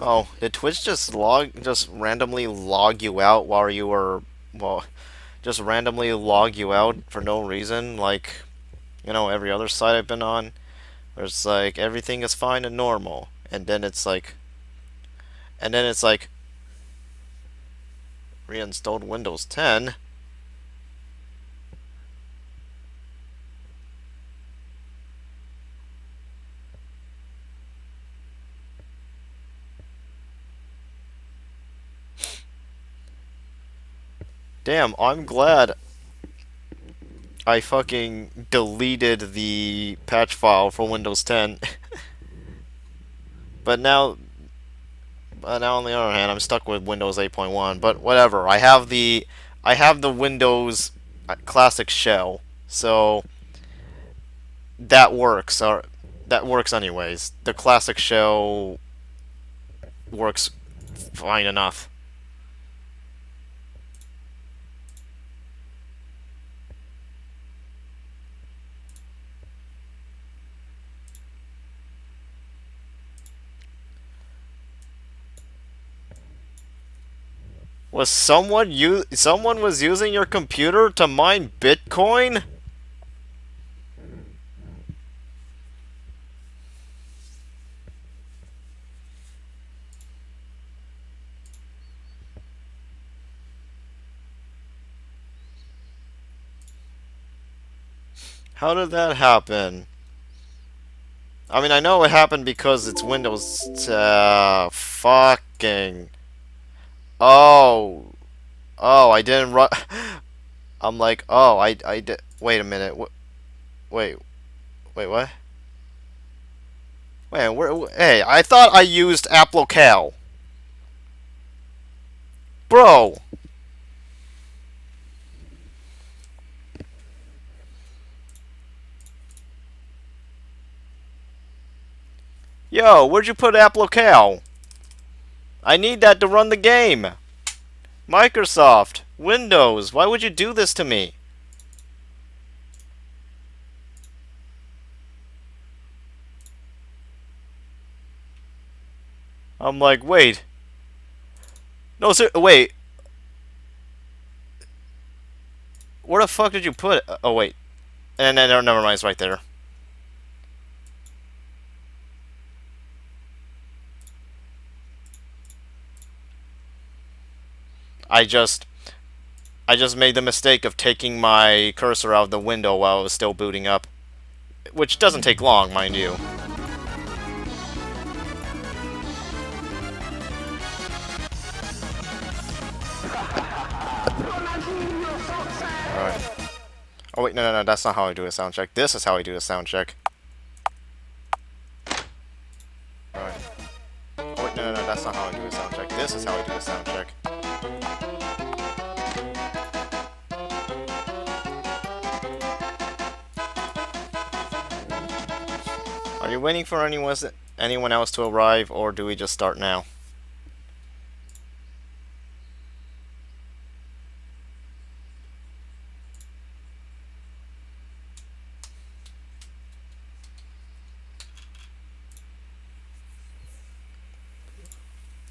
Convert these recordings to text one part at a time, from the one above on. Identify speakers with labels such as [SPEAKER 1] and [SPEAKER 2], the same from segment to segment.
[SPEAKER 1] Oh, did Twitch just randomly log you out while you were, well, just randomly log you out for no reason, like, every other site I've been on, where it's like everything is fine and normal, and then it's like reinstalled Windows 10. Damn, I'm glad I fucking deleted the patch file for Windows 10. but now now on the other hand, I'm stuck with Windows 8.1. But whatever. I have the Windows Classic shell, so that works. Or that works anyways. The Classic shell works fine enough. Someone was using your computer to mine Bitcoin? How did that happen? I mean, I know it happened because it's Windows. Fucking. Oh. Oh, I didn't run. I'm like, oh, I did. Wait a minute. Wait, wait, what? Wait, hey, I thought I used Applocal. Bro! Yo, where'd you put Applocal? I need that to run the game. Microsoft, Windows, why would you do this to me? I'm like, wait. No, sir, wait. Where the fuck did you put it? Oh, wait. And then, never mind, it's right there. I just I just made the mistake of taking my cursor out of the window while it was still booting up. Which doesn't take long, mind you. Alright. Oh wait, no, that's not how I do a sound check. This is how I do a sound check. Alright. Oh wait, no, that's not how I do a sound check. This is how I do a sound check. Are you waiting for anyone else to arrive, or do we just start now?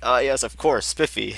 [SPEAKER 1] Yes, of course, Spiffy.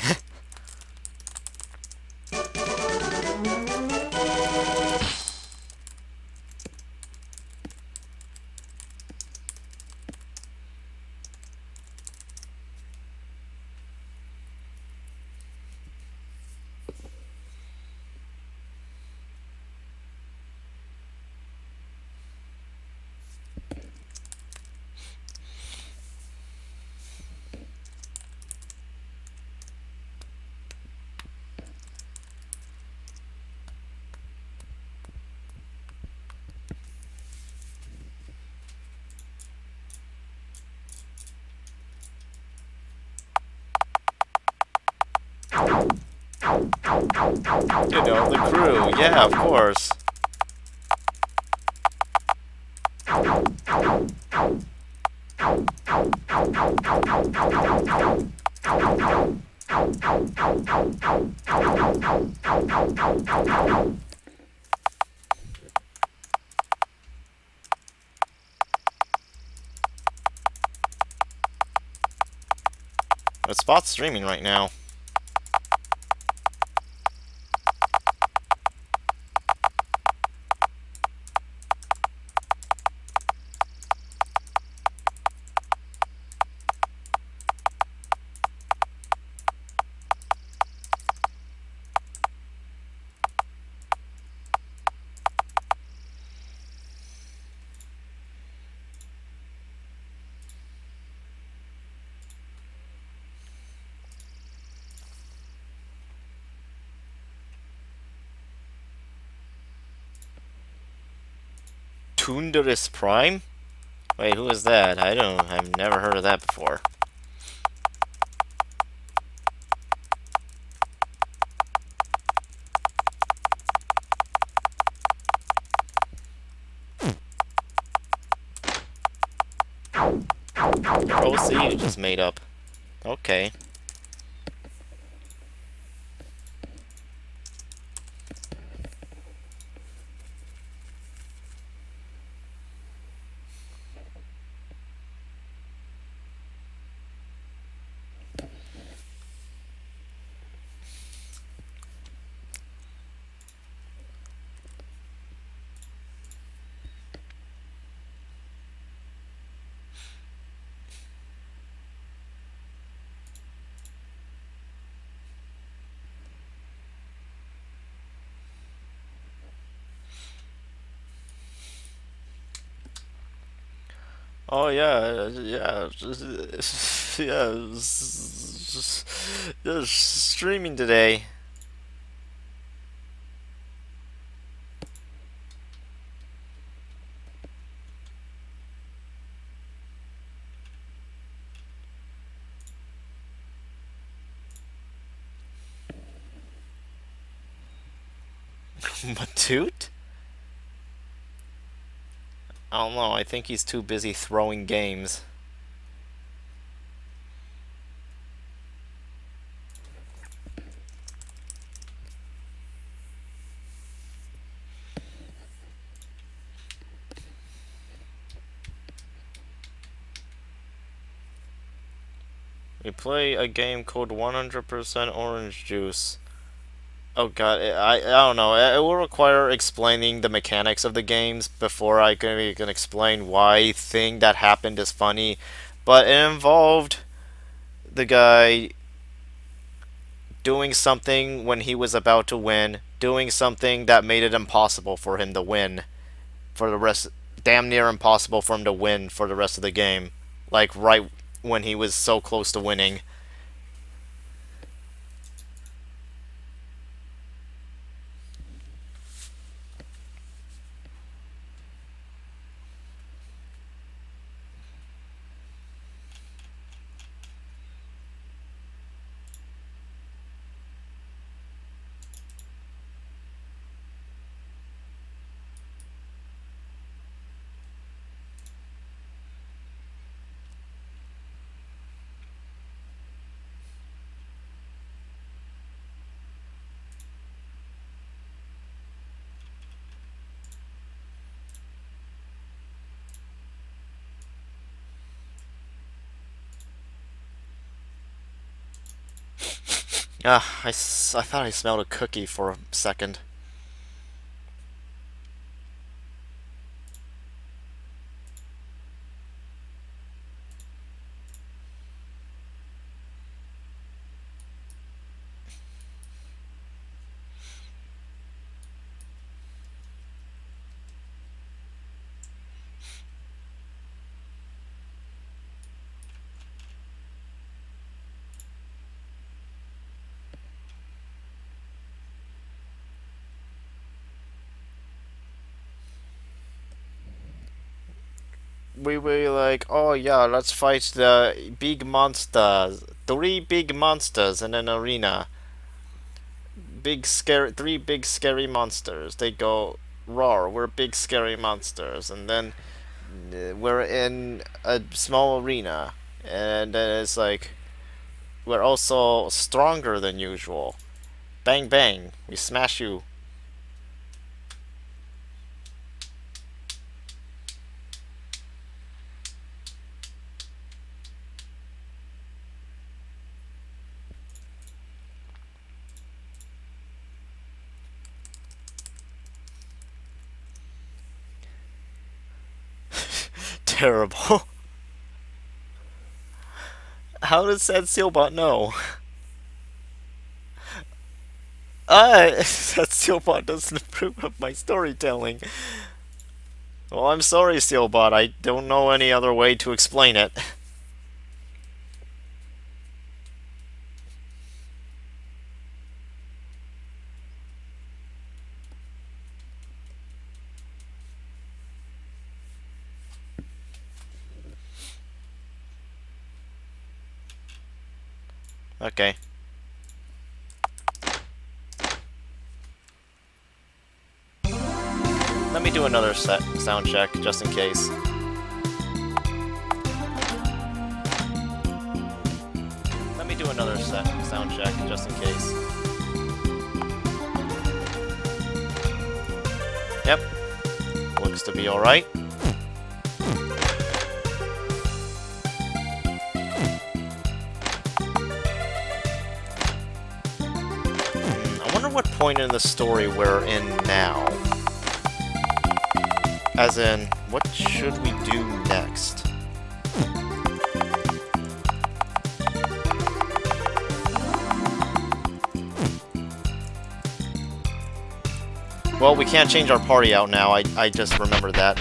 [SPEAKER 1] The crew, yeah, of course. what spot's streaming right now? Tunderis Prime? Wait, who is that? I've never heard of that before. OC you just made up. Okay. Oh yeah, yeah, yeah. Just streaming today. Matute? I don't know. I think he's too busy throwing games. We play a game called 100% Orange Juice. Oh god, I don't know. It will require explaining the mechanics of the games before I can explain why thing that happened is funny. But it involved the guy doing something when he was about to win, doing something that made it impossible for him to win for the rest, damn near impossible for him to win for the rest of the game. Like right when he was so close to winning. Ah, I thought I smelled a cookie for a second. We were like, oh yeah, let's fight the big monsters. Three big monsters in an arena. Big scary, three big scary monsters. They go, roar, we're big scary monsters. And then we're in a small arena. And then it's like, we're also stronger than usual. Bang bang, we smash you. terrible. How does said Sealbot know? That Sealbot doesn't approve of my storytelling. Well, I'm sorry, Sealbot. I don't know any other way to explain it. Okay. Let me do another sound check, just in case. Let me do another sound check, just in case. Yep. Looks to be alright. I wonder what point in the story we're in now. As in, what should we do next? Well, we can't change our party out now. I just remembered that.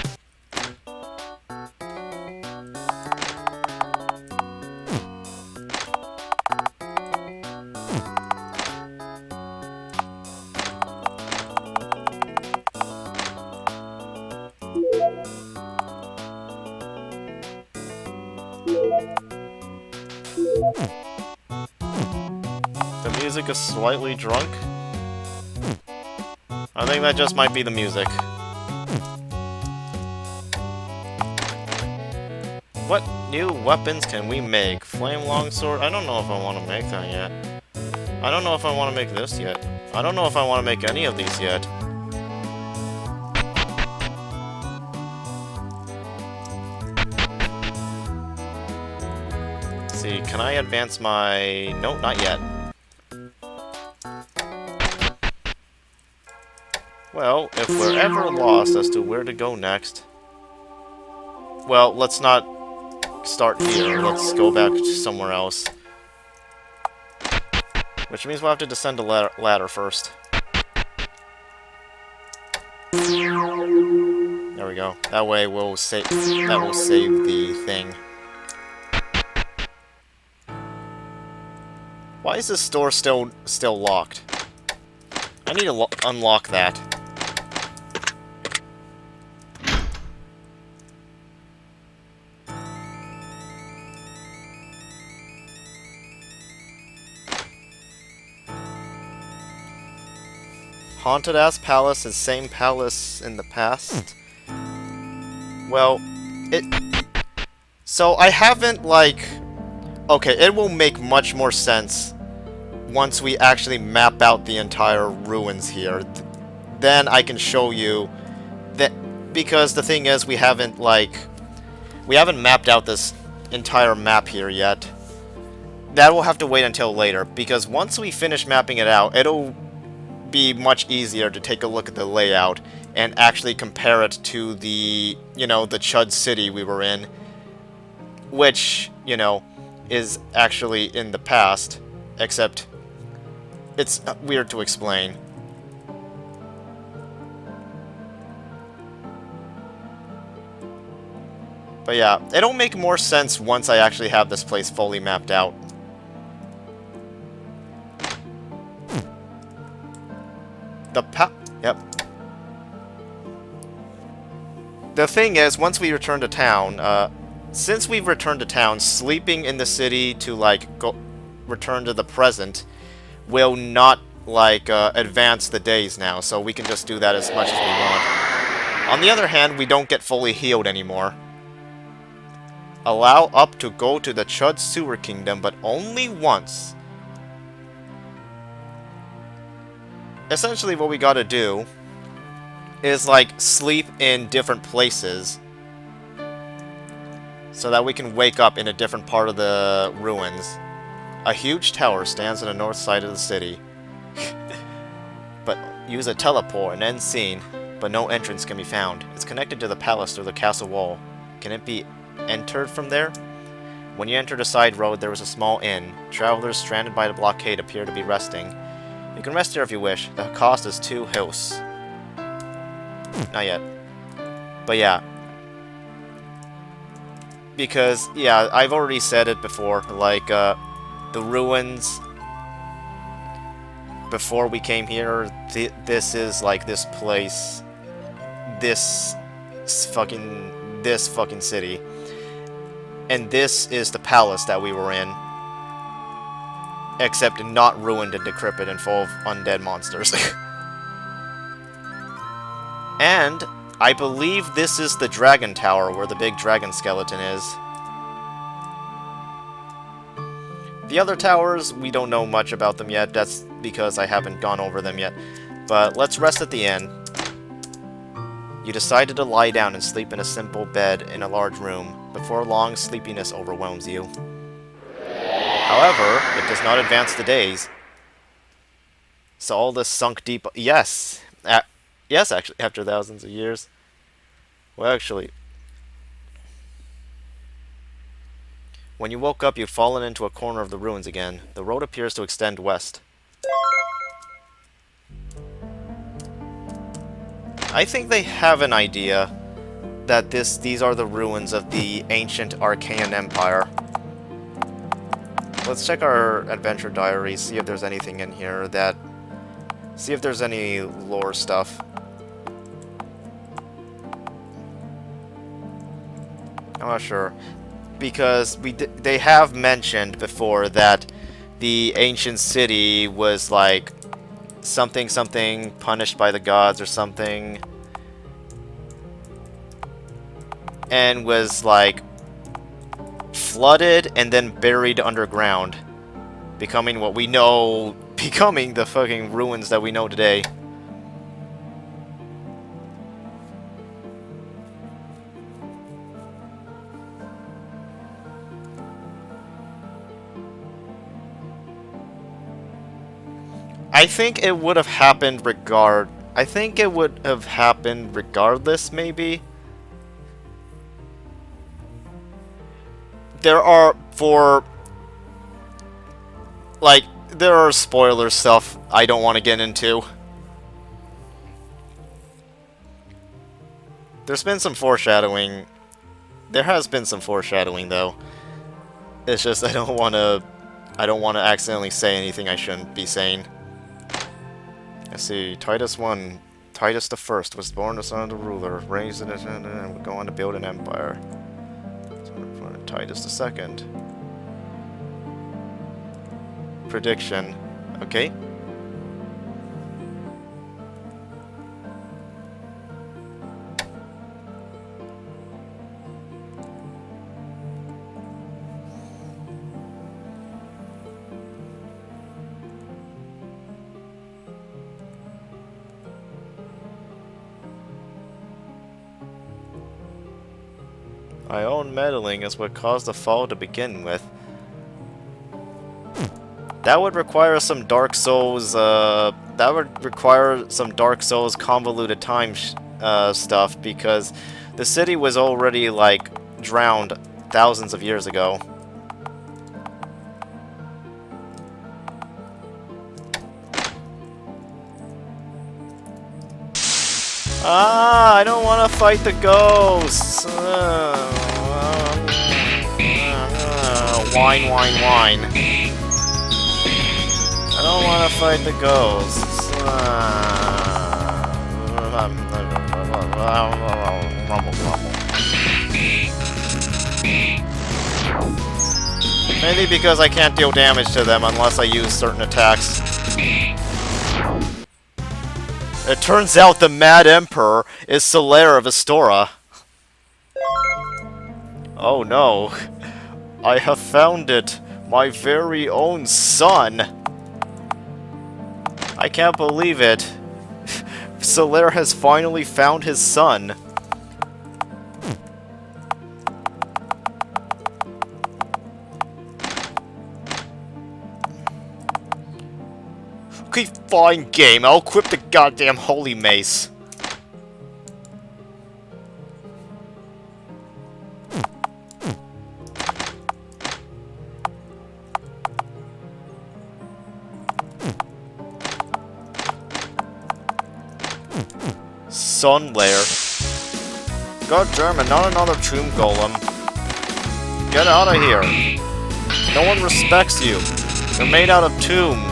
[SPEAKER 1] The music is slightly drunk. I think that just might be the music. What new weapons can we make? Flame longsword? I don't know if I want to make that yet. I don't know if I want to make this yet. I don't know if I want to make any of these yet. Let's see, can I advance my... No, not yet. Well, if we're ever lost as to where to go next... Well, let's not start here. Let's go back to somewhere else. Which means we'll have to descend a ladder first. There we go. That way we'll save... That will save the thing. Why is this door still locked? I need to unlock that. Haunted-ass palace is same palace in the past? Well, so I haven't, like... Okay, it will make much more sense once we actually map out the entire ruins here. Then I can show you that... Because the thing is, we haven't mapped out this entire map here yet. That will have to wait until later, because once we finish mapping it out, it'll be much easier to take a look at the layout and actually compare it to the, the Chud City we were in, which, is actually in the past, except it's weird to explain. But yeah, it'll make more sense once I actually have this place fully mapped out. Yep. The thing is, once we return to town, since we've returned to town, sleeping in the city to, return to the present will not, advance the days now, so we can just do that as much as we want. On the other hand, we don't get fully healed anymore. Allow up to go to the Chud Sewer Kingdom, but only once. Essentially, what we gotta do is, sleep in different places so that we can wake up in a different part of the ruins. A huge tower stands on the north side of the city. But use a teleport and end scene, but no entrance can be found. It's connected to the palace through the castle wall. Can it be entered from there? When you entered a side road, there was a small inn. Travelers stranded by the blockade appear to be resting. You can rest here if you wish. The cost is 2 house. Not yet. But yeah. Because, yeah, I've already said it before. Like, the ruins... Before we came here, this is, like, this place... This fucking city. And this is the palace that we were in. Except not ruined and decrepit and full of undead monsters. And I believe this is the dragon tower where the big dragon skeleton is. The other towers, we don't know much about them yet. That's because I haven't gone over them yet. But let's rest at the inn. You decided to lie down and sleep in a simple bed in a large room. Before long, sleepiness overwhelms you. However, it does not advance the days. So all this sunk deep... Yes! Yes, actually, after thousands of years. Well, actually... When you woke up, you'd fallen into a corner of the ruins again. The road appears to extend west. I think they have an idea that these are the ruins of the ancient Archaean Empire. Let's check our adventure diary, see if there's anything in here that... See if there's any lore stuff. I'm not sure. Because they have mentioned before that the ancient city was like something punished by the gods or something. And was like flooded and then buried underground, becoming what we know, becoming the fucking ruins that we know today. I think it would have happened regardless, maybe. There are spoiler stuff I don't want to get into. There's been some foreshadowing. There has been some foreshadowing, though. It's just I don't want to accidentally say anything I shouldn't be saying. Let's see, Titus the First was born the son of the ruler, raised in and would go on to build an empire. Titus the Second. Prediction. Okay. My own meddling is what caused the fall to begin with. That would require some Dark Souls, convoluted time stuff, because the city was already, like, drowned thousands of years ago. Ah, I don't want to fight the ghosts. Whine, whine, whine. I don't want to fight the ghosts. Maybe because I can't deal damage to them unless I use certain attacks. It turns out the Mad Emperor is Solaire of Astora. Oh no. I have found it. My very own son. I can't believe it. Solaire has finally found his son. Okay, fine game. I'll equip the goddamn holy mace. Sun layer. God damn it, not another tomb golem. Get out of here. No one respects you. You're made out of tombs.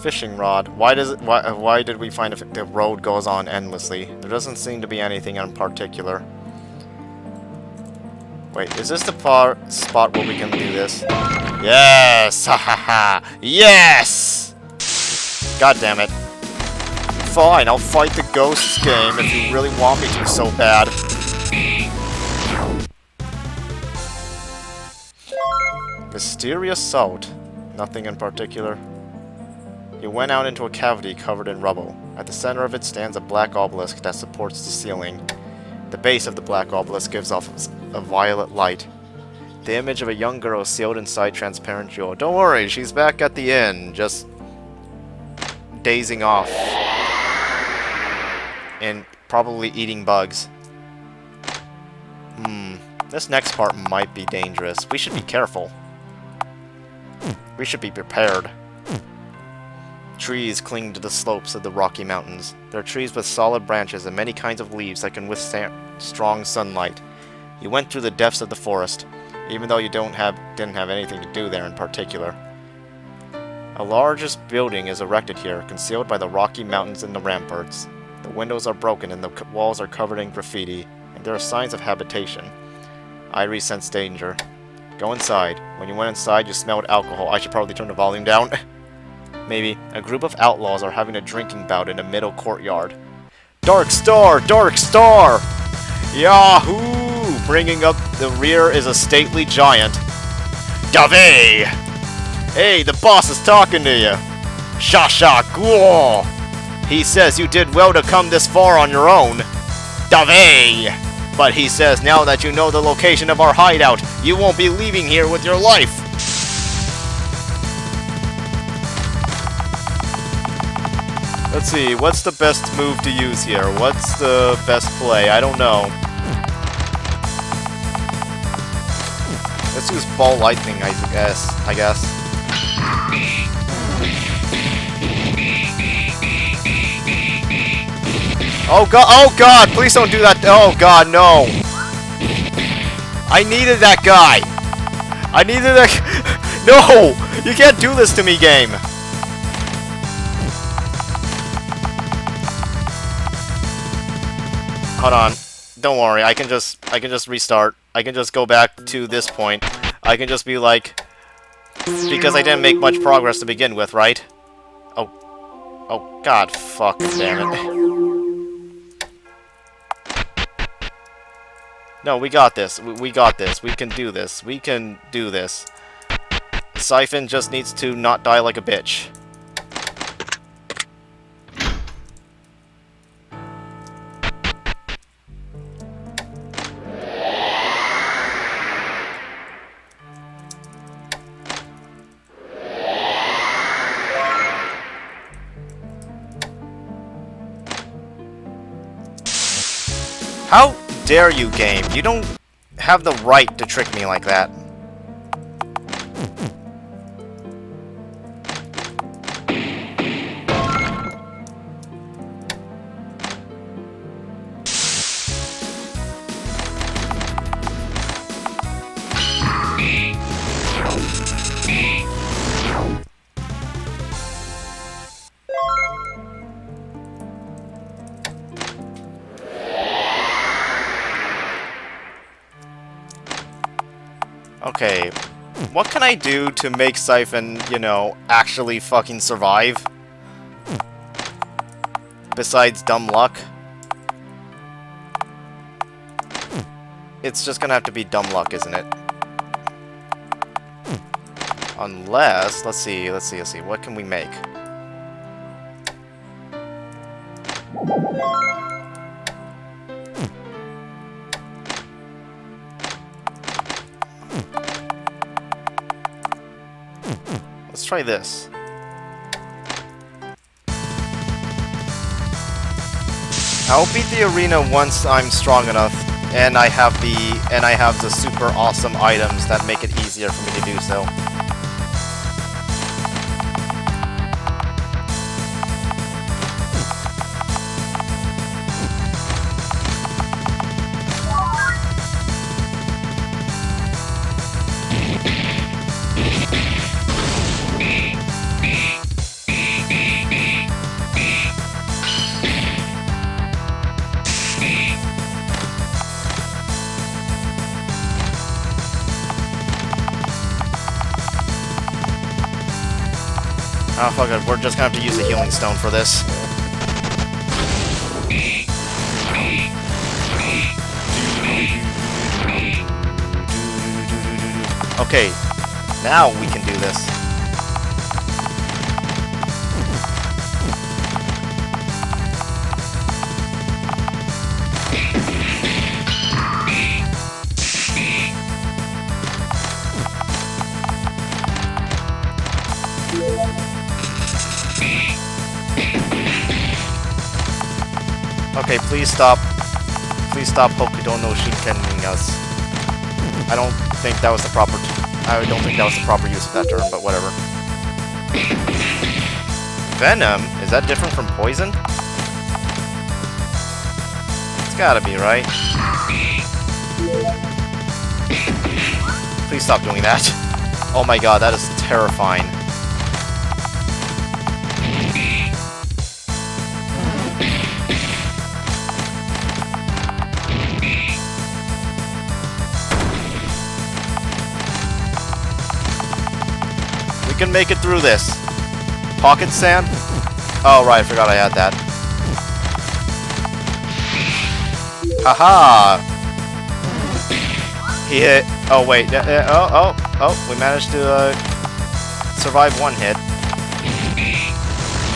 [SPEAKER 1] Fishing rod. Why did we find the road goes on endlessly? There doesn't seem to be anything in particular. Wait, is this the spot where we can do this? Yes! Ha ha ha! Yes! God damn it. Fine, I'll fight the ghosts game if you really want me to so bad. Mysterious salt. Nothing in particular. You went out into a cavity covered in rubble. At the center of it stands a black obelisk that supports the ceiling. The base of the black obelisk gives off a violet light. The image of a young girl sealed inside transparent jewel. Don't worry, she's back at the inn, just dazing off. And probably eating bugs. This next part might be dangerous. We should be careful. We should be prepared. Trees cling to the slopes of the Rocky Mountains. They're trees with solid branches and many kinds of leaves that can withstand strong sunlight. You went through the depths of the forest, even though you didn't have anything to do there in particular. A largest building is erected here, concealed by the Rocky Mountains and the ramparts. The windows are broken and the walls are covered in graffiti, and there are signs of habitation. Irie sensed danger. Go inside. When you went inside, you smelled alcohol. I should probably turn the volume down. Maybe. A group of outlaws are having a drinking bout in a middle courtyard. Dark Star! Dark Star! Yahoo! Bringing up the rear is a stately giant. Dave! Hey, the boss is talking to you. Shasha Ghoul! He says you did well to come this far on your own. Dave! But he says now that you know the location of our hideout, you won't be leaving here with your life. Let's see, what's the best move to use here? What's the best play? I don't know. Let's use ball lightning, I guess. Oh god, please don't do that. Oh god, no. I needed that guy. I needed that. No, you can't do this to me, game. Hold on. Don't worry. I can just restart. I can just go back to this point. I can just be like, because I didn't make much progress to begin with, right? Oh god, fuck, damn it. No, we got this. We got this. We can do this. We can do this. Siphon just needs to not die like a bitch. How dare you, game? You don't have the right to trick me like that. Okay, what can I do to make Siphon, you know, actually fucking survive? Besides dumb luck? It's just gonna have to be dumb luck, isn't it? Unless, let's see, what can we make? Let's try this. I'll beat the arena once I'm strong enough And I have the super awesome items that make it easier for me to do so. Oh fuck it, we're just gonna have to use the healing stone for this. Okay, now we can do this. Okay, please stop. Please stop Pokedono Shinkening us. I don't think that was the proper use of that term, but whatever. Venom? Is that different from poison? It's gotta be, right? Please stop doing that. Oh my god, that is terrifying. We can make it through this. Pocket sand? Oh, right, I forgot I had that. Haha! He hit. Oh, wait. Oh, we managed to survive one hit.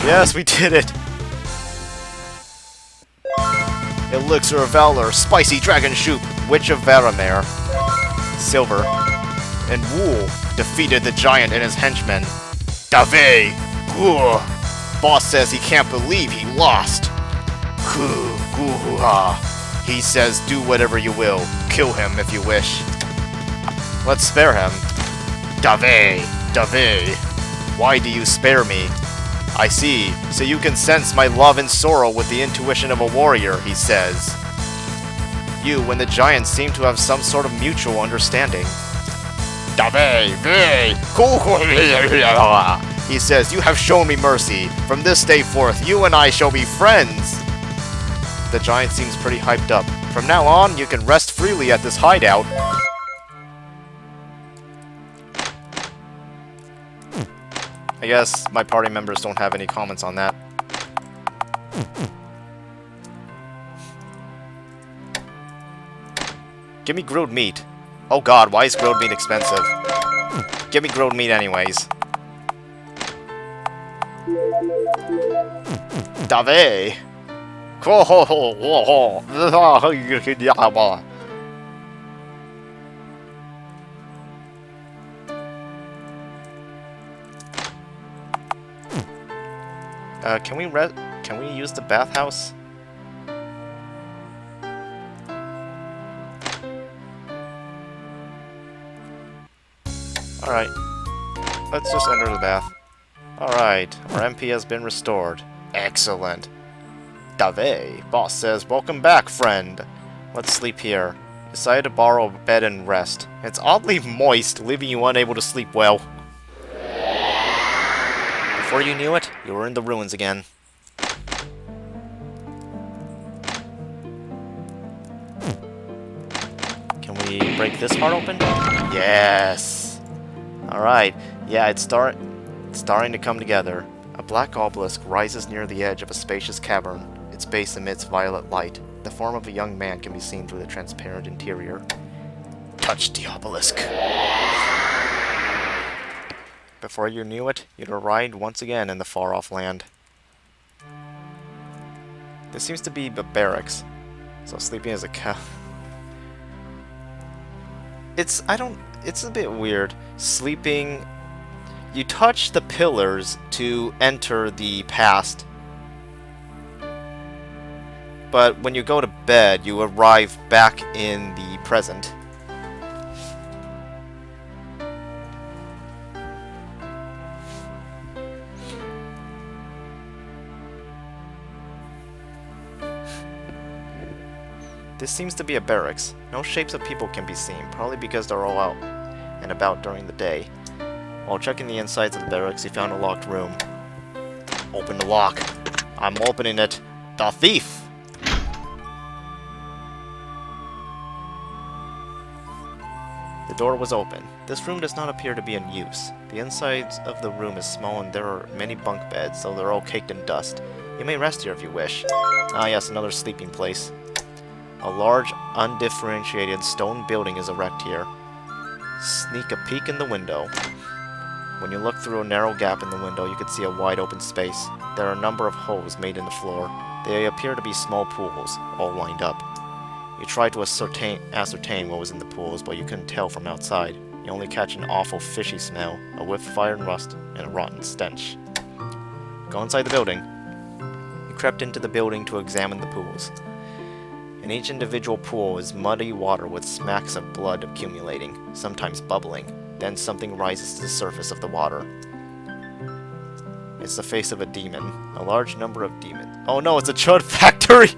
[SPEAKER 1] Yes, we did it! Elixir of Valor, Spicy Dragon Shoop, Witch of Varamir, Silver, and Wool defeated the giant and his henchmen. Dave! Boss says he can't believe he lost. He says do whatever you will. Kill him if you wish. Let's spare him. Dave! Why do you spare me? I see. So you can sense my love and sorrow with the intuition of a warrior, he says. You and the giants seem to have some sort of mutual understanding. He says, you have shown me mercy. From this day forth, you and I shall be friends. The giant seems pretty hyped up. From now on, you can rest freely at this hideout. I guess my party members don't have any comments on that. Give me grilled meat. Oh god, why is grilled meat expensive? Give me grilled meat anyways. Dave! Can we use the bathhouse? Alright. Let's just enter the bath. Alright, our MP has been restored. Excellent. Dave, boss says, welcome back, friend. Let's sleep here. Decided to borrow a bed and rest. It's oddly moist, leaving you unable to sleep well. Before you knew it, you were in the ruins again. Can we break this part open? Yes! Alright, yeah, it's starting to come together. A black obelisk rises near the edge of a spacious cavern. Its base emits violet light. The form of a young man can be seen through the transparent interior. Touch the obelisk. Before you knew it, you'd arrived once again in the far-off land. This seems to be a barracks. So sleeping as a cow. It's a bit weird. Sleeping... You touch the pillars to enter the past. but when you go to bed, you arrive back in the present. This seems to be a barracks. No shapes of people can be seen, probably because they're all out and about during the day. While checking the insides of the barracks, he found a locked room. Open the lock. I'm opening it. The thief! The door was open. This room does not appear to be in use. The insides of the room is small and there are many bunk beds, though they're all caked in dust. You may rest here if you wish. Ah yes, another sleeping place. A large, undifferentiated stone building is erect here. Sneak a peek in the window. When you look through a narrow gap in the window, you can see a wide open space. There are a number of holes made in the floor. They appear to be small pools, all lined up. You tried to ascertain what was in the pools, but you couldn't tell from outside. You only catch an awful fishy smell, a whiff of fire and rust, and a rotten stench. Go inside the building. You crept into the building to examine the pools. In each individual pool is muddy water with smacks of blood accumulating, sometimes bubbling. Then something rises to the surface of the water. It's the face of a demon. A large number of demons. Oh no, it's a chud factory!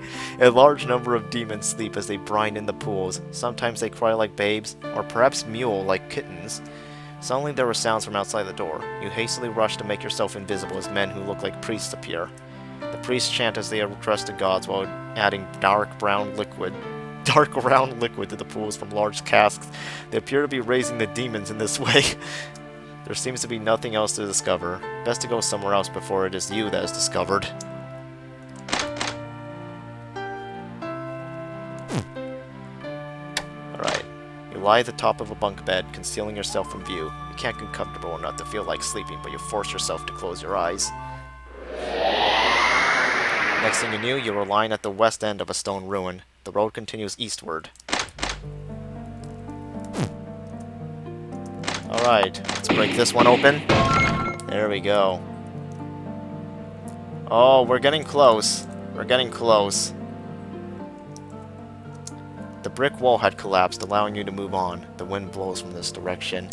[SPEAKER 1] A large number of demons sleep as they brine in the pools. Sometimes they cry like babes, or perhaps mew like kittens. Suddenly there were sounds from outside the door. You hastily rush to make yourself invisible as men who look like priests appear. The priests chant as they address the gods while adding dark brown liquid to the pools from large casks. They appear to be raising the demons in this way. There seems to be nothing else to discover. Best to go somewhere else before it is you that is discovered. Alright. You lie at the top of a bunk bed, concealing yourself from view. You can't get comfortable enough to feel like sleeping, but you force yourself to close your eyes. Next thing you knew, you were lying at the west end of a stone ruin. The road continues eastward. Alright, let's break this one open. There we go. Oh, we're getting close. We're getting close. The brick wall had collapsed, allowing you to move on. The wind blows from this direction.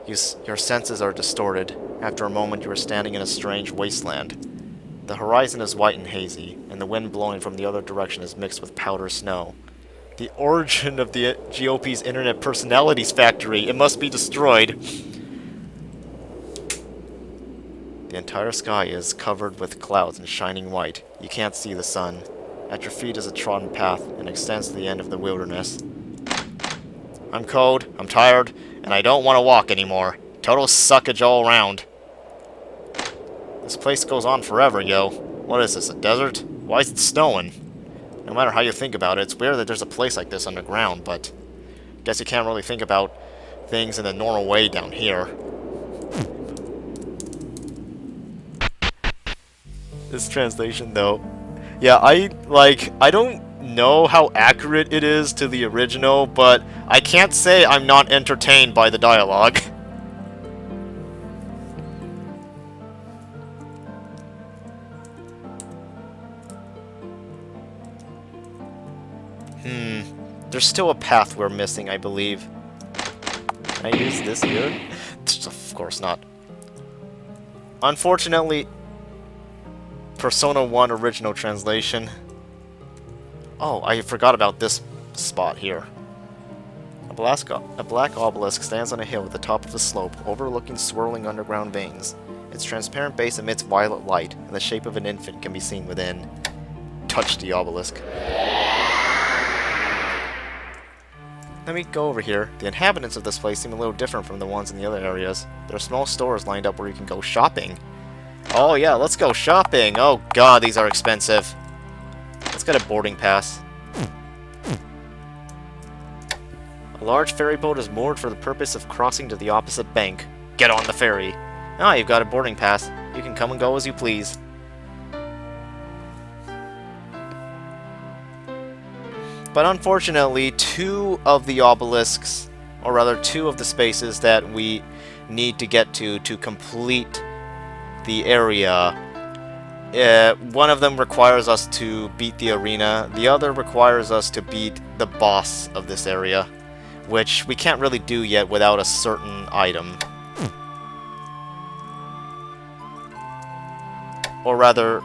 [SPEAKER 1] Your senses are distorted. After a moment, you are standing in a strange wasteland. The horizon is white and hazy, and the wind blowing from the other direction is mixed with powder snow. The origin of the GOP's Internet Personalities Factory. It must be destroyed. The entire sky is covered with clouds and shining white. You can't see the sun. At your feet is a trodden path and extends to the end of the wilderness. I'm cold, I'm tired, and I don't want to walk anymore. Total suckage all around. This place goes on forever, yo. What is this, a desert? Why is it snowing? No matter how you think about it, it's weird that there's a place like this underground, but guess you can't really think about things in the normal way down here. This translation, though. Yeah, I don't know how accurate it is to the original, but I can't say I'm not entertained by the dialogue. There's still a path we're missing, I believe. Can I use this here? Of course not. Unfortunately, Persona 1 original translation. Oh, I forgot about this spot here. A black obelisk stands on a hill at the top of the slope, overlooking swirling underground veins. Its transparent base emits violet light, and the shape of an infant can be seen within. Touch the obelisk. Let me go over here. The inhabitants of this place seem a little different from the ones in the other areas. There are small stores lined up where you can go shopping. Oh yeah, let's go shopping! Oh god, these are expensive. Let's get a boarding pass. A large ferry boat is moored for the purpose of crossing to the opposite bank. Get on the ferry. Ah, you've got a boarding pass. You can come and go as you please. But unfortunately, two of the obelisks, or rather two of the spaces that we need to get to complete the area One of them requires us to beat the arena. The other requires us to beat the boss of this area, which we can't really do yet without a certain item. Or rather,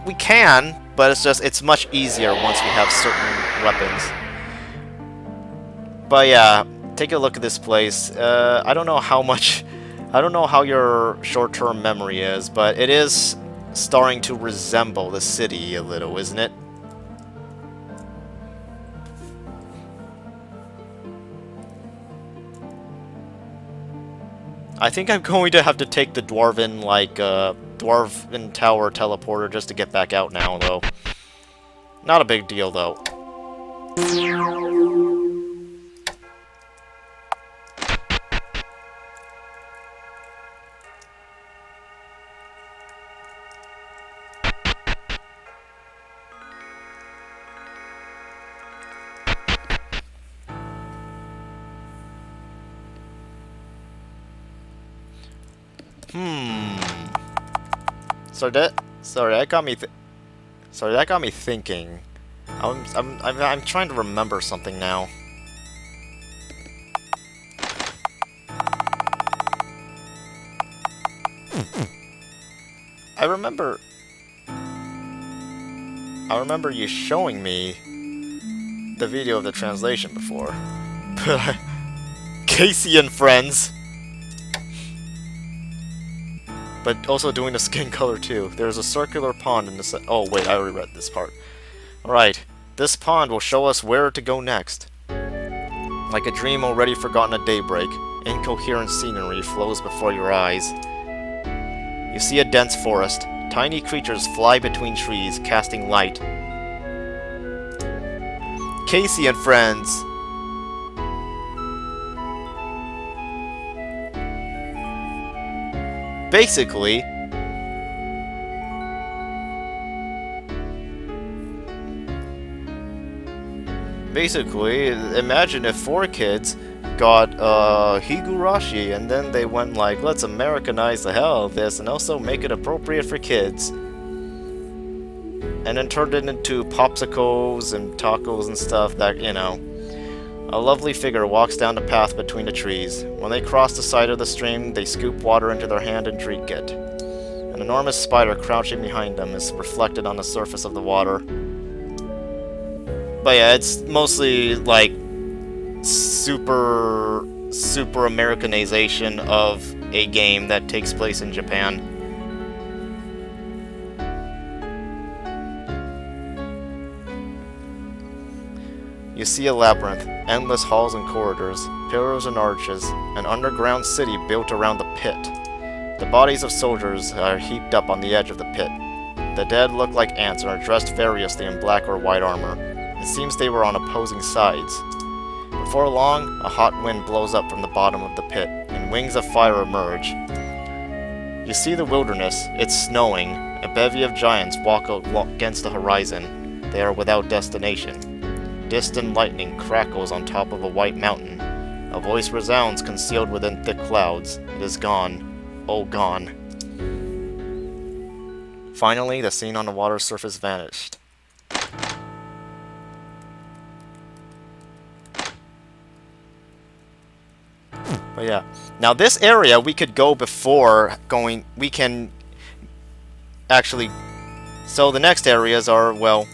[SPEAKER 1] we can, but it's much easier once we have certain weapons. But yeah, take a look at this place. I don't know how your short-term memory is, but it is starting to resemble the city a little, isn't it? I think I'm going to have to take the Dwarven Tower teleporter just to get back out now, though. Not a big deal, though. Sorry, that got me thinking. I'm trying to remember something now. I remember you showing me the video of the translation before. But Casey and friends. But also doing the skin color too. There's a circular pond in the oh wait, I already read this part. Alright, this pond will show us where to go next. Like a dream already forgotten at daybreak, incoherent scenery flows before your eyes. You see a dense forest. Tiny creatures fly between trees, casting light. Casey and friends. Basically, imagine if 4 kids got Higurashi and then they went like, let's Americanize the hell of this and also make it appropriate for kids. And then turned it into popsicles and tacos and stuff that, you know. A lovely figure walks down the path between the trees. When they cross the side of the stream, they scoop water into their hand and drink it. An enormous spider crouching behind them is reflected on the surface of the water. But yeah, it's mostly like super Americanization of a game that takes place in Japan. You see a labyrinth, endless halls and corridors, pillars and arches, an underground city built around the pit. The bodies of soldiers are heaped up on the edge of the pit. The dead look like ants and are dressed variously in black or white armor. It seems they were on opposing sides. Before long, a hot wind blows up from the bottom of the pit, and wings of fire emerge. You see the wilderness. It's snowing. A bevy of giants walk against the horizon. They are without destination. Distant lightning crackles on top of a white mountain. A voice resounds concealed within thick clouds. It is gone. Oh, gone. Finally, the scene on the water's surface vanished. But yeah. Now this area we could go before going... We can... Actually... So the next areas are, well...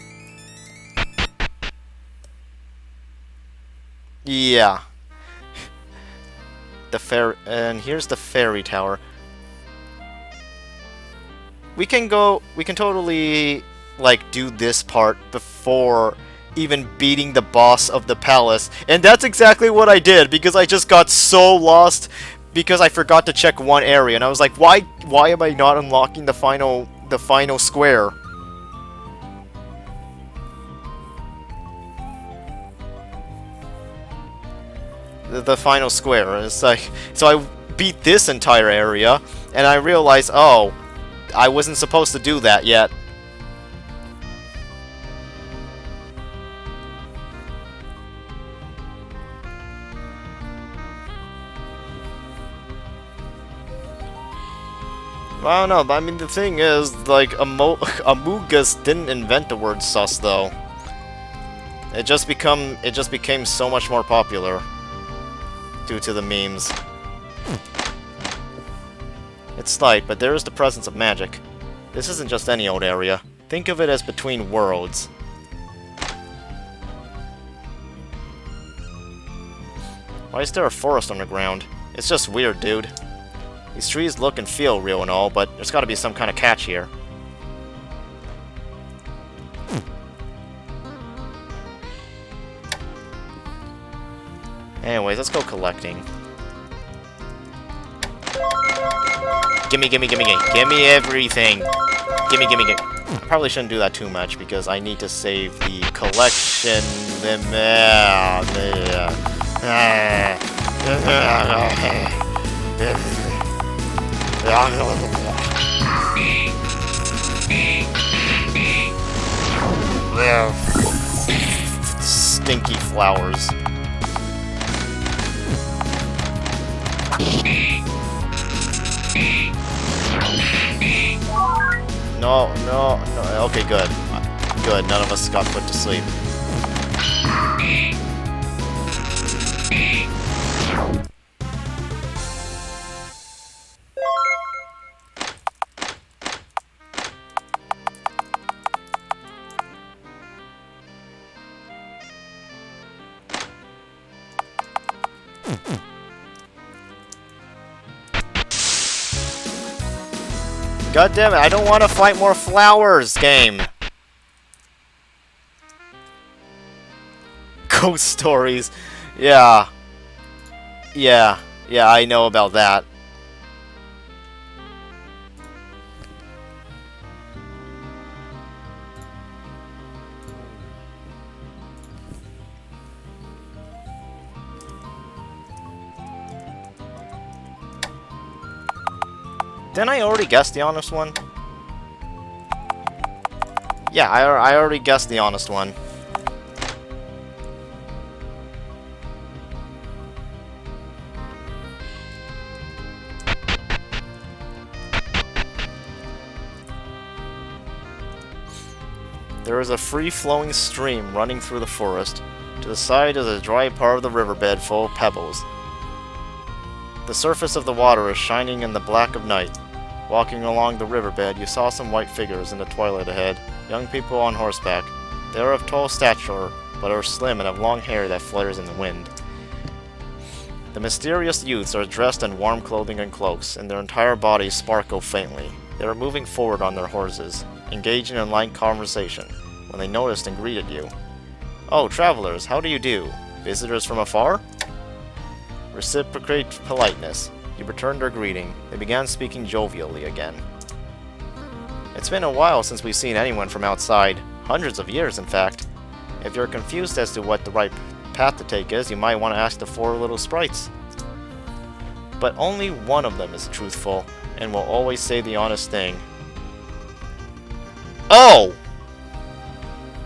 [SPEAKER 1] Yeah. And here's the fairy tower. We can totally, like, do this part before even beating the boss of the palace. And that's exactly what I did, because I just got so lost because I forgot to check one area. And I was like, why am I not unlocking the final square? The final square. It's like, so I beat this entire area, and I realized, oh, I wasn't supposed to do that yet. I don't know, but I mean, the thing is, like, Amogus didn't invent the word sus, though. It just became so much more popular due to the memes. It's slight, but there is the presence of magic. This isn't just any old area. Think of it as between worlds. Why is there a forest underground? It's just weird, dude. These trees look and feel real and all, but there's gotta be some kind of catch here. Anyways, let's go collecting. Gimme everything. Gimme. I probably shouldn't do that too much because I need to save the collection. Stinky flowers. No. Okay, good. Good, none of us got put to sleep. God damn it, I don't want to fight more flowers, game! Ghost stories. Yeah, I know about that. Didn't I already guess the honest one? Yeah, I already guessed the honest one. There is a free-flowing stream running through the forest. To the side is a dry part of the riverbed full of pebbles. The surface of the water is shining in the black of night. Walking along the riverbed, you saw some white figures in the twilight ahead, young people on horseback. They are of tall stature, but are slim and have long hair that flutters in the wind. The mysterious youths are dressed in warm clothing and cloaks, and their entire bodies sparkle faintly. They are moving forward on their horses, engaging in light conversation, when they noticed and greeted you. "Oh, travelers, how do you do? Visitors from afar?" Reciprocate politeness. You returned their greeting. They began speaking jovially again. "It's been a while since we've seen anyone from outside. Hundreds of years, in fact. If you're confused as to what the right path to take is, you might want to ask the four little sprites. But only one of them is truthful, and will always say the honest thing." Oh!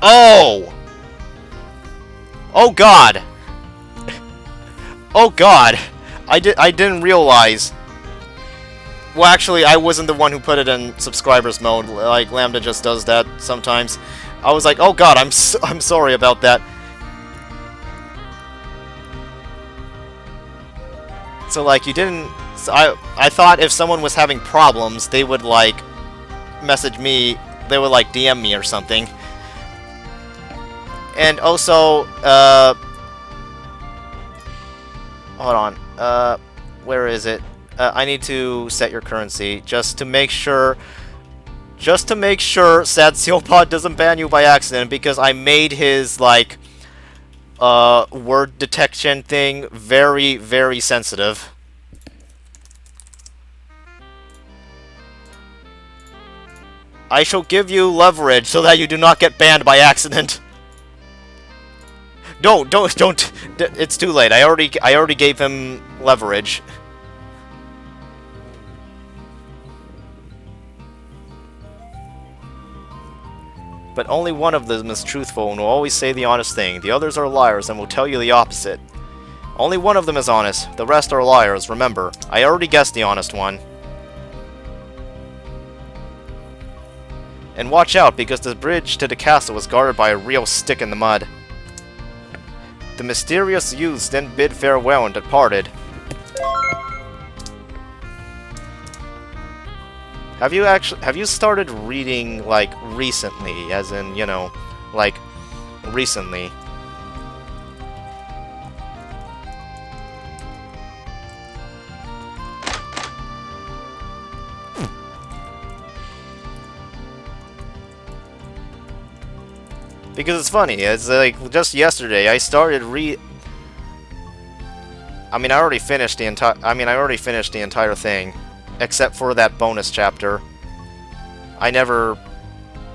[SPEAKER 1] Oh! Oh god! Oh god! I didn't realize. Well, actually, I wasn't the one who put it in subscribers mode. Like, Lambda just does that sometimes. I was like, oh god, I'm sorry about that. So, like, you didn't... So I thought if someone was having problems, they would, like, message me. They would, like, DM me or something. And also, hold on. Where is it? I need to set your currency just to make sure. Just to make sure Sad Sealpod doesn't ban you by accident, because I made his, like, word detection thing very, very sensitive. I shall give you leverage so that you do not get banned by accident. Don't. It's too late. I already gave him leverage. But only one of them is truthful and will always say the honest thing. The others are liars and will tell you the opposite. Only one of them is honest. The rest are liars. Remember, I already guessed the honest one. And watch out, because the bridge to the castle was guarded by a real stick in the mud. The mysterious youths then bid farewell and departed. Have you started reading, like, recently? As in, you know, like, recently? Because it's funny, it's like, just yesterday, I started I mean, I already finished the entire thing. Except for that bonus chapter. I never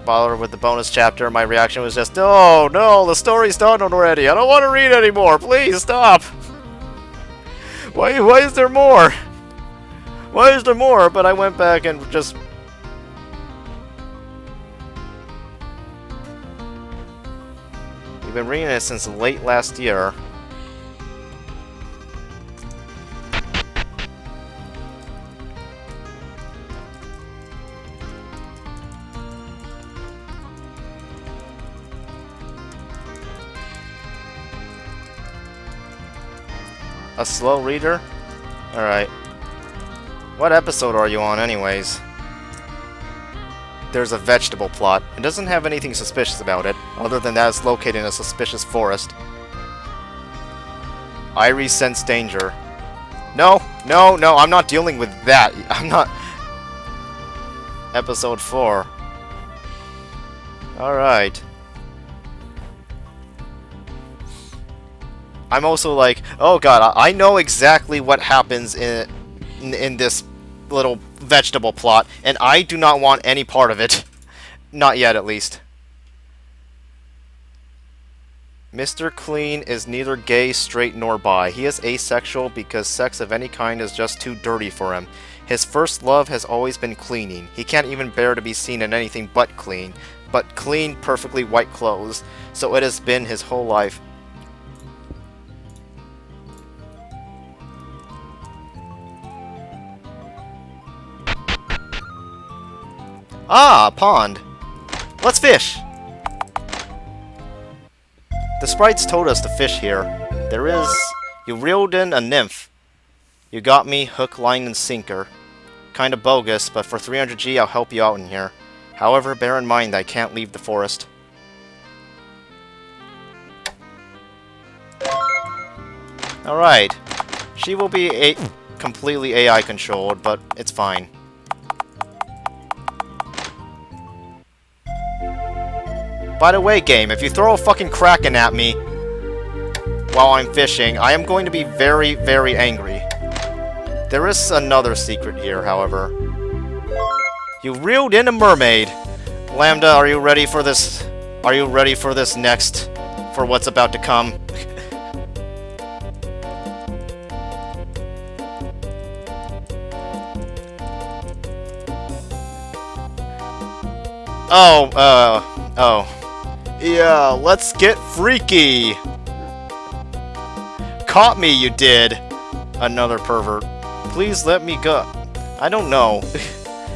[SPEAKER 1] bothered with the bonus chapter. My reaction was just, oh, no, the story's done already. I don't want to read anymore. Please, stop. Why is there more? Why is there more? But I went back and just... We've been reading it since late last year. A slow reader? Alright. What episode are you on, anyways? There's a vegetable plot. It doesn't have anything suspicious about it, other than that it's located in a suspicious forest. Irie sense danger. No, no, no, I'm not dealing with that. I'm not... Episode 4. Alright. I'm also like, oh god, I know exactly what happens in this little vegetable plot, and I do not want any part of it. Not yet, at least. Mr. Clean is neither gay, straight, nor bi. He is asexual because sex of any kind is just too dirty for him. His first love has always been cleaning. He can't even bear to be seen in anything but clean. But clean, perfectly white clothes. So it has been his whole life. Ah, a pond. Let's fish! The sprites told us to fish here. You reeled in a nymph. You got me hook, line, and sinker. Kinda bogus, but for 300G I'll help you out in here. However, bear in mind that I can't leave the forest. Alright. She will be completely AI controlled, but it's fine. By the way, game, if you throw a fucking kraken at me while I'm fishing, I am going to be very, very angry. There is another secret here, however. You reeled in a mermaid. Lambda, are you ready for this? Are you ready for this next? For what's about to come? Oh. Yeah, let's get freaky! Caught me, you did! Another pervert. Please let me go. I don't know.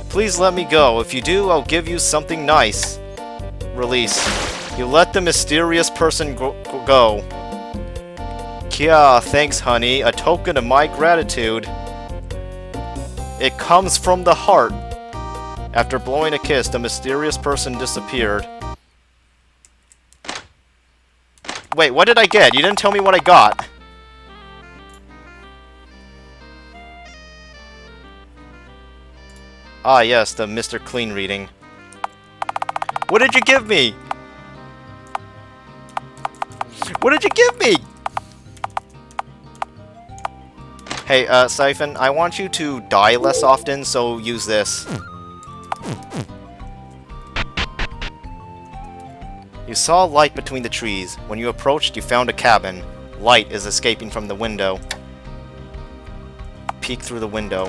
[SPEAKER 1] Please let me go. If you do, I'll give you something nice. Release. You let the mysterious person go. Kya, thanks, honey. A token of my gratitude. It comes from the heart. After blowing a kiss, the mysterious person disappeared. Wait, what did I get? You didn't tell me what I got. Ah, yes, the Mr. Clean reading. What did you give me? What did you give me? Hey, Siphon, I want you to die less often, so use this. You saw light between the trees. When you approached, you found a cabin. Light is escaping from the window. Peek through the window.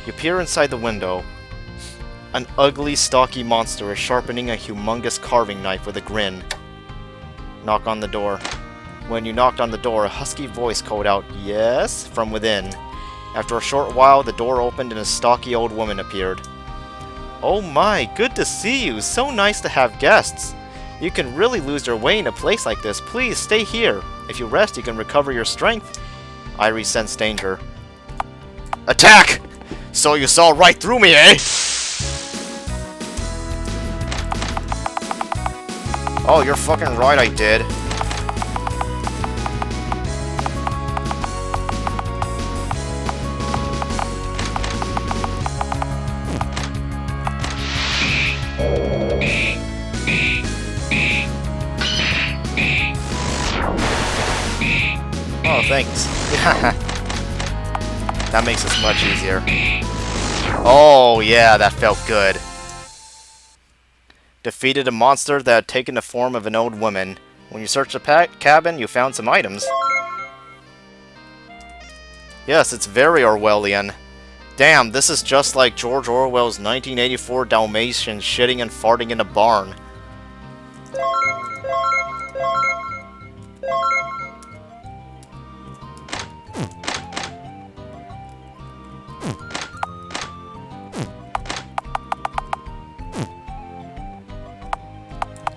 [SPEAKER 1] You peer inside the window. An ugly, stocky monster is sharpening a humongous carving knife with a grin. Knock on the door. When you knocked on the door, a husky voice called out, "Yes?" from within. After a short while, the door opened and a stocky old woman appeared. Oh my, good to see you. So nice to have guests. You can really lose your way in a place like this. Please, stay here. If you rest, you can recover your strength. Irie sensed danger. Attack! So you saw right through me, eh? Oh, you're fucking right, I did. Oh, thanks. That makes this much easier. Oh, yeah, that felt good. Defeated a monster that had taken the form of an old woman. When you searched the cabin, you found some items. Yes, it's very Orwellian. Damn, this is just like George Orwell's 1984 Dalmatians shitting and farting in a barn.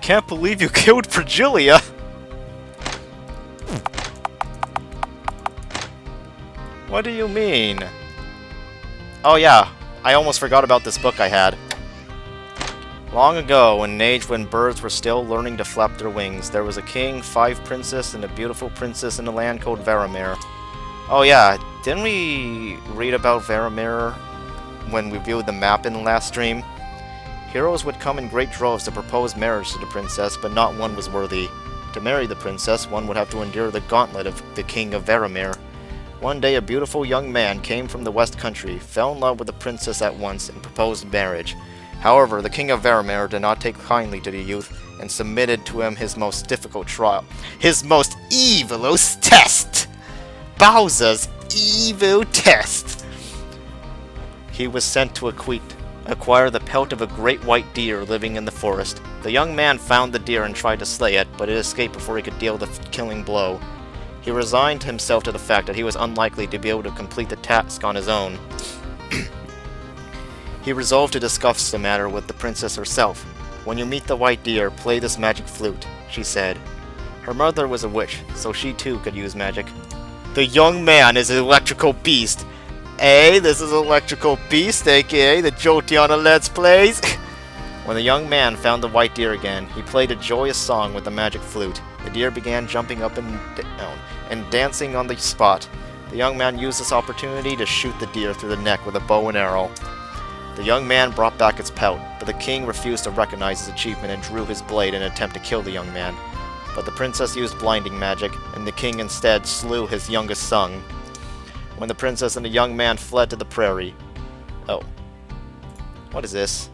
[SPEAKER 1] Can't believe you killed Virgilia! What do you mean? Oh yeah, I almost forgot about this book I had. Long ago, in an age when birds were still learning to flap their wings, there was a king, 5 princes, and a beautiful princess in a land called Varamir. Oh yeah, didn't we read about Varamir when we viewed the map in the last stream? Heroes would come in great droves to propose marriage to the princess, but not one was worthy. To marry the princess, one would have to endure the gauntlet of the king of Varamir. One day, a beautiful young man came from the West Country, fell in love with the princess at once, and proposed marriage. However, the king of Varamir did not take kindly to the youth, and submitted to him his most difficult trial. His most evilous test! Bowser's evil test! He was sent to acquire the pelt of a great white deer living in the forest. The young man found the deer and tried to slay it, but it escaped before he could deal the killing blow. He resigned himself to the fact that he was unlikely to be able to complete the task on his own. He resolved to discuss the matter with the princess herself. When you meet the white deer, play this magic flute, she said. Her mother was a witch, so she too could use magic. The young man is an electrical beast. This is Electrical Beast, aka the Jotiana Let's Plays. When the young man found the white deer again, he played a joyous song with the magic flute. The deer began jumping up and down, and dancing on the spot. The young man used this opportunity to shoot the deer through the neck with a bow and arrow. The young man brought back its pelt, but the king refused to recognize his achievement and drew his blade in an attempt to kill the young man. But the princess used blinding magic, and the king instead slew his youngest son. When the princess and the young man fled to the prairie. Oh. What is this?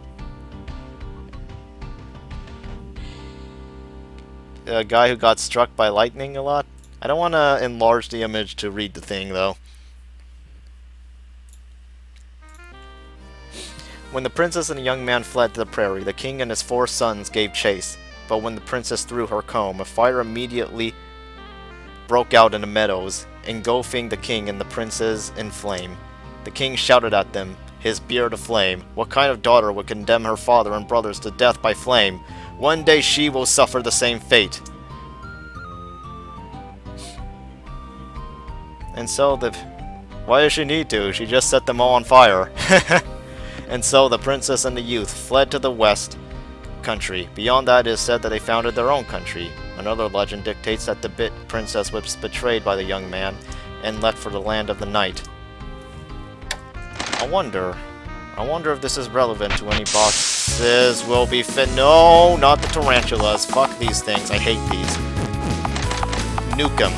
[SPEAKER 1] A guy who got struck by lightning a lot? I don't want to enlarge the image to read the thing, though. When the princess and the young man fled to the prairie, the king and his 4 sons gave chase. But when the princess threw her comb, a fire immediately broke out in the meadows, engulfing the king and the princes in flame. The king shouted at them, his beard aflame, "What kind of daughter would condemn her father and brothers to death by flame? One day she will suffer the same fate." And so why does she need to? She just set them all on fire. And so the princess and the youth fled to the west country. Beyond that, it is said that they founded their own country. Another legend dictates that the princess was betrayed by the young man and left for the land of the night. I wonder if this is relevant to any bosses will be fit. No, not the tarantulas. Fuck these things. I hate these. Nuke 'em.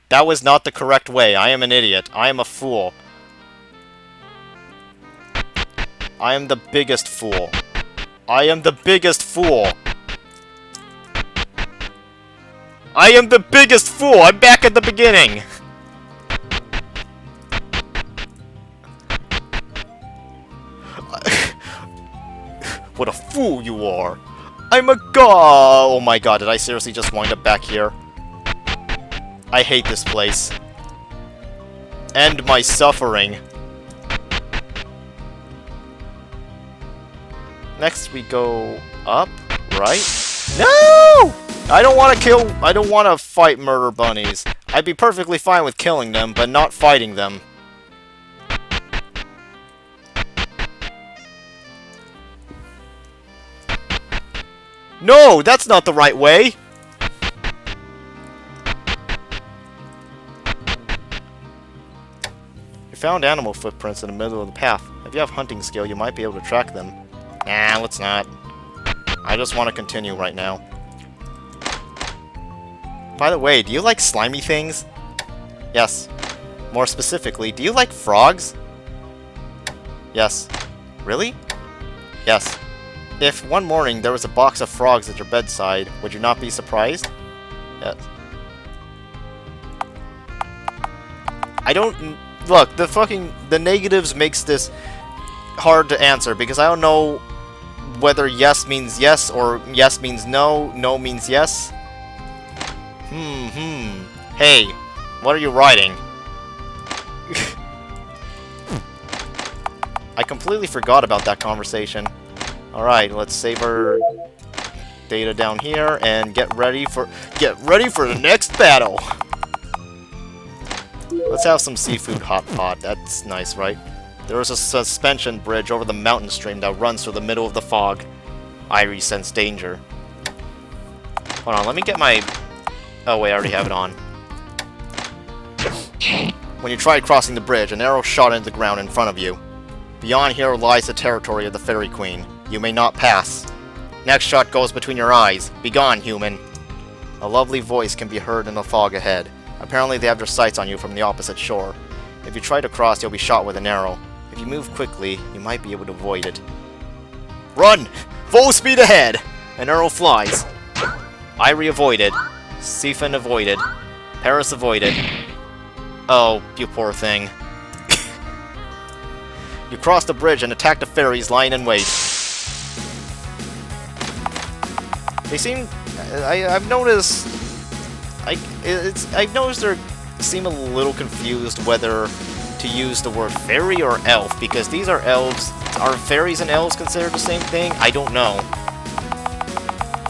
[SPEAKER 1] That was not the correct way. I am an idiot. I am a fool. I am the biggest fool. I am the biggest fool. I am the biggest fool! I'm back at the beginning! What a fool you are! I'm a god! Oh my god, did I seriously just wind up back here? I hate this place. End my suffering. Next we go up, right? No! I don't want to fight murder bunnies. I'd be perfectly fine with killing them, but not fighting them. No, that's not the right way! You found animal footprints in the middle of the path. If you have hunting skill, you might be able to track them. Nah, let's not. I just want to continue right now. By the way, do you like slimy things? Yes. More specifically, do you like frogs? Yes. Really? Yes. If one morning there was a box of frogs at your bedside, would you not be surprised? Yes. I don't... Look, the negatives makes this hard to answer, because I don't know whether yes means yes, or yes means no, no means yes. Hey, what are you writing? I completely forgot about that conversation. Alright, let's save our data down here and get ready for the next battle. Let's have some seafood hot pot. That's nice, right? There is a suspension bridge over the mountain stream that runs through the middle of the fog. I sense danger. Hold on, let me get my... Oh wait, I already have it on. When you tried crossing the bridge, an arrow shot into the ground in front of you. Beyond here lies the territory of the Fairy Queen. You may not pass. Next shot goes between your eyes. Begone, human. A lovely voice can be heard in the fog ahead. Apparently they have their sights on you from the opposite shore. If you try to cross, you'll be shot with an arrow. If you move quickly, you might be able to avoid it. Run! Full speed ahead! An arrow flies. Irie avoided. Siphon avoided. Paris avoided. Oh, you poor thing. You cross the bridge and attack the fairies lying in wait. They seem... I've noticed... I've noticed they seem a little confused whether to use the word fairy or elf, because these are elves. Are fairies and elves considered the same thing? I don't know.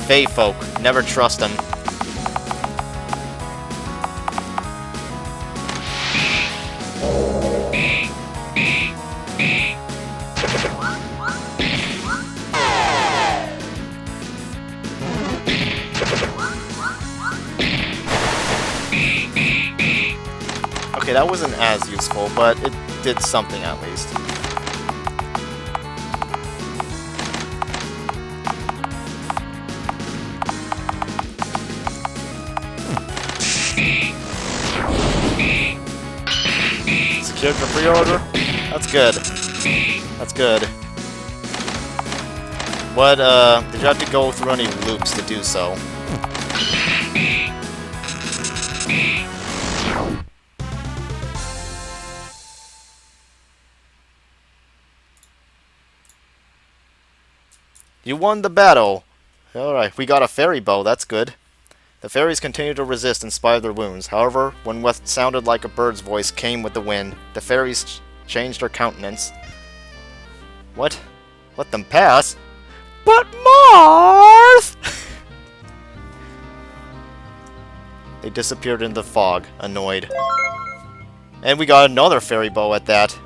[SPEAKER 1] Fae folk. Never trust them. Okay, that wasn't as useful, but it did something at least. Secured for pre-order? That's good. That's good. What, did you have to go through any loops to do so? You won the battle! Alright, we got a fairy bow, that's good. The fairies continued to resist in spite of their wounds. However, when what sounded like a bird's voice came with the wind, the fairies changed their countenance. What? Let them pass? But Marth! They disappeared in the fog, annoyed. And we got another fairy bow at that.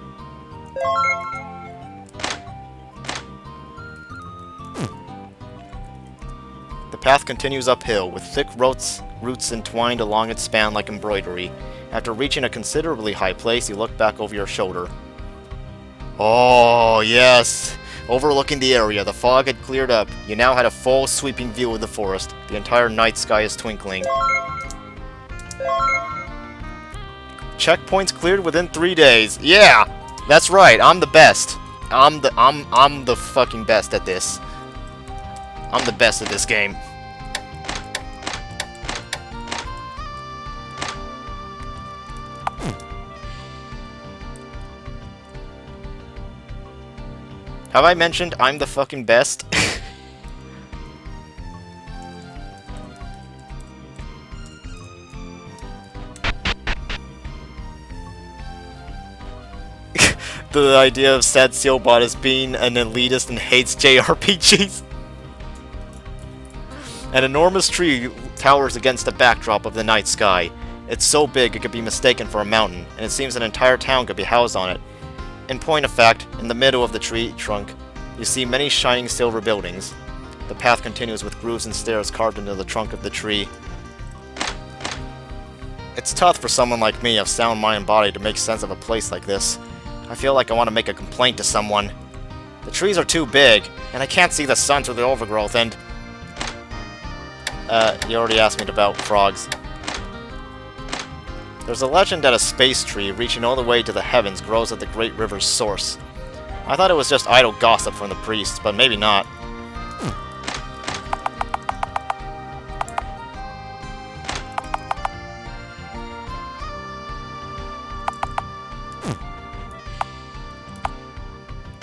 [SPEAKER 1] The path continues uphill, with thick roots entwined along its span like embroidery. After reaching a considerably high place, you look back over your shoulder. Oh, yes! Overlooking the area, the fog had cleared up. You now had a full, sweeping view of the forest. The entire night sky is twinkling. Checkpoints cleared within 3 days. Yeah! That's right, I'm the best. I'm the fucking best at this. I'm the best at this game. Have I mentioned I'm the fucking best? The idea of Sad Sealbot as being an elitist and hates JRPGs. An enormous tree towers against the backdrop of the night sky. It's so big it could be mistaken for a mountain, and it seems an entire town could be housed on it. In point of fact, in the middle of the tree trunk, you see many shining silver buildings. The path continues with grooves and stairs carved into the trunk of the tree. It's tough for someone like me of sound mind and body to make sense of a place like this. I feel like I want to make a complaint to someone. The trees are too big, and I can't see the sun through the overgrowth, and... you already asked me about frogs. There's a legend that a space tree reaching all the way to the heavens grows at the great river's source. I thought it was just idle gossip from the priests, but maybe not.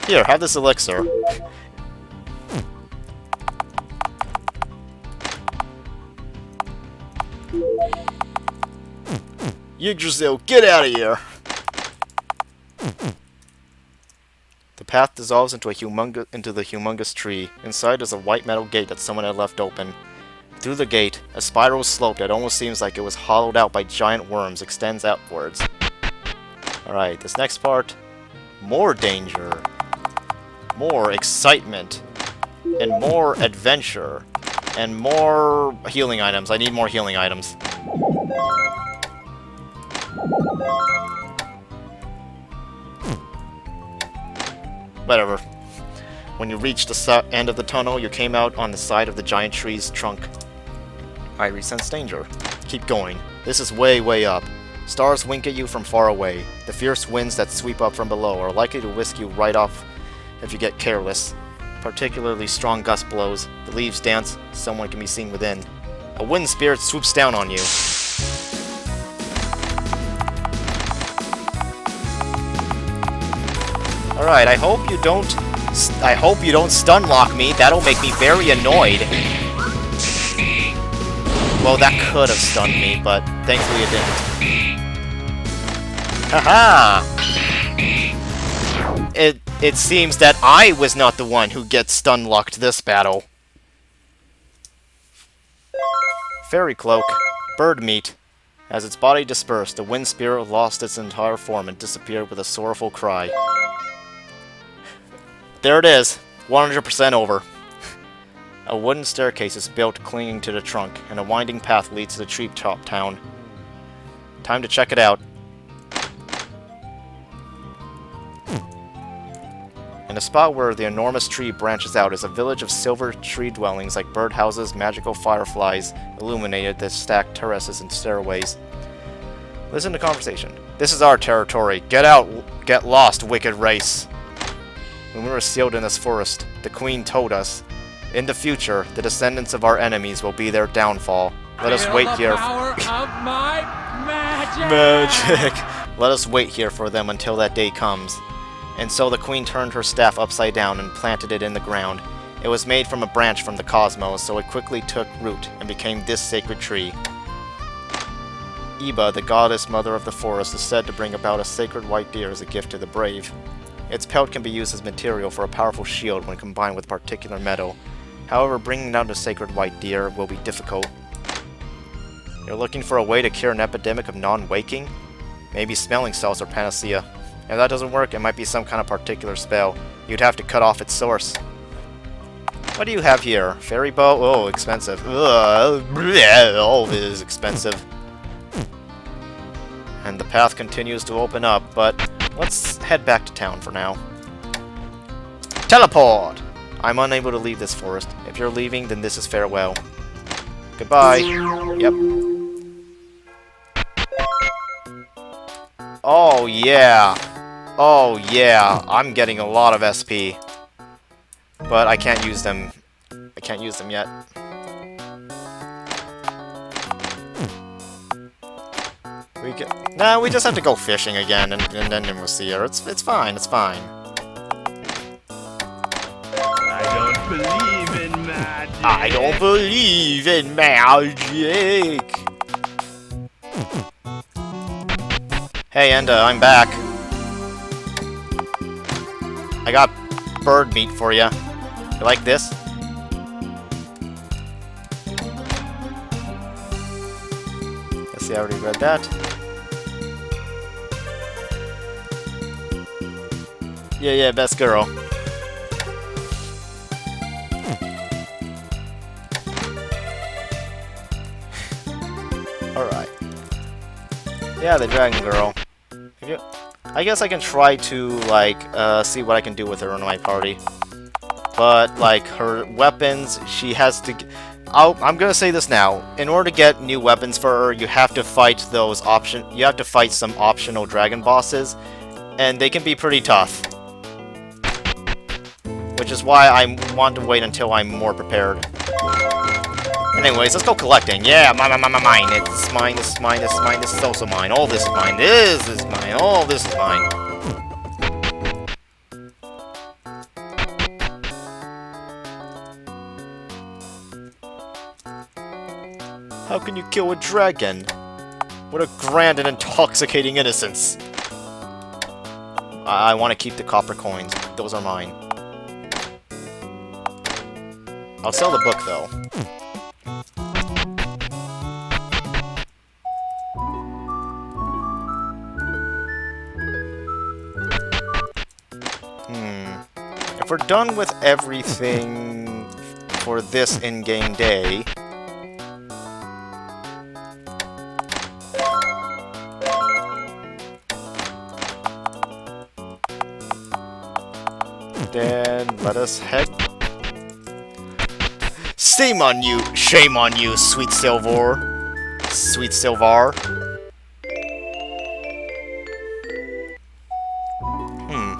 [SPEAKER 1] Here, have this elixir. Yggdrasil, get out of here! The path dissolves into the humongous tree. Inside is a white metal gate that someone had left open. Through the gate, a spiral slope that almost seems like it was hollowed out by giant worms extends outwards. Alright, this next part... more danger. More excitement. And more adventure. And more healing items. I need more healing items. Whatever. When you reach the end of the tunnel, you came out on the side of the giant tree's trunk. I resense danger. Keep going. This is way, way up. Stars wink at you from far away. The fierce winds that sweep up from below are likely to whisk you right off if you get careless. Particularly strong gust blows. The leaves dance. Someone can be seen within. A wind spirit swoops down on you. Alright, I hope you don't stun lock me. That'll make me very annoyed. Well, that could have stunned me, but thankfully it didn't. Haha! It seems that I was not the one who gets stun locked this battle. Fairy cloak. Bird meat. As its body dispersed, the wind spirit lost its entire form and disappeared with a sorrowful cry. There it is. 100% over. A wooden staircase is built clinging to the trunk, and a winding path leads to the treetop town. Time to check it out. In a spot where the enormous tree branches out is a village of silver tree dwellings like birdhouses, magical fireflies, illuminated the stacked terraces and stairways. Listen to conversation. This is our territory. Get out! Get lost, wicked race! When we were sealed in this forest, the queen told us, in the future, the descendants of our enemies will be their downfall. Let us wait here.
[SPEAKER 2] Power of my magic!
[SPEAKER 1] Magic! Let us wait here for them until that day comes. And so the queen turned her staff upside down and planted it in the ground. It was made from a branch from the cosmos, so it quickly took root and became this sacred tree. Iba, the goddess mother of the forest, is said to bring about a sacred white deer as a gift to the brave. Its pelt can be used as material for a powerful shield when combined with particular metal. However, bringing down the sacred white deer will be difficult. You're looking for a way to cure an epidemic of non-waking? Maybe smelling salts or panacea. If that doesn't work, it might be some kind of particular spell. You'd have to cut off its source. What do you have here? Fairy bow? Oh, expensive. Ugh, all of it is expensive. And the path continues to open up, but let's head back to town for now. Teleport! I'm unable to leave this forest. If you're leaving, then this is farewell. Goodbye. Yep. Oh, yeah. Oh, yeah. I'm getting a lot of SP. But I can't use them. I can't use them yet. We just have to go fishing again, and then we'll see her. It's fine, it's fine.
[SPEAKER 2] believe in magic.
[SPEAKER 1] I don't believe in magic. Hey, Enda, I'm back. I got bird meat for you. You like this? Let's see, I already read that. Yeah, best girl. Alright. Yeah, the dragon girl. I guess I can try to, like, see what I can do with her in my party. But, like, her weapons, she has to... I'm gonna say this now. In order to get new weapons for her, you have to fight you have to fight some optional dragon bosses, and they can be pretty tough. Which is why I want to wait until I'm more prepared. Anyways, let's go collecting. Yeah, mine. It's mine, this is mine, this is mine, this is also mine. All this is mine, this is mine, all this is mine. How can you kill a dragon? What a grand and intoxicating innocence. I want to keep the copper coins. Those are mine. I'll sell the book, though. If we're done with everything for this in-game day... then let us head... Shame on you, sweet Silver. Sweet Silvar.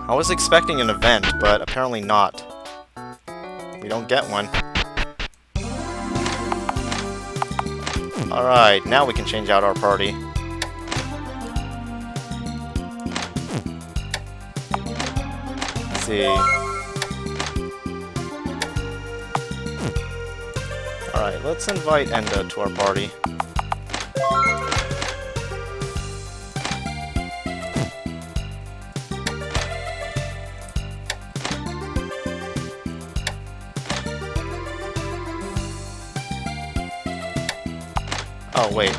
[SPEAKER 1] I was expecting an event, but apparently not. We don't get one. Alright, now we can change out our party. Let's see. Alright, let's invite Enda to our party. Oh, wait.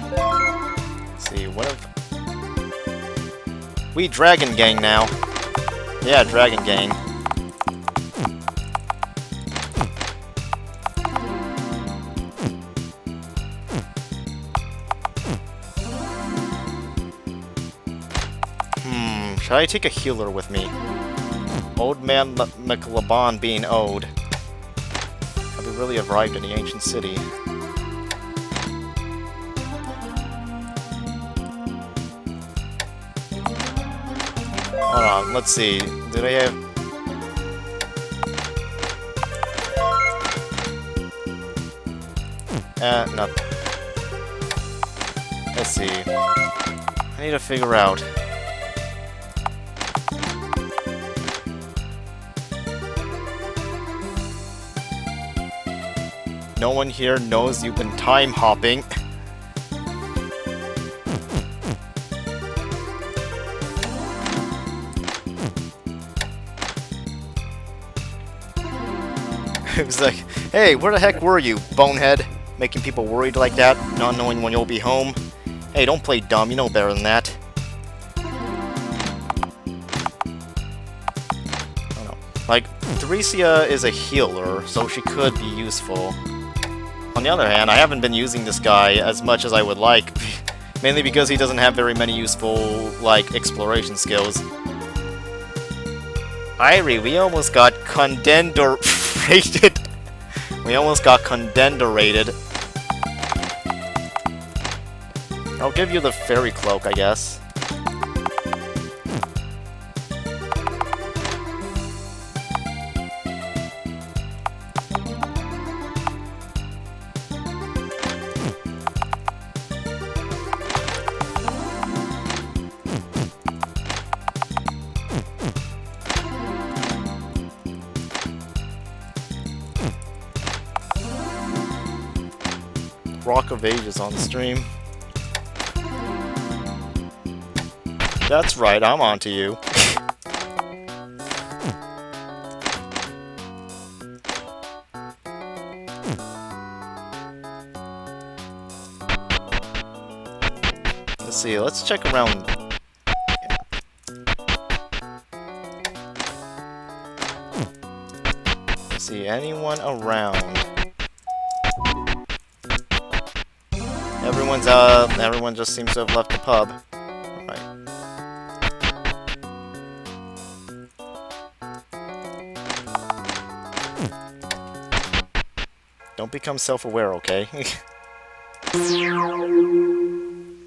[SPEAKER 1] Let's see, what if... We Dragon Gang now. Yeah, Dragon Gang. Should I take a healer with me? Old Man McLaban being owed. Have we really arrived in the ancient city? Hold on, let's see. Do they have... no. Let's see. I need to figure out. No one here knows you've been time hopping. It was like, hey, where the heck were you, bonehead? Making people worried like that, not knowing when you'll be home. Hey, don't play dumb, you know better than that. I don't know. Like, Theresia is a healer, so she could be useful. On the other hand, I haven't been using this guy as much as I would like, mainly because he doesn't have very many useful, like, exploration skills. Irie, we almost got condenderated. We almost got condenderated. I'll give you the fairy cloak, I guess. Rock of Ages on the stream. That's right, I'm on to you. Let's see, let's check around. Let's see, anyone around? Everyone just seems to have left the pub. Right. Don't become self-aware, okay?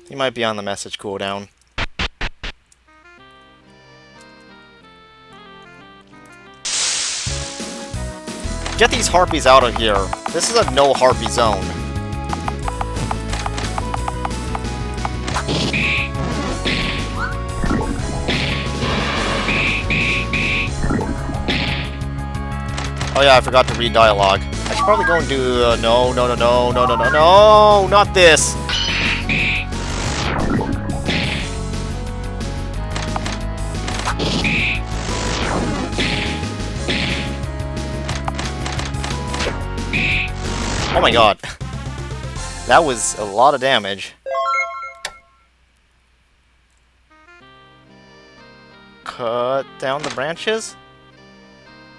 [SPEAKER 1] He might be on the message cooldown. Get these harpies out of here. This is a no harpy zone. Oh yeah, I forgot to read dialogue. I should probably go and do no, not this. Oh my god. That was a lot of damage. Cut down the branches?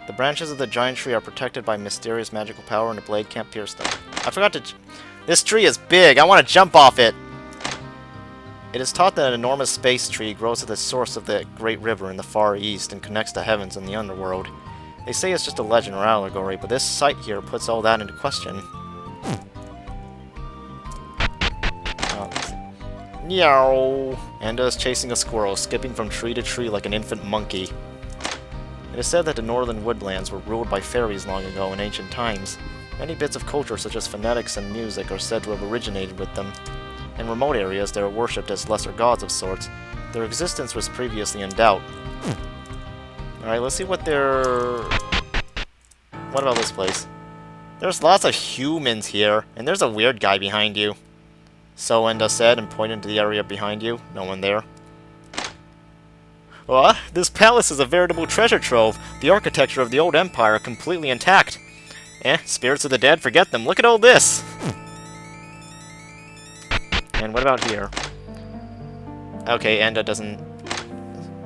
[SPEAKER 1] The branches of the giant tree are protected by mysterious magical power and the blade can't pierce them. I forgot to... This tree is big! I want to jump off it! It is taught that an enormous space tree grows at the source of the great river in the far east and connects the heavens and the underworld. They say it's just a legend or allegory, but this site here puts all that into question. Meow! Anda is chasing a squirrel, skipping from tree to tree like an infant monkey. It is said that the northern woodlands were ruled by fairies long ago in ancient times. Many bits of culture such as phonetics and music are said to have originated with them. In remote areas they are worshipped as lesser gods of sorts. Their existence was previously in doubt. Alright, let's see what they're... What about this place? There's lots of humans here, and there's a weird guy behind you. So Enda said and pointed to the area behind you. No one there. What? This palace is a veritable treasure trove. The architecture of the old empire completely intact. Spirits of the dead, forget them. Look at all this! And what about here? Okay, Enda doesn't...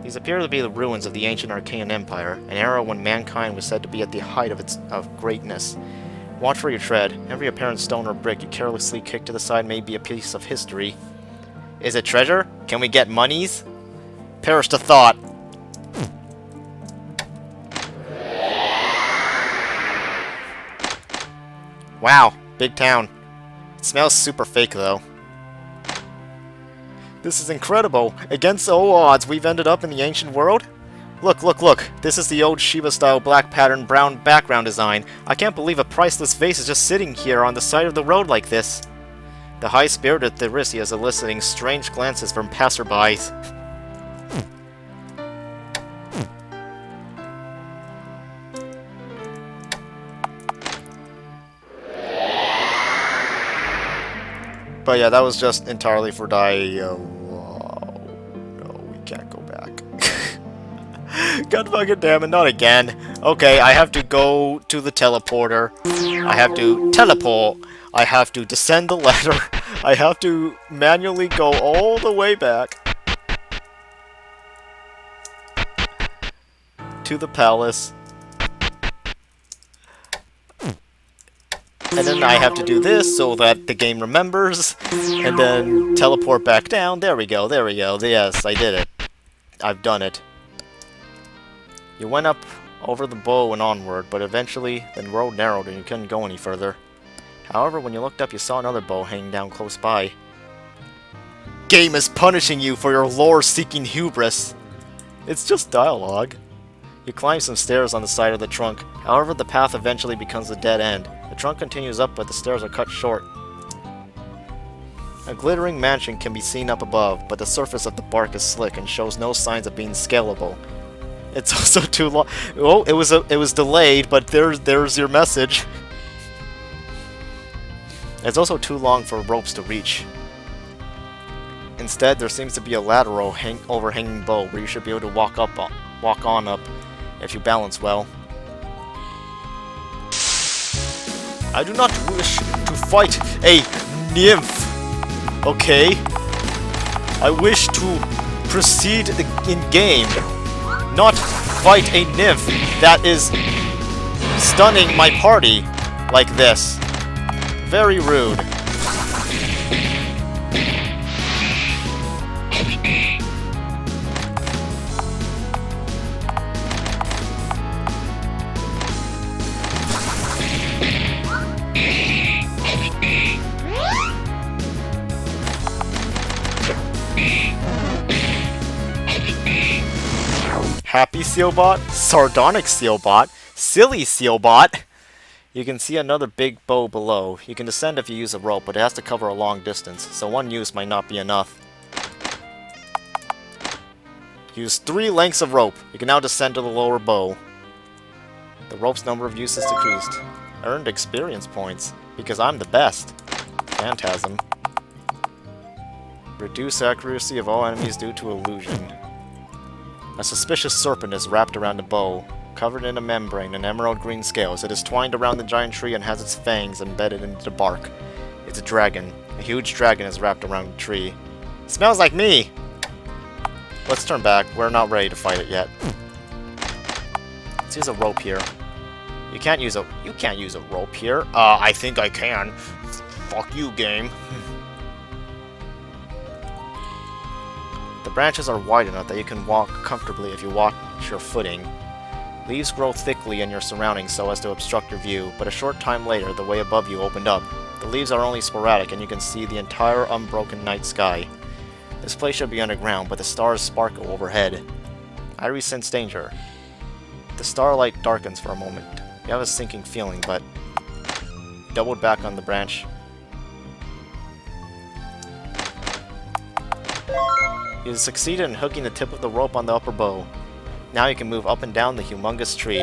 [SPEAKER 1] These appear to be the ruins of the ancient Archaean Empire, an era when mankind was said to be at the height of greatness. Watch where you tread. Every apparent stone or brick you carelessly kick to the side may be a piece of history. Is it treasure? Can we get monies? Perish the thought. Wow, big town. It smells super fake though. This is incredible. Against all odds, we've ended up in the ancient world? Look, look, look. This is the old Shiva-style black pattern brown background design. I can't believe a priceless vase is just sitting here on the side of the road like this. The high-spirited Therisia is eliciting strange glances from passerbys. But yeah, that was just entirely for no, we can't go back. God fucking damn it, not again. Okay, I have to go to the teleporter. I have to teleport. I have to descend the ladder. I have to manually go all the way back to the palace. And then I have to do this so that the game remembers, and then teleport back down. There we go, there we go. Yes, I did it. I've done it. You went up over the bow and onward, but eventually the road narrowed and you couldn't go any further. However, when you looked up, you saw another bow hanging down close by. Game is punishing you for your lore-seeking hubris. It's just dialogue. You climb some stairs on the side of the trunk. However, the path eventually becomes a dead end. The trunk continues up, but the stairs are cut short. A glittering mansion can be seen up above, but the surface of the bark is slick and shows no signs of being scalable. It's also too long. Oh, it was delayed, but there's your message. It's also too long for ropes to reach. Instead, there seems to be a lateral overhanging bow where you should be able to walk on up if you balance well. I do not wish to fight a nymph. Okay? I wish to proceed in game, not fight a nymph that is stunning my party like this. Very rude. Happy Sealbot, Sardonic Sealbot, Silly Sealbot. You can see another big bow below. You can descend if you use a rope, but it has to cover a long distance, so one use might not be enough. Use 3 lengths of rope. You can now descend to the lower bow. The rope's number of uses decreased. Earned experience points, because I'm the best. Phantasm. Reduce accuracy of all enemies due to illusion. A suspicious serpent is wrapped around the bow, covered in a membrane and emerald green scales. It is twined around the giant tree and has its fangs embedded into the bark. It's a dragon. A huge dragon is wrapped around the tree. It smells like me! Let's turn back. We're not ready to fight it yet. Let's use a rope here. You can't use a rope here. I think I can. Fuck you, game. The branches are wide enough that you can walk comfortably if you watch your footing. Leaves grow thickly in your surroundings so as to obstruct your view, but a short time later, the way above you opened up. The leaves are only sporadic, and you can see the entire unbroken night sky. This place should be underground, but the stars sparkle overhead. I sense danger. The starlight darkens for a moment. You have a sinking feeling, but doubled back on the branch. You succeeded in hooking the tip of the rope on the upper bow. Now you can move up and down the humongous tree.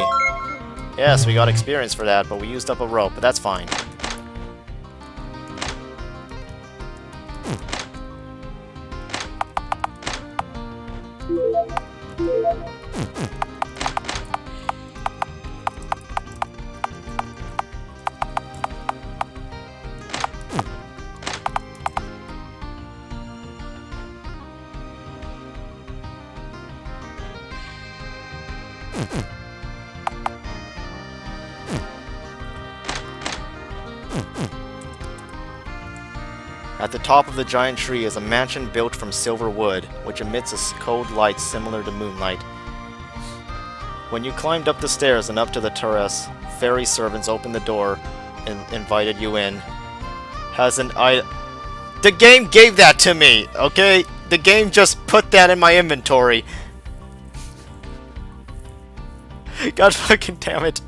[SPEAKER 1] Yes, we got experience for that, but we used up a rope, but that's fine. At the top of the giant tree is a mansion built from silver wood, which emits a cold light similar to moonlight. When you climbed up the stairs and up to the terrace, fairy servants opened the door and invited you in. The game gave that to me, okay? The game just put that in my inventory. God fucking damn it.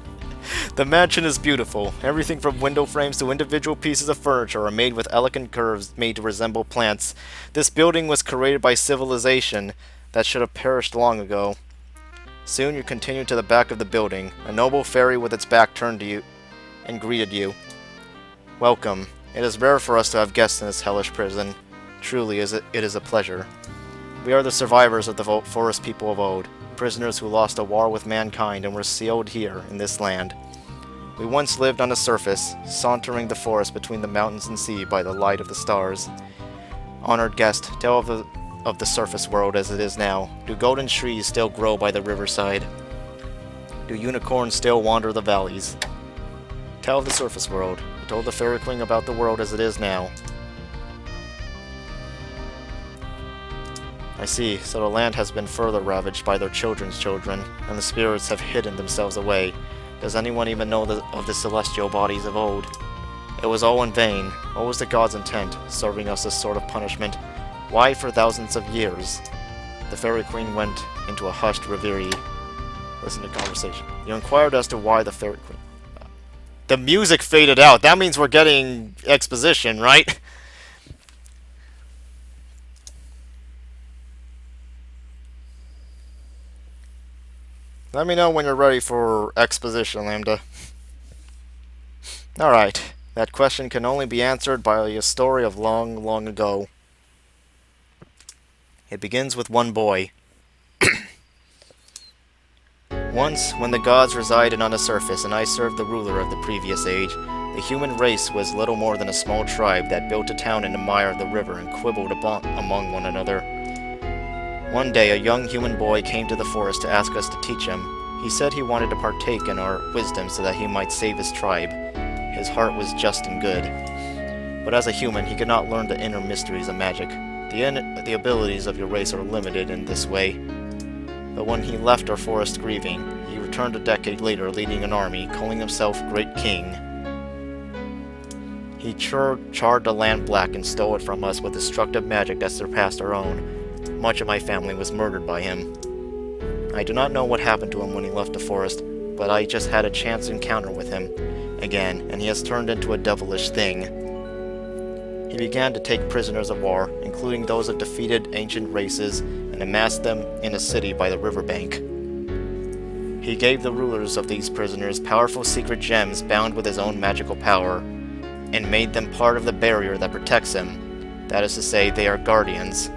[SPEAKER 1] The mansion is beautiful. Everything from window frames to individual pieces of furniture are made with elegant curves made to resemble plants. This building was created by civilization that should have perished long ago. Soon you continued to the back of the building. A noble fairy with its back turned to you and greeted you. Welcome. It is rare for us to have guests in this hellish prison. Truly, it is a pleasure. We are the survivors of the forest people of old. Prisoners who lost a war with mankind and were sealed here in this land. We once lived on the surface, sauntering the forest between the mountains and sea by the light of the stars. Honored guest, tell of the surface world as it is now. Do golden trees still grow by the riverside? Do unicorns still wander the valleys? Tell of the surface world. You told the Fairy Queen about the world as it is now. I see, so the land has been further ravaged by their children's children, and the spirits have hidden themselves away. Does anyone even know of the celestial bodies of old? It was all in vain. What was the god's intent, serving us this sort of punishment? Why for thousands of years? The Fairy Queen went into a hushed reverie. Listen to conversation. You inquired as to why the Fairy Queen... The music faded out. That means we're getting exposition, right? Let me know when you're ready for exposition, Lambda. Alright. That question can only be answered by a story of long, long ago. It begins with one boy. Once, when the gods resided on the surface and I served the ruler of the previous age, the human race was little more than a small tribe that built a town in the mire of the river and quibbled among one another. One day, a young human boy came to the forest to ask us to teach him. He said he wanted to partake in our wisdom so that he might save his tribe. His heart was just and good. But as a human, he could not learn the inner mysteries of magic. The abilities of your race are limited in this way. But when he left our forest grieving, he returned a decade later leading an army, calling himself Great King. He charred the land black and stole it from us with destructive magic that surpassed our own. Much of my family was murdered by him. I do not know what happened to him when he left the forest, but I just had a chance encounter with him again, and he has turned into a devilish thing. He began to take prisoners of war, including those of defeated ancient races, and amassed them in a city by the riverbank. He gave the rulers of these prisoners powerful secret gems bound with his own magical power, and made them part of the barrier that protects him. That is to say, they are guardians.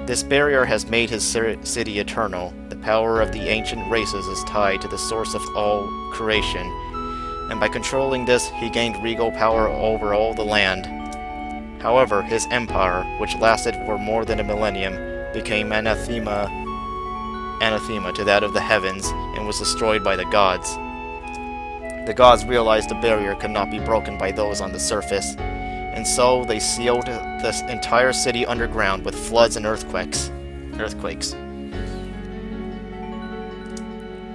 [SPEAKER 1] This barrier has made his city eternal. The power of the ancient races is tied to the source of all creation, and by controlling this, he gained regal power over all the land. However, his empire, which lasted for more than a millennium, became anathema to that of the heavens, and was destroyed by the gods. The gods realized the barrier could not be broken by those on the surface, and so they sealed this entire city underground with floods and earthquakes.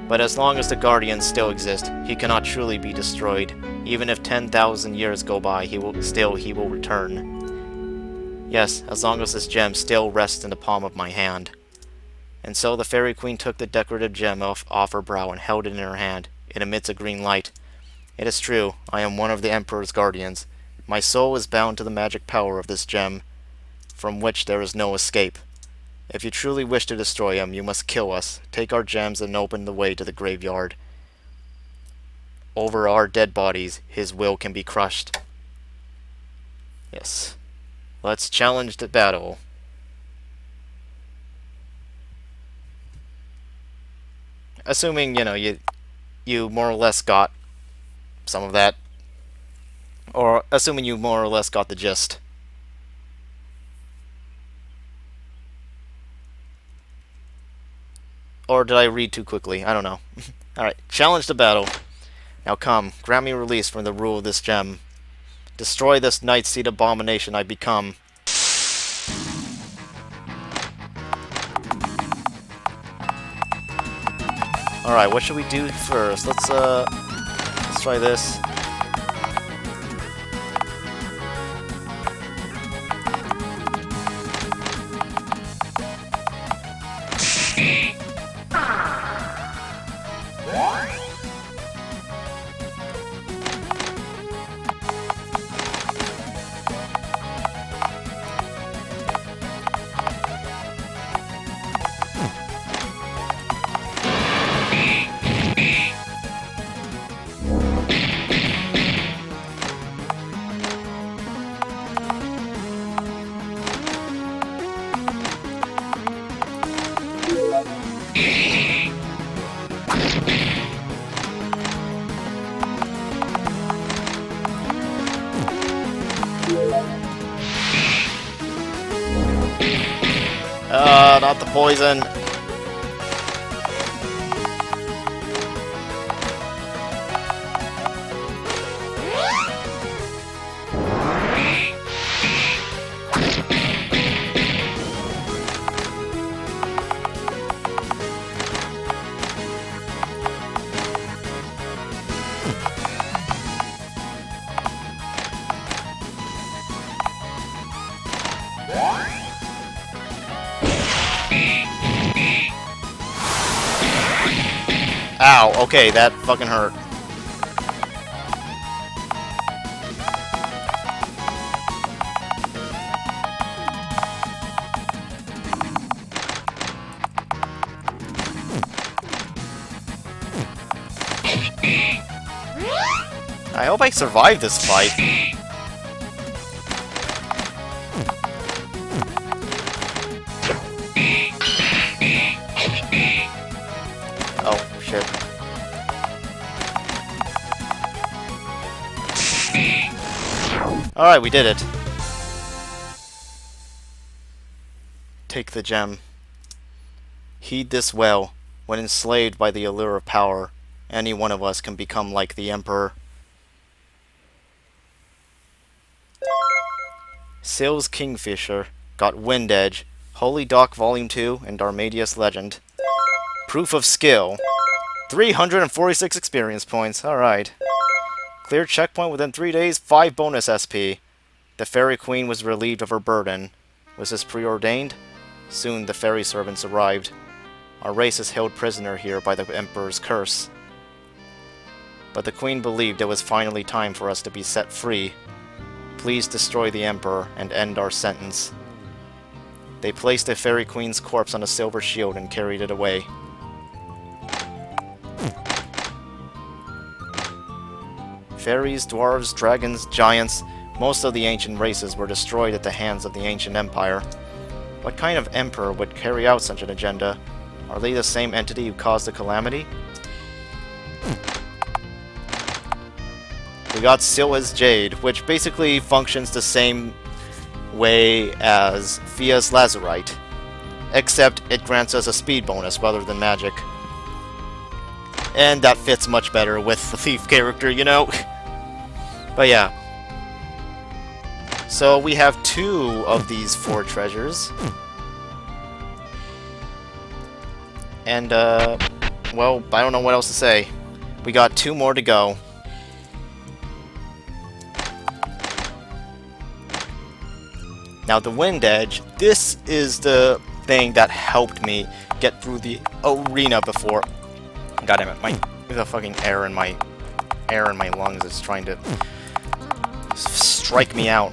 [SPEAKER 1] But as long as the Guardians still exist, he cannot truly be destroyed. Even if 10,000 years go by, he will return. Yes, as long as this gem still rests in the palm of my hand. And so the Fairy Queen took the decorative gem off her brow and held it in her hand. It emits a green light. It is true, I am one of the Emperor's guardians. My soul is bound to the magic power of this gem, from which there is no escape. If you truly wish to destroy him, you must kill us, take our gems, and open the way to the graveyard. Over our dead bodies, his will can be crushed. Yes. Let's challenge the battle. Assuming, you more or less got some of that. Or assuming you more or less got the gist. Or did I read too quickly? I don't know. Alright, challenge the battle. Now come, grant me release from the rule of this gem. Destroy this night seed abomination I become. Alright, what should we do first? Let's try this. Not the poison. Ow, okay, that fucking hurt. I hope I survive this fight. Oh, shit. Alright, we did it. Take the gem. Heed this well. When enslaved by the allure of power, any one of us can become like the Emperor. Sales Kingfisher got Wind Edge, Holy Dock Volume 2, and Darmadius Legend. Proof of skill. 346 experience points. Alright. Clear checkpoint within 3 days, 5 bonus SP. The Fairy Queen was relieved of her burden. Was this preordained? Soon the fairy servants arrived. Our race is held prisoner here by the Emperor's curse. But the Queen believed it was finally time for us to be set free. Please destroy the Emperor and end our sentence. They placed the Fairy Queen's corpse on a silver shield and carried it away. Fairies, dwarves, dragons, giants, most of the ancient races were destroyed at the hands of the ancient empire. What kind of emperor would carry out such an agenda? Are they the same entity who caused the calamity? We got Silha's Jade, which basically functions the same way as Fia's Lazurite, except it grants us a speed bonus rather than magic. And that fits much better with the thief character, you know? But yeah. So we have 2 of these 4 treasures. And, well, I don't know what else to say. We got 2 more to go. Now, the Wind Edge, this is the thing that helped me get through the arena before. God damn it, there's a fucking air in my lungs that's trying to strike me out.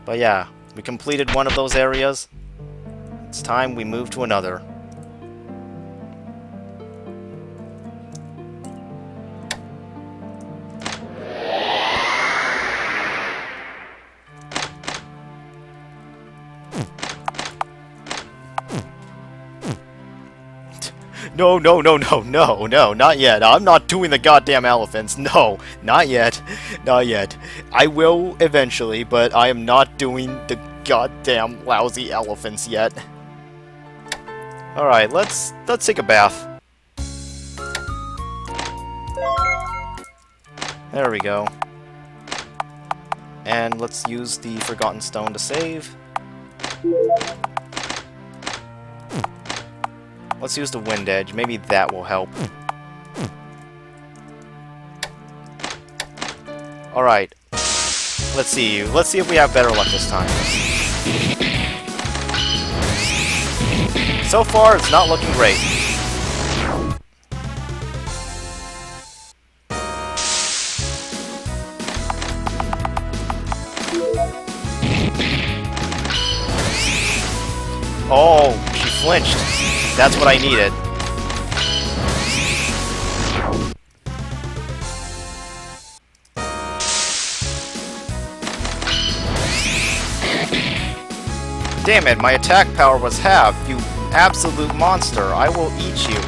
[SPEAKER 1] But yeah, we completed one of those areas. It's time we move to another. No, no, no, no, no, no, not yet. I'm not doing the goddamn elephants. No, not yet. Not yet. I will eventually, but I am not doing the goddamn lousy elephants yet. Alright, let's take a bath. There we go. And let's use the Forgotten Stone to save. Let's use the Wind Edge. Maybe that will help. Alright. Let's see. Let's see if we have better luck this time. So far, it's not looking great. Oh, she flinched. That's what I needed. Damn it, my attack power was halved, you absolute monster. I will eat you.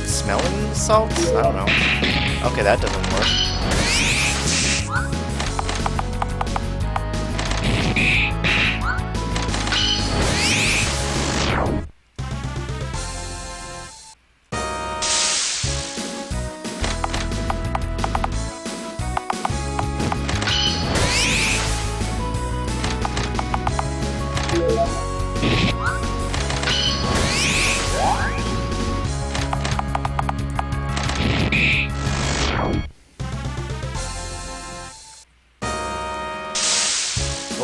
[SPEAKER 1] Smelling salts? I don't know. Okay, that doesn't work.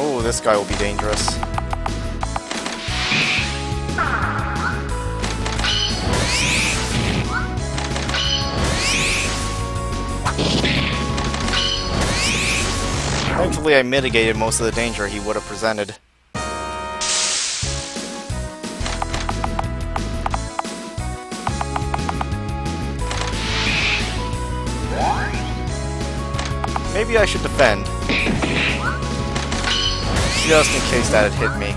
[SPEAKER 1] Oh, this guy will be dangerous. Hopefully I mitigated most of the danger he would have presented. Maybe I should defend. Just in case that had hit me.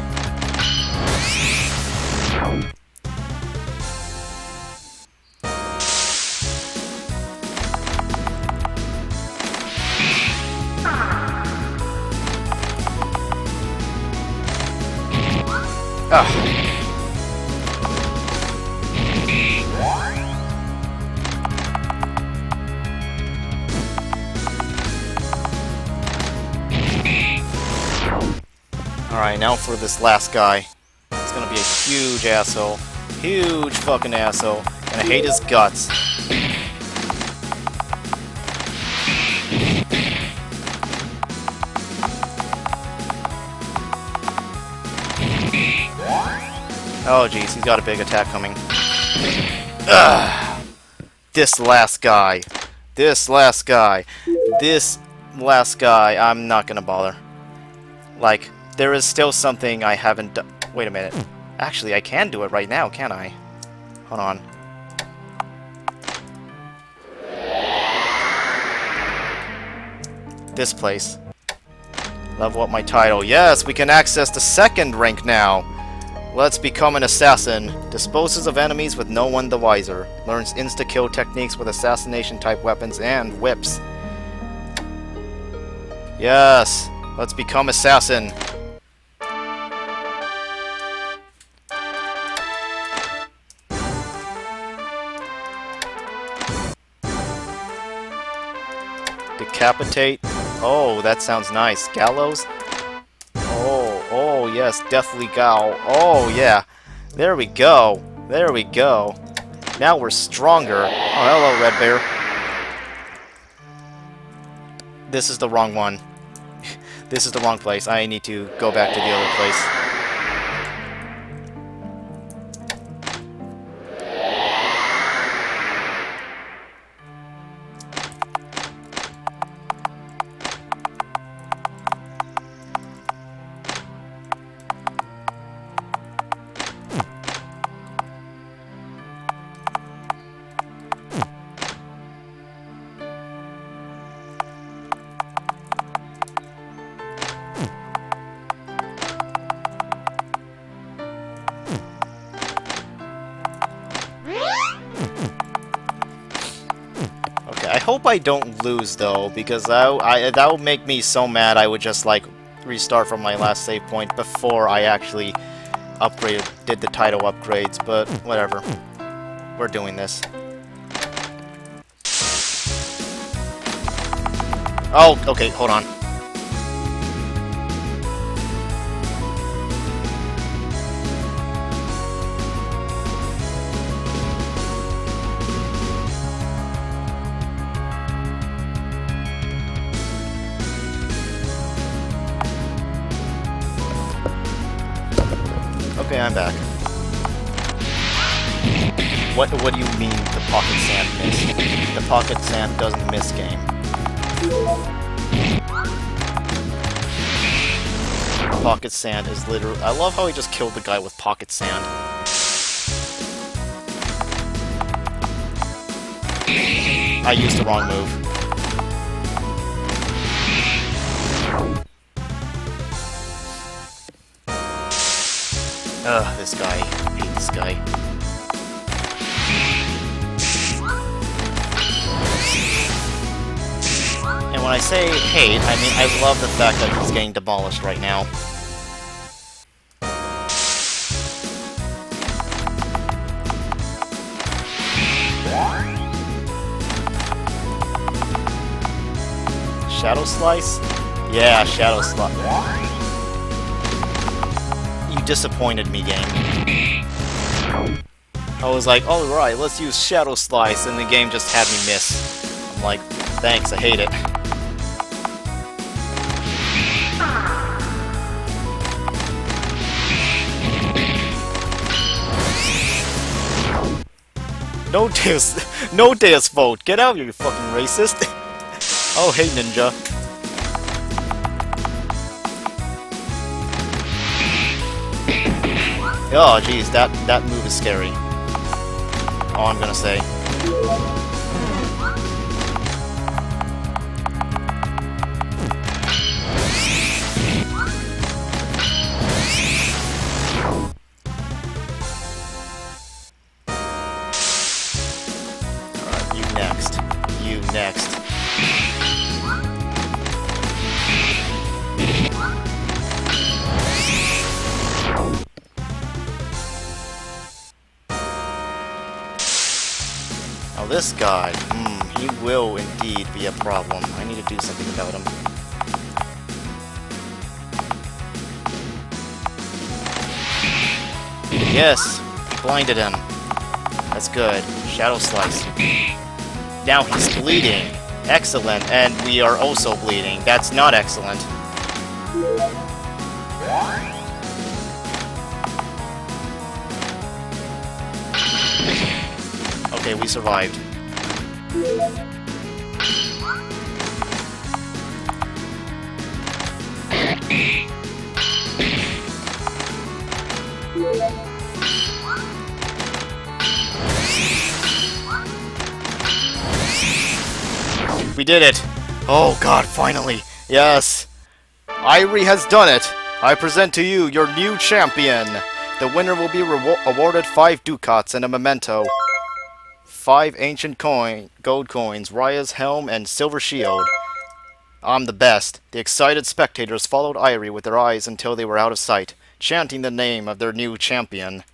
[SPEAKER 1] Ah. Alright, now for this last guy. It's gonna be a huge asshole. Huge fucking asshole. And I hate his guts. Oh jeez, he's got a big attack coming. Ugh. This last guy. This last guy. This last guy. I'm not gonna bother. Like, there is still something I haven't done. Wait a minute. Actually, I can do it right now, can't I? Hold on. This place. Level up my title. Yes, we can access the second rank now. Let's become an assassin. Disposes of enemies with no one the wiser. Learns insta-kill techniques with assassination-type weapons and whips. Yes, let's become assassin. Decapitate. Oh, that sounds nice. Gallows. Oh yes, deathly gowl. Oh yeah. There we go. There we go. Now we're stronger. Oh, hello, Red Bear. This is the wrong one. This is the wrong place. I need to go back to the other place. I hope I don't lose though, because that would make me so mad I would just like restart from my last save point before I actually did the title upgrades, but whatever. We're doing this. Oh, okay, hold on. Okay, I'm back. What do you mean the pocket sand missed? The pocket sand doesn't miss game. Pocket sand is literally... I love how he just killed the guy with pocket sand. I used the wrong move. Ugh, this guy. I hate this guy. And when I say hate, I mean I love the fact that he's getting demolished right now. Shadow Slice? Yeah, Shadow Slice. You disappointed me, game. I was like, alright, let's use Shadow Slice, and the game just had me miss. I'm like, thanks, I hate it. No Deus Vote! Get out, you fucking racist! Oh, hey, Ninja. Oh, geez, that move is scary. All I'm gonna say. Alright, you next. You next. Now this guy, he will indeed be a problem. I need to do something about him. Yes, blinded him. That's good. Shadow Slice. Now he's bleeding. Excellent, and we are also bleeding. That's not excellent. Okay, we survived. We did it! Oh god, finally! Yes! Irie has done it! I present to you your new champion! The winner will be awarded 5 ducats and a memento. 5 ancient gold coins, Raya's helm, and silver shield. I'm the best. The excited spectators followed Irie with their eyes until they were out of sight, chanting the name of their new champion.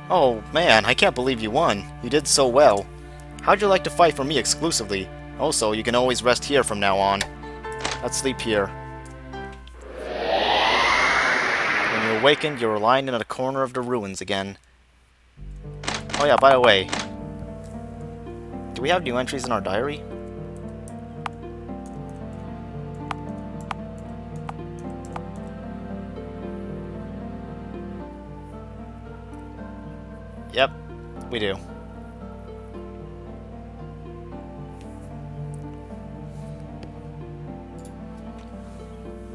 [SPEAKER 1] Oh man, I can't believe you won. You did so well. How'd you like to fight for me exclusively? Also, you can always rest here from now on. Let's sleep here. When you awakened, you were lying in a corner of the ruins again. Oh yeah, by the way, do we have new entries in our diary? Yep, we do.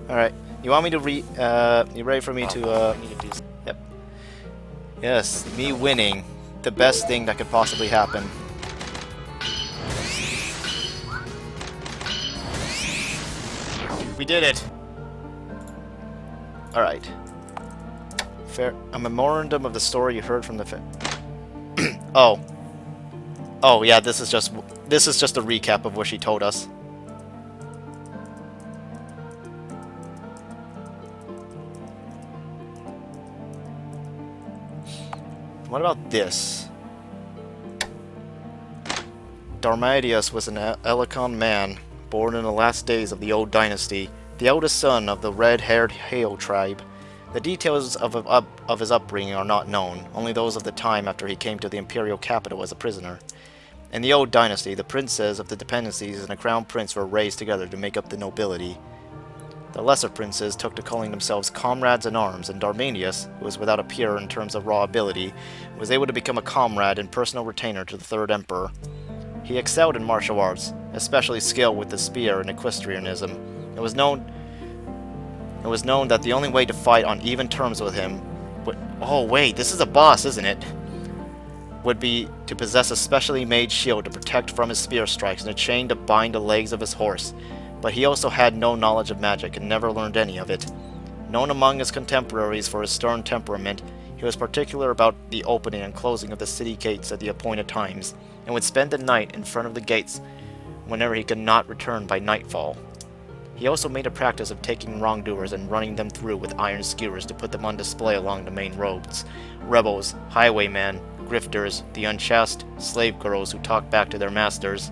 [SPEAKER 1] Alright, you want me to you ready for me to, Yep. Yes, me winning. The best thing that could possibly happen. We did it! Alright. A memorandum of the story you heard from the Oh. Oh yeah, this is just a recap of what she told us. What about this? Darmadius was an Elikon man, born in the last days of the old dynasty, the eldest son of the red-haired Hale tribe. The details of his upbringing are not known, only those of the time after he came to the imperial capital as a prisoner. In the old dynasty, the princes of the dependencies and the crown prince were raised together to make up the nobility. The lesser princes took to calling themselves comrades in arms, and Darmanius, who was without a peer in terms of raw ability, was able to become a comrade and personal retainer to the third emperor. He excelled in martial arts, especially skill with the spear and equestrianism. It was known that the only way to fight on even terms with him oh wait, this is a boss, isn't it? Would be to possess a specially made shield to protect from his spear strikes and a chain to bind the legs of his horse. But he also had no knowledge of magic and never learned any of it. Known among his contemporaries for his stern temperament, he was particular about the opening and closing of the city gates at the appointed times, and would spend the night in front of the gates whenever he could not return by nightfall. He also made a practice of taking wrongdoers and running them through with iron skewers to put them on display along the main roads. Rebels, highwaymen, grifters, the unchaste, slave girls who talked back to their masters.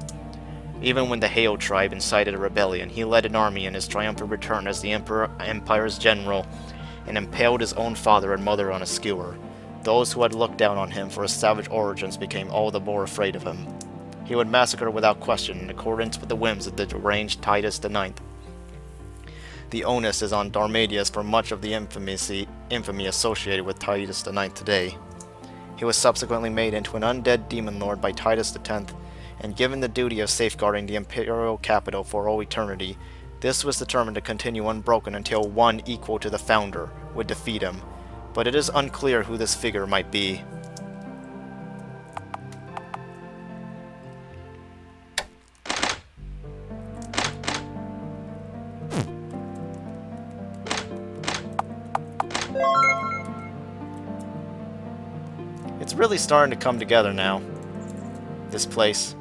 [SPEAKER 1] Even when the Hale tribe incited a rebellion, he led an army in his triumphant return as the empire's general, and impaled his own father and mother on a skewer. Those who had looked down on him for his savage origins became all the more afraid of him. He would massacre without question in accordance with the whims of the deranged Titus IX. The onus is on Darmadius for much of the infamy associated with Titus IX today. He was subsequently made into an undead demon lord by Titus X, and given the duty of safeguarding the imperial capital for all eternity. This was determined to continue unbroken until one equal to the founder would defeat him, but it is unclear who this figure might be. It's really starting to come together now, this place.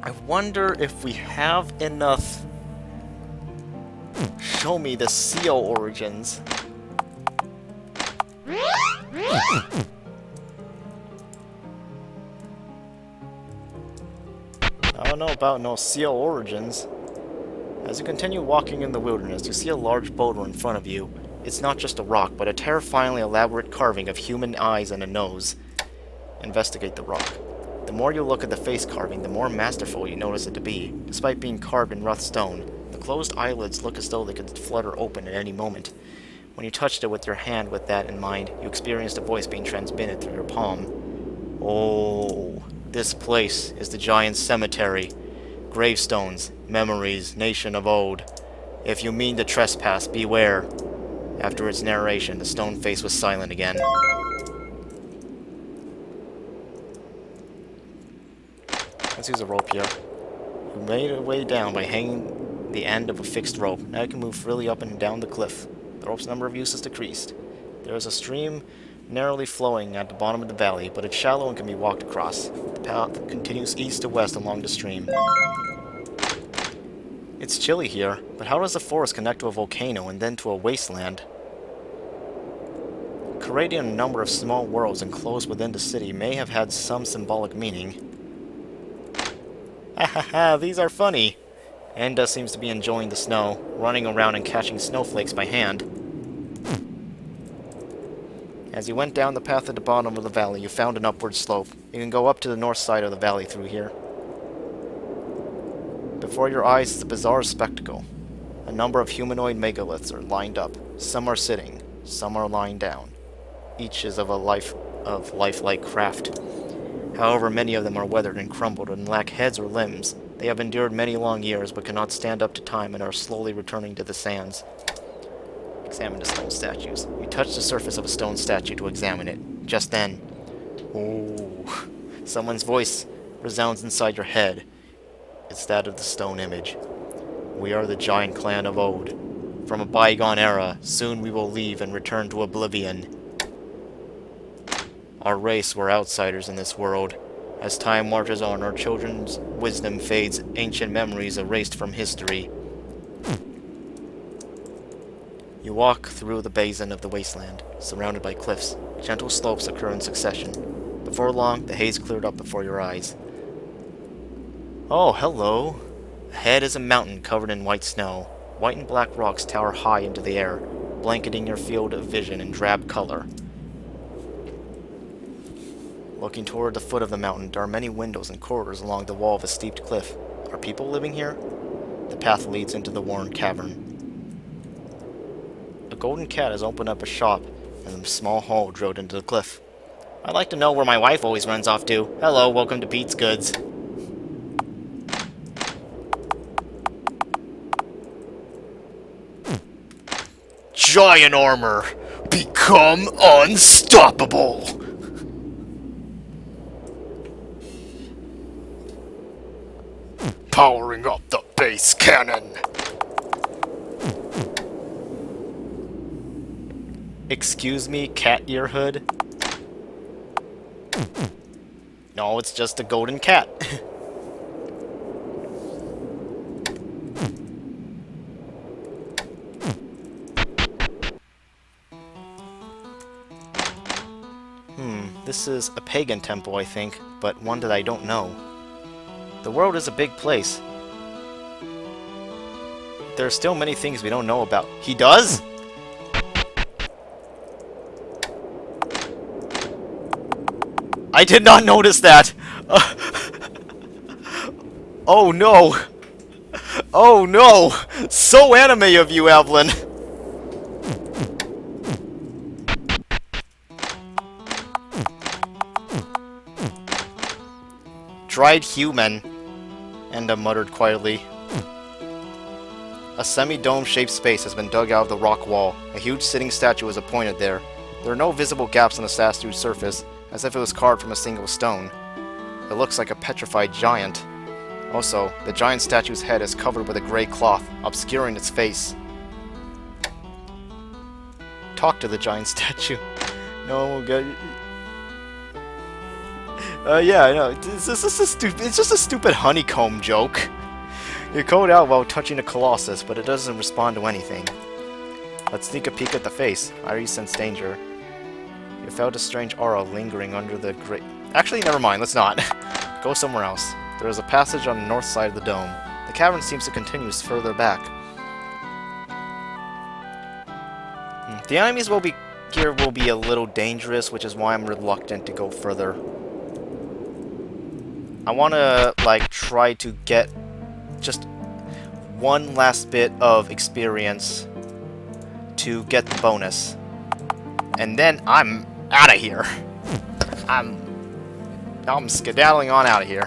[SPEAKER 1] I wonder if we have enough. Show me the seal origins. I don't know about no seal origins. As you continue walking in the wilderness, you see a large boulder in front of you. It's not just a rock, but a terrifyingly elaborate carving of human eyes and a nose. Investigate the rock. The more you look at the face carving, the more masterful you notice it to be. Despite being carved in rough stone, the closed eyelids look as though they could flutter open at any moment. When you touched it with your hand with that in mind, you experienced a voice being transmitted through your palm. Oh, this place is the giant cemetery. Gravestones, memories, nation of old. If you mean to trespass, beware. After its narration, the stone face was silent again. Let's use a rope here. You made a way down by hanging the end of a fixed rope. Now you can move freely up and down the cliff. The rope's number of uses decreased. There is a stream narrowly flowing at the bottom of the valley, but it's shallow and can be walked across. The path continues east to west along the stream. It's chilly here, but how does the forest connect to a volcano and then to a wasteland? Creating a number of small worlds enclosed within the city may have had some symbolic meaning. Ha ha ha, these are funny! Enda seems to be enjoying the snow, running around and catching snowflakes by hand. As you went down the path at the bottom of the valley, you found an upward slope. You can go up to the north side of the valley through here. Before your eyes is a bizarre spectacle. A number of humanoid megaliths are lined up. Some are sitting, some are lying down. Each is of a lifelike craft. However, many of them are weathered and crumbled and lack heads or limbs. They have endured many long years, but cannot stand up to time and are slowly returning to the sands. Examine the stone statues. You touch the surface of a stone statue to examine it. Just then, oh, someone's voice resounds inside your head. It's that of the stone image. We are the giant clan of old. From a bygone era, soon we will leave and return to oblivion. Our race were outsiders in this world. As time marches on, our children's wisdom fades, ancient memories erased from history. You walk through the basin of the wasteland, surrounded by cliffs. Gentle slopes occur in succession. Before long, the haze cleared up before your eyes. Oh, hello. Ahead is a mountain covered in white snow. White and black rocks tower high into the air, blanketing your field of vision in drab color. Looking toward the foot of the mountain, there are many windows and corridors along the wall of a steeped cliff. Are people living here? The path leads into the worn cavern. A golden cat has opened up a shop in a small hole drilled into the cliff. I'd like to know where my wife always runs off to. Hello, welcome to Pete's Goods. Giant armor! Become unstoppable! Powering up the base cannon! Excuse me, cat ear hood? No, it's just a golden cat. This is a pagan temple, I think, but one that I don't know. The world is a big place. There are still many things we don't know about. He does? I did not notice that! Oh no! Oh no! So anime of you, Evelyn! dried human, Enda muttered quietly. A semi-dome shaped space has been dug out of the rock wall. A huge sitting statue is appointed there. There are no visible gaps on the statue's surface, as if it was carved from a single stone. It looks like a petrified giant. Also, the giant statue's head is covered with a gray cloth, obscuring its face. Talk to the giant statue. No, good. Yeah, I know. It's just a stupid honeycomb joke. You code out while touching the Colossus, but it doesn't respond to anything. Let's sneak a peek at the face. I already sense danger. You felt a strange aura lingering under the great... Actually, never mind, let's not. Go somewhere else. There is a passage on the north side of the dome. The cavern seems to continue further back. The enemies here will be a little dangerous, which is why I'm reluctant to go further. I want to, like, try to get just one last bit of experience to get the bonus. And then I'm out of here. I'm skedaddling on out of here.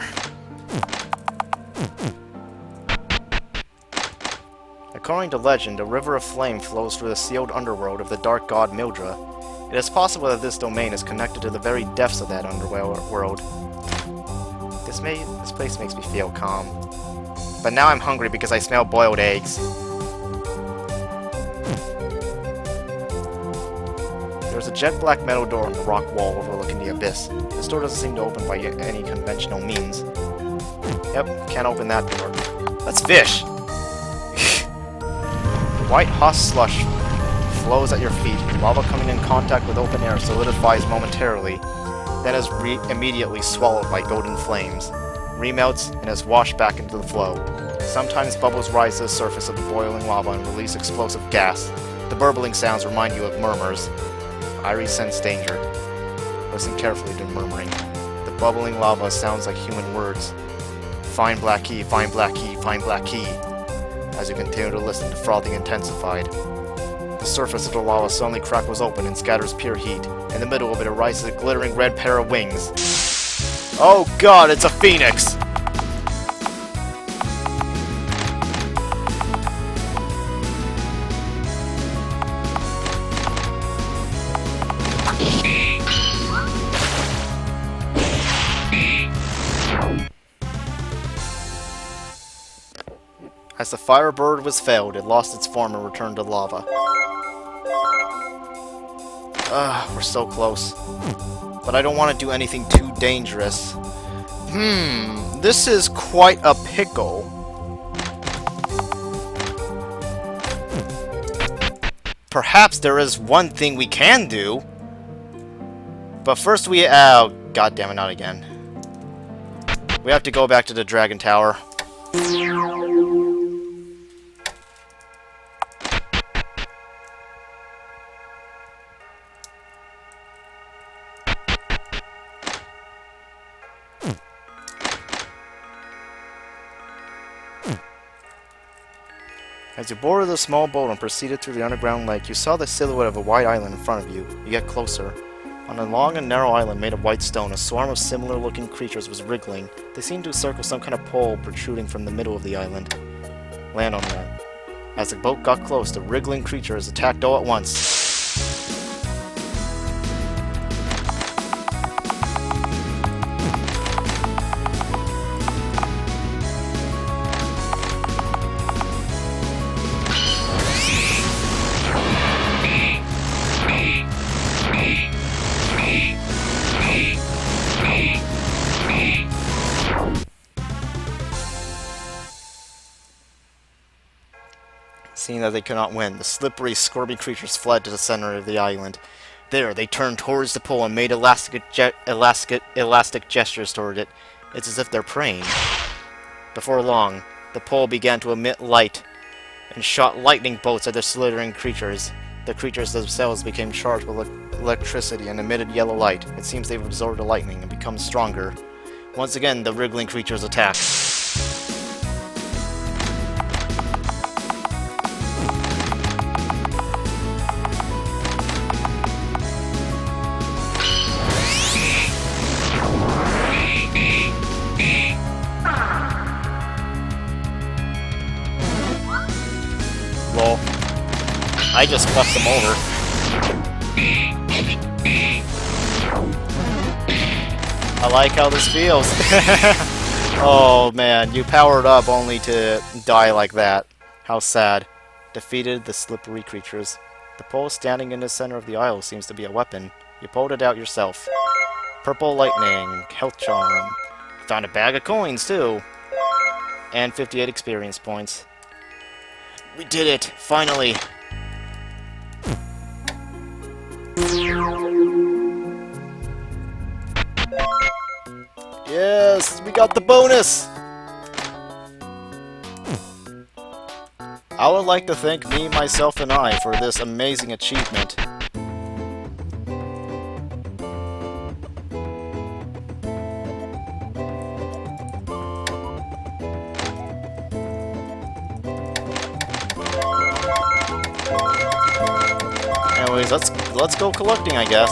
[SPEAKER 1] According to legend, a river of flame flows through the sealed underworld of the dark god Mildra. It is possible that this domain is connected to the very depths of that underworld. This place makes me feel calm. But now I'm hungry because I smell boiled eggs. There's a jet black metal door on the rock wall overlooking the abyss. This door doesn't seem to open by any conventional means. Yep, can't open that door. Let's fish! White hot slush flows at your feet. Lava coming in contact with open air solidifies momentarily, then is immediately swallowed by golden flames. Remelts and is washed back into the flow. Sometimes bubbles rise to the surface of the boiling lava and release explosive gas. The burbling sounds remind you of murmurs. Irie sense danger. Listen carefully to murmuring. The bubbling lava sounds like human words. Find black key, find black key, find black key. As you continue to listen, the frothing intensified. The surface of the lava suddenly crackles open and scatters pure heat. In the middle of it arises a glittering red pair of wings. Oh god, it's a phoenix! As the firebird was felled, it lost its form and returned to lava. We're so close. But I don't want to do anything too dangerous. This is quite a pickle. Perhaps there is one thing we can do. But first we... Oh, god damn it, not again. We have to go back to the Dragon Tower. As you boarded the small boat and proceeded through the underground lake, you saw the silhouette of a white island in front of you. You get closer. On a long and narrow island made of white stone, a swarm of similar-looking creatures was wriggling. They seemed to circle some kind of pole protruding from the middle of the island. Land on that. As the boat got close, the wriggling creatures attacked all at once. Seeing that they could not win, the slippery, squirmy creatures fled to the center of the island. There, they turned towards the pole and made elastic gestures toward it. It's as if they're praying. Before long, the pole began to emit light and shot lightning bolts at the slithering creatures. The creatures themselves became charged with electricity and emitted yellow light. It seems they've absorbed the lightning and become stronger. Once again, the wriggling creatures attacked. I just fucked them over. I like how this feels. Oh man, you powered up only to die like that. How sad. Defeated the slippery creatures. The pole standing in the center of the aisle seems to be a weapon. You pulled it out yourself. Purple lightning, health charm. Found a bag of coins too. And 58 experience points. We did it, finally. Yes, we got the bonus! I would like to thank me, myself, and I for this amazing achievement. Anyways, let's go collecting, I guess.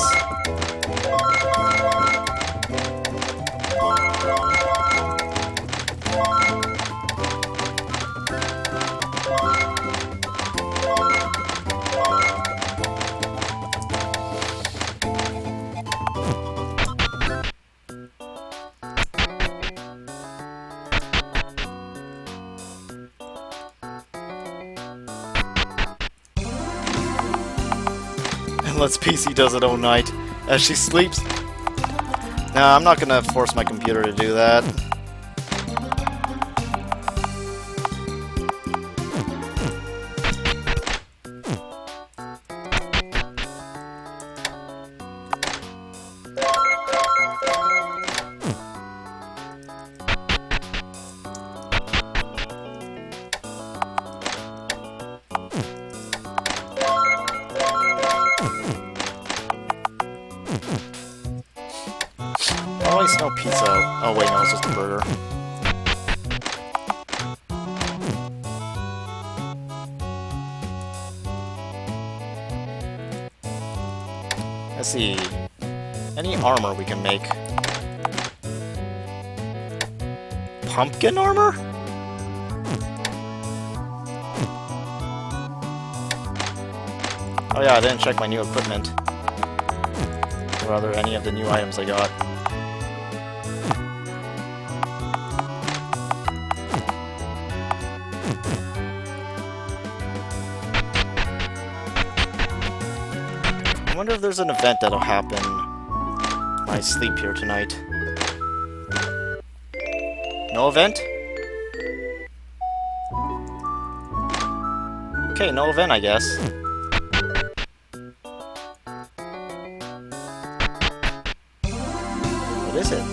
[SPEAKER 1] And lets PC does it all night as she sleeps. Nah, I'm not gonna force my computer to do that. Oh, I smell pizza. Oh wait, no, it's just a burger. Let's see. Any armor we can make? Pumpkin armor? Oh yeah, I didn't check my new equipment. Or rather, any of the new items I got. I wonder if there's an event that'll happen when I sleep here tonight. No event? Okay, no event, I guess. What is it?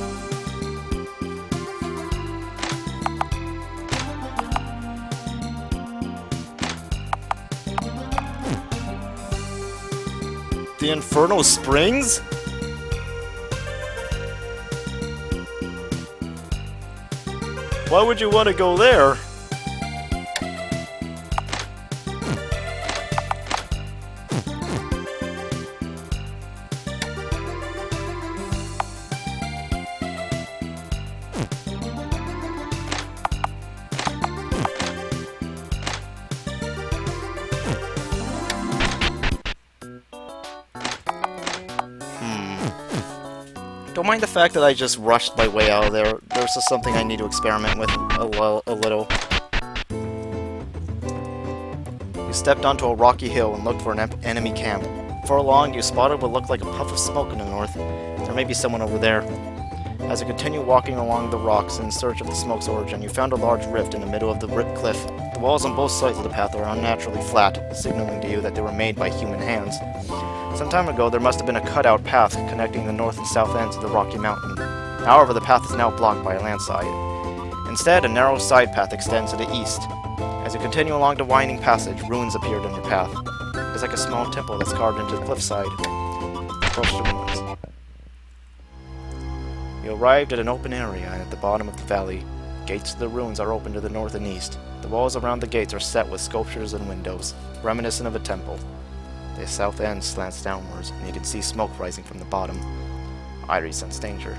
[SPEAKER 1] The Infernal Springs? Why would you want to go there? Don't mind the fact that I just rushed my way out of there. There's just something I need to experiment with a little. You stepped onto a rocky hill and looked for an enemy camp. Before long, you spotted what looked like a puff of smoke in the north. There may be someone over there. As you continue walking along the rocks in search of the smoke's origin, you found a large rift in the middle of the cliff. The walls on both sides of the path are unnaturally flat, signaling to you that they were made by human hands. Some time ago, there must have been a cut-out path connecting the north and south ends of the Rocky Mountain. However, the path is now blocked by a landslide. Instead, a narrow side path extends to the east. As you continue along the winding passage, ruins appeared on your path. It's like a small temple that's carved into the cliffside. Approach the ruins. You arrived at an open area at the bottom of the valley. Gates to the ruins are open to the north and east. The walls around the gates are set with sculptures and windows, reminiscent of a temple. The south end slants downwards, and you can see smoke rising from the bottom. Irie sensed danger.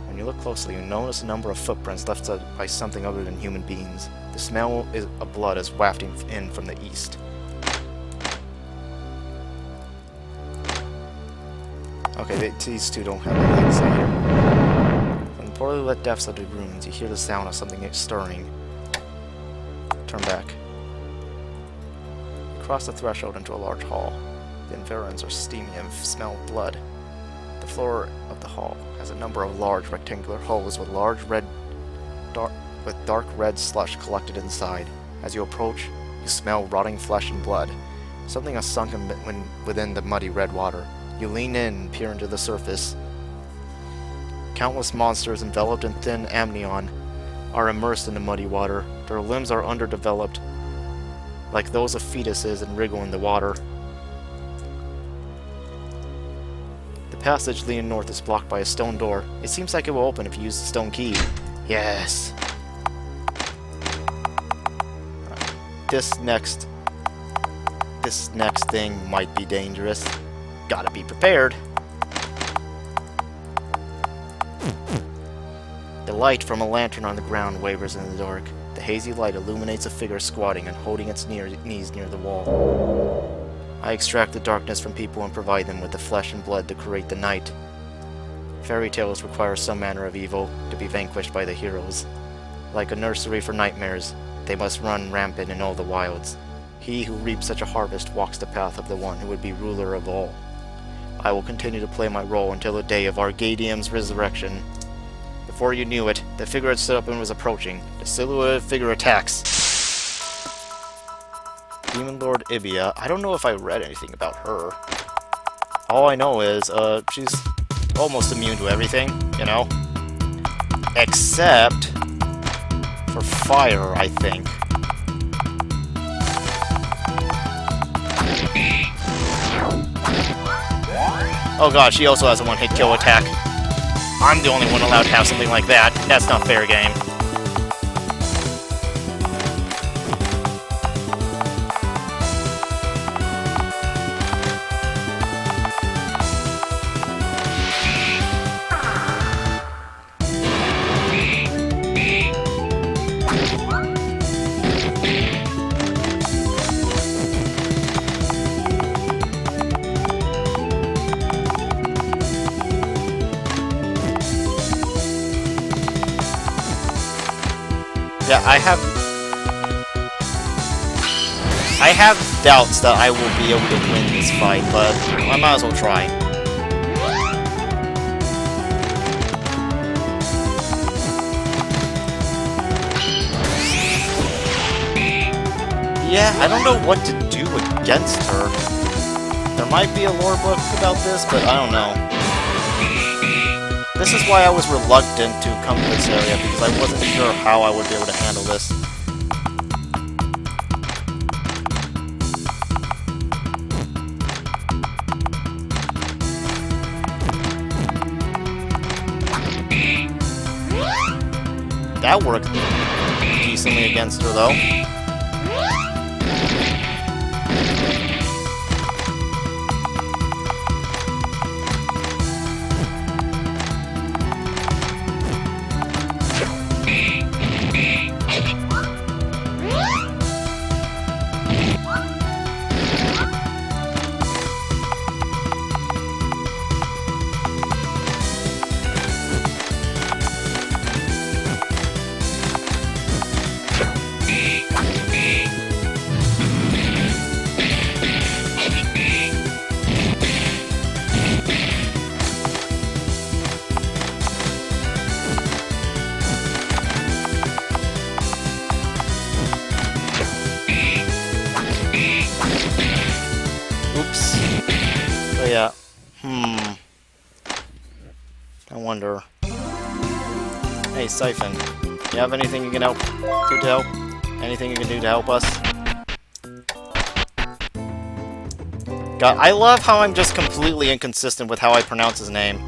[SPEAKER 1] When you look closely, you notice a number of footprints left by something other than human beings. The smell of blood is wafting in from the east. Okay, these two don't have anything to say here. From the poorly lit depths of the ruins, you hear the sound of something stirring. Turn back. You cross the threshold into a large hall. The environs are steamy and smell of blood. The floor of the hall has a number of large rectangular holes with dark red slush collected inside. As you approach, you smell rotting flesh and blood. Something has sunk within the muddy red water. You lean in and peer into the surface. Countless monsters enveloped in thin amnion are immersed in the muddy water. Their limbs are underdeveloped, like those of fetuses, and wriggle in the water. The passage leading north is blocked by a stone door. It seems like it will open if you use the stone key. Yes. This next thing might be dangerous. Gotta be prepared. The light from a lantern on the ground wavers in the dark. The hazy light illuminates a figure squatting and holding its knees near the wall. I extract the darkness from people and provide them with the flesh and blood to create the night. Fairy tales require some manner of evil to be vanquished by the heroes. Like a nursery for nightmares, they must run rampant in all the wilds. He who reaps such a harvest walks the path of the one who would be ruler of all. I will continue to play my role until the day of Argadium's resurrection. Before you knew it, the figure had stood up and was approaching. The silhouetted figure attacks. Demon Lord Ibia. I don't know if I read anything about her. All I know is, she's almost immune to everything, you know? Except for fire, I think. Oh god, she also has a one-hit kill attack. I'm the only one allowed to have something like that. That's not fair game. Yeah, I have doubts that I will be able to win this fight, but I might as well try. Yeah, I don't know what to do against her. There might be a lore book about this, but I don't know. This is why I was reluctant to come to this area, because I wasn't sure how I would be able to handle this. That worked decently against her, though. Yeah. I wonder. Hey, Siphon. You have anything you can do to help? Anything you can do to help us? God, I love how I'm just completely inconsistent with how I pronounce his name.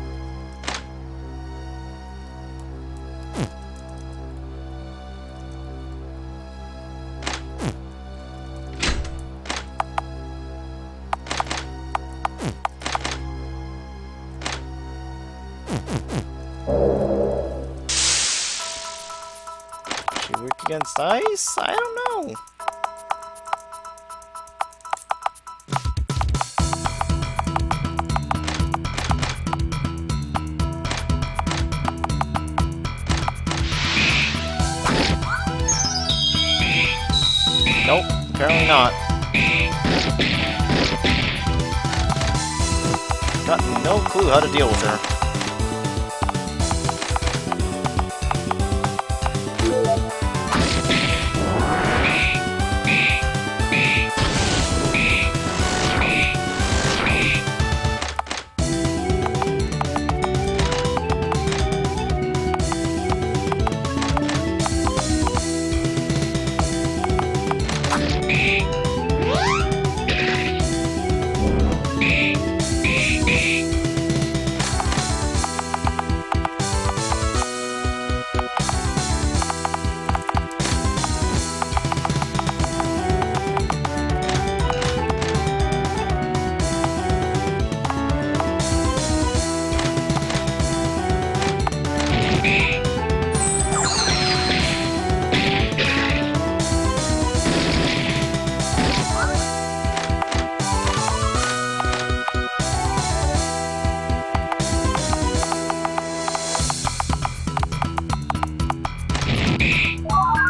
[SPEAKER 1] She weak against ice? I don't know. Nope, apparently not. Got no clue how to deal with her.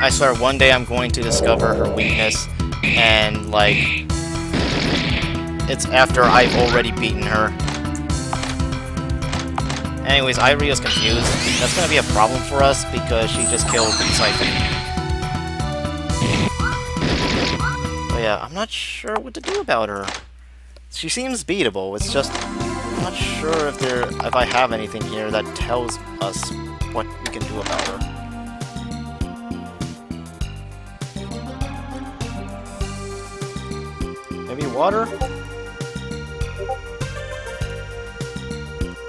[SPEAKER 1] I swear, one day I'm going to discover her weakness, and, like, it's after I've already beaten her. Anyways, Irio's confused. That's gonna be a problem for us, because she just killed Siphon. But yeah, I'm not sure what to do about her. She seems beatable, it's just... I'm not sure if I have anything here that tells us what we can do about her. Maybe water?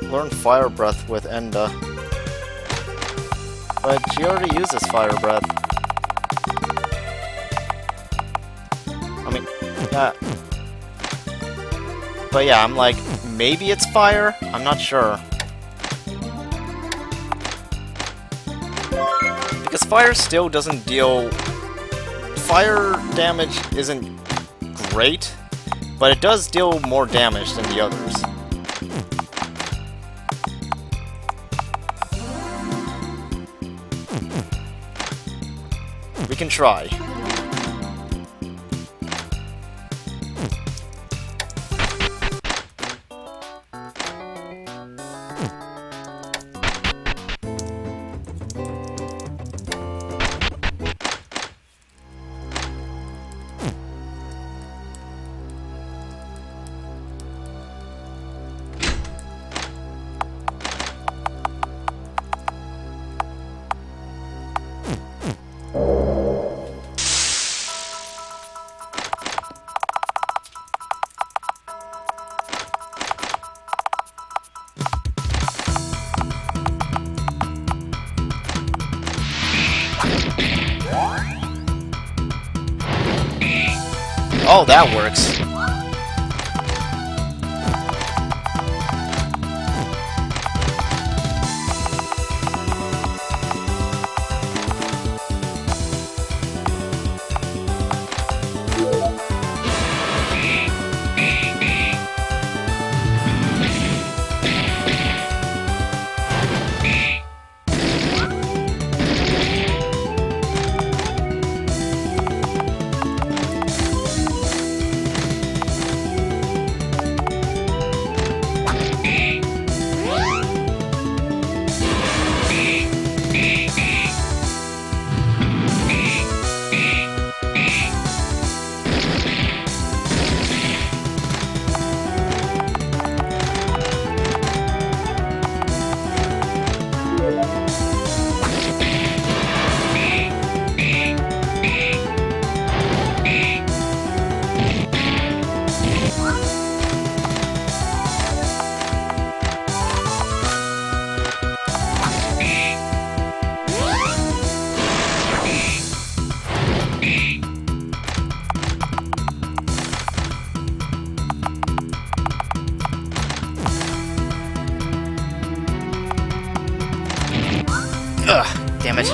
[SPEAKER 1] Learn Fire Breath with Enda. But she already uses Fire Breath. I mean, yeah. But yeah, I'm like, maybe it's fire? I'm not sure. Because fire still doesn't deal... Fire damage isn't great, but it does deal more damage than the others. We can try. Oh, that works. Ugh, damn it.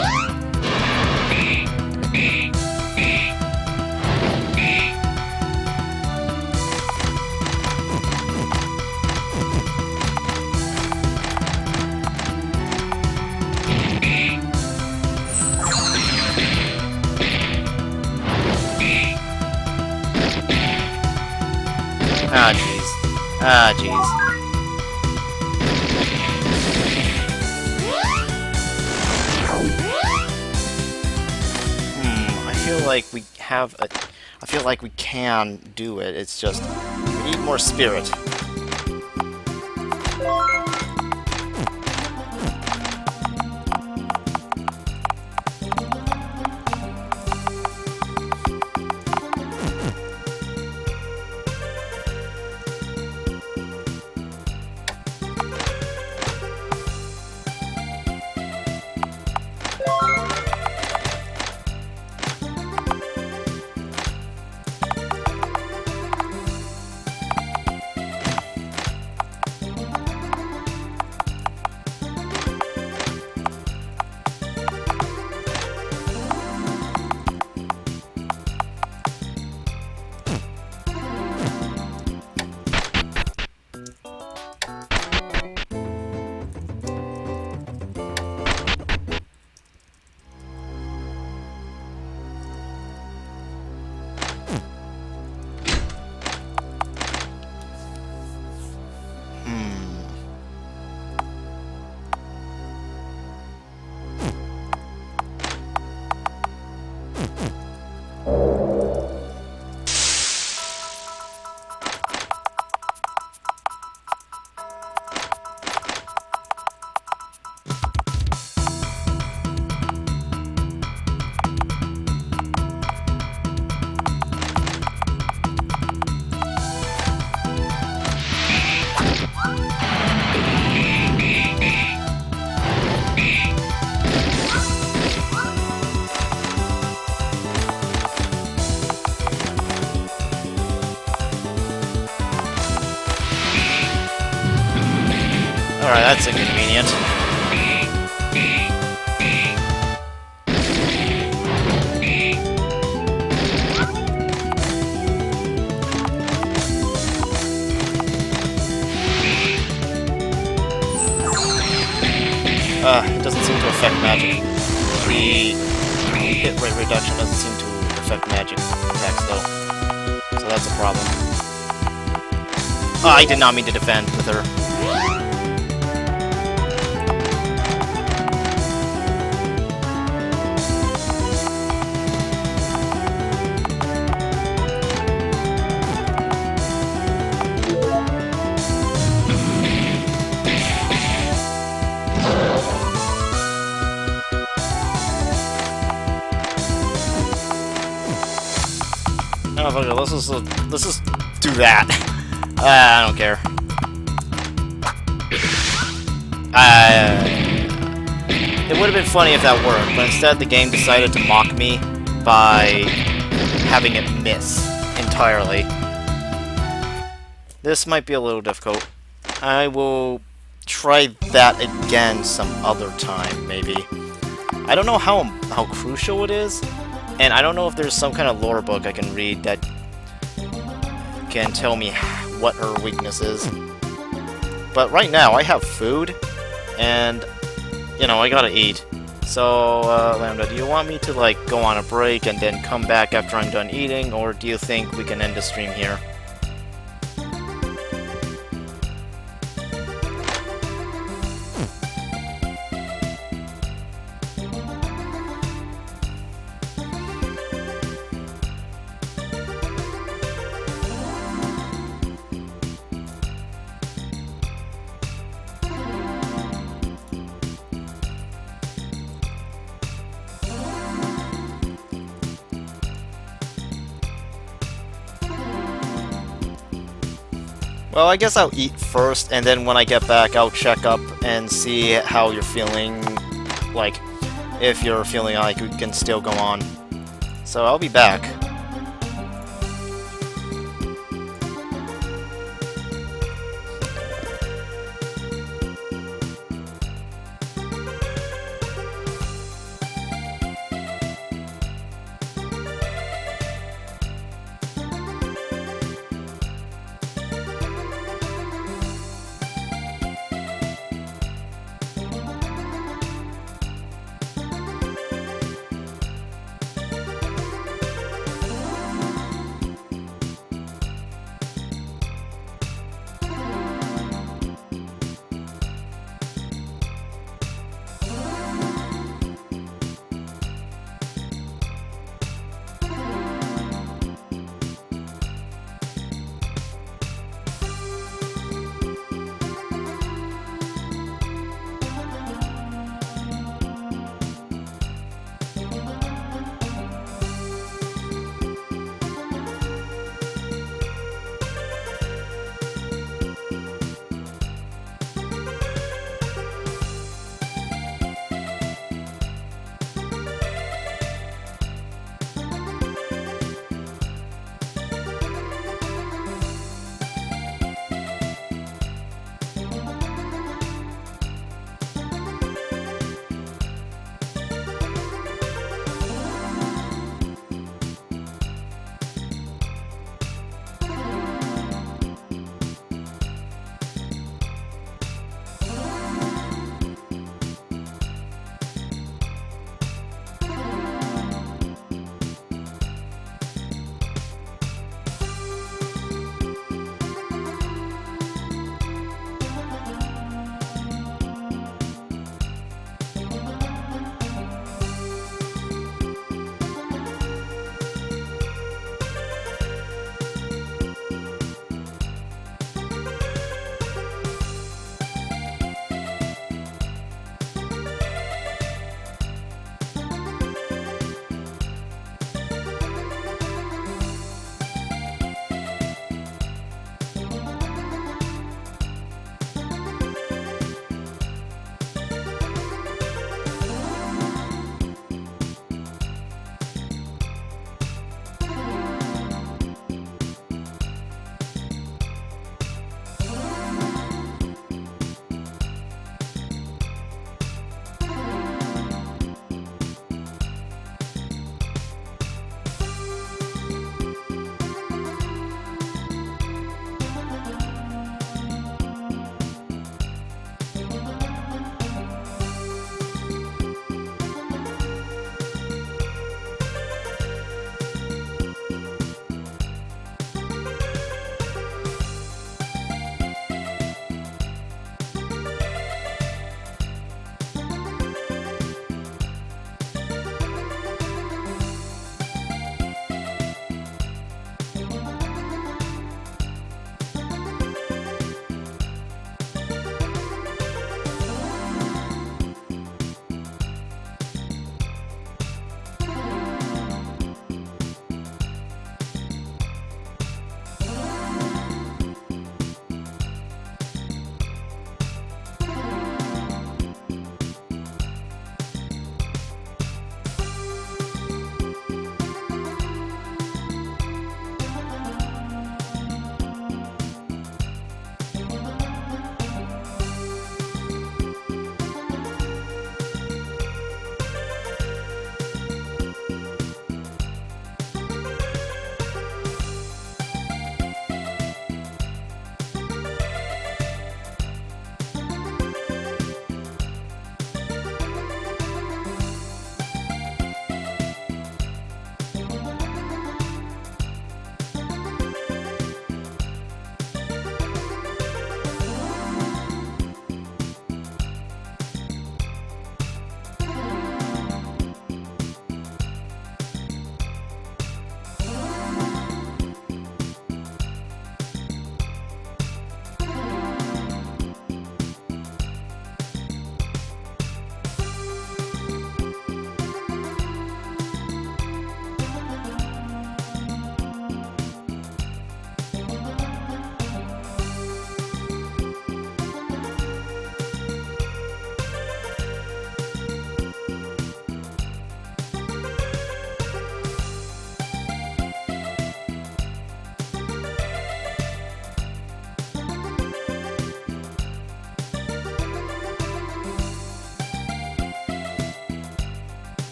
[SPEAKER 1] Ah, jeez. I feel like we have a... I feel like we can do it, it's just... We need more spirit. Alright, that's inconvenient. It doesn't seem to affect magic. The hit rate reduction doesn't seem to affect magic attacks, though. So that's a problem. Oh, I did not mean to defend with her. Oh, fuck it, let's just do that. I don't care. It would have been funny if that worked, but instead the game decided to mock me by having it miss entirely. This might be a little difficult. I will try that again some other time, maybe. I don't know how crucial it is, and I don't know if there's some kind of lore book I can read that can tell me what her weakness is. But right now, I have food, and, you know, I gotta eat. So, Lambda, do you want me to, like, go on a break and then come back after I'm done eating, or do you think we can end the stream here? Well, I guess I'll eat first, and then when I get back, I'll check up and see how you're feeling, like, if you're feeling like we can still go on. So I'll be back.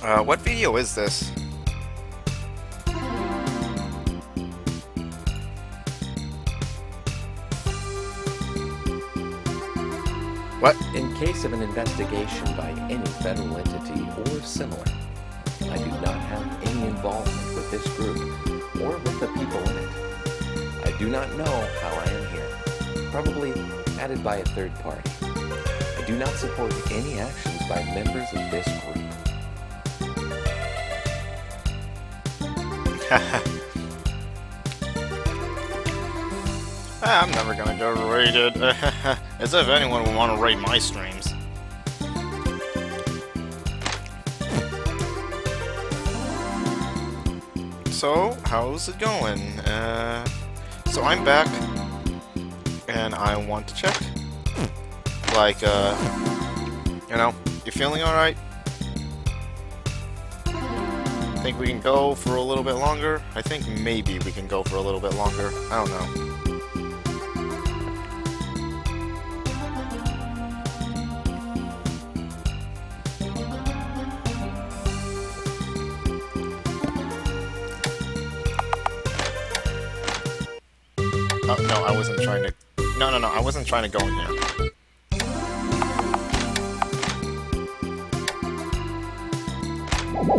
[SPEAKER 1] What video is this? What?
[SPEAKER 3] In case of an investigation by any federal entity or similar, I do not have any involvement with this group or with the people in it. I do not know how I am here. Probably added by a third party. I do not support any actions by members of this group.
[SPEAKER 1] I'm never gonna get raided. As if anyone would want to raid my streams. So, how's it going? So I'm back, and I want to check. Like, you know, you feeling alright? Think we can go for a little bit longer? I think maybe we can go for a little bit longer. I don't know. Oh, no, I wasn't trying to... No, I wasn't trying to go in here. Do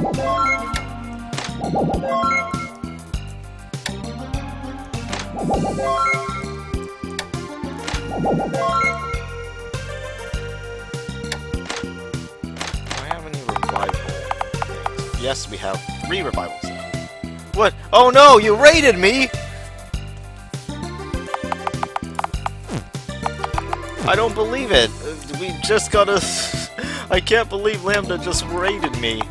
[SPEAKER 1] I have any revival things? Yes, we have 3 revivals. What? Oh no, you raided me! I don't believe it. We just got a... I can't believe Lambda just raided me.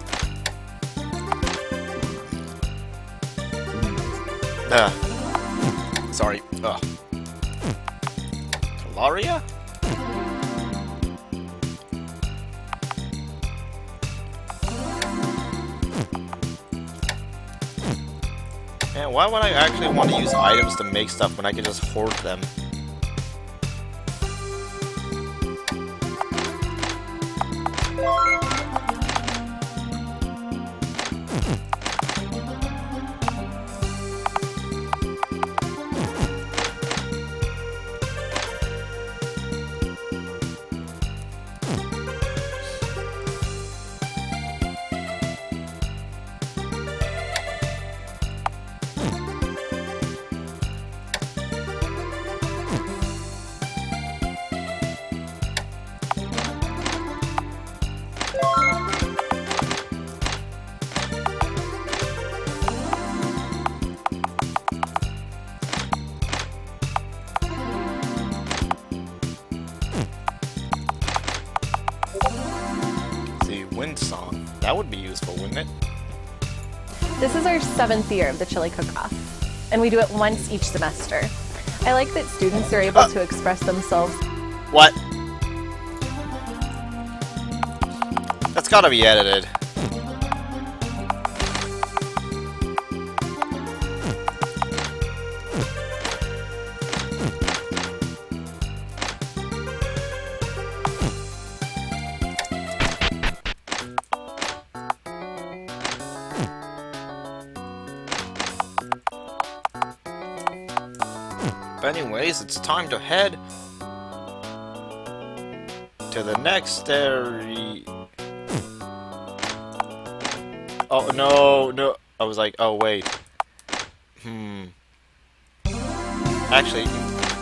[SPEAKER 1] Sorry. Talaria? Man, why would I actually want to use items to make stuff when I can just hoard them? Wind song. That would be useful, wouldn't it?
[SPEAKER 4] This is our 7th year of the Chili Cook-Off, and we do it once each semester. I like that students are able to express themselves.
[SPEAKER 1] What? That's gotta be edited. But anyways, it's time to head to the next area. Oh no! I was like, oh wait. Actually,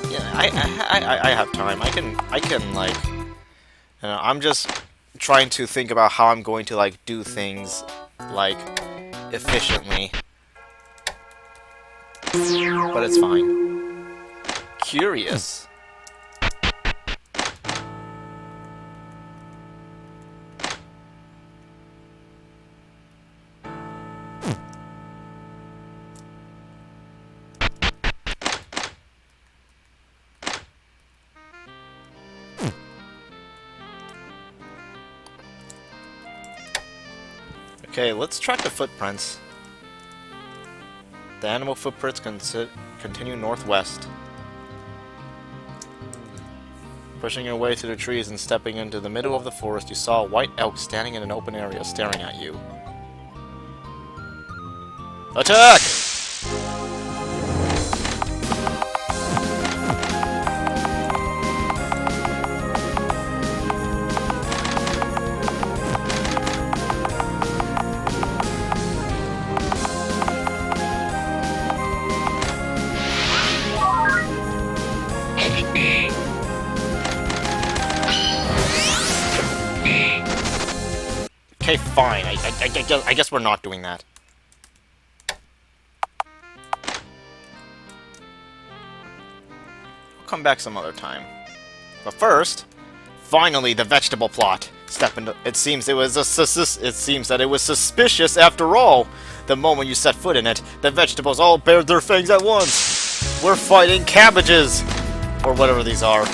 [SPEAKER 1] yeah, I have time. I can like, I'm just trying to think about how I'm going to like do things like efficiently, but it's fine. Curious. Okay, let's track the footprints. The animal footprints continue northwest. Pushing your way through the trees and stepping into the middle of the forest, you saw a white elk standing in an open area, staring at you. Attack! Okay, fine. I guess we're not doing that. We'll come back some other time. But first, finally, the vegetable plot. Step into. It seems that it was suspicious after all. The moment you set foot in it, the vegetables all bared their fangs at once. We're fighting cabbages, or whatever these are.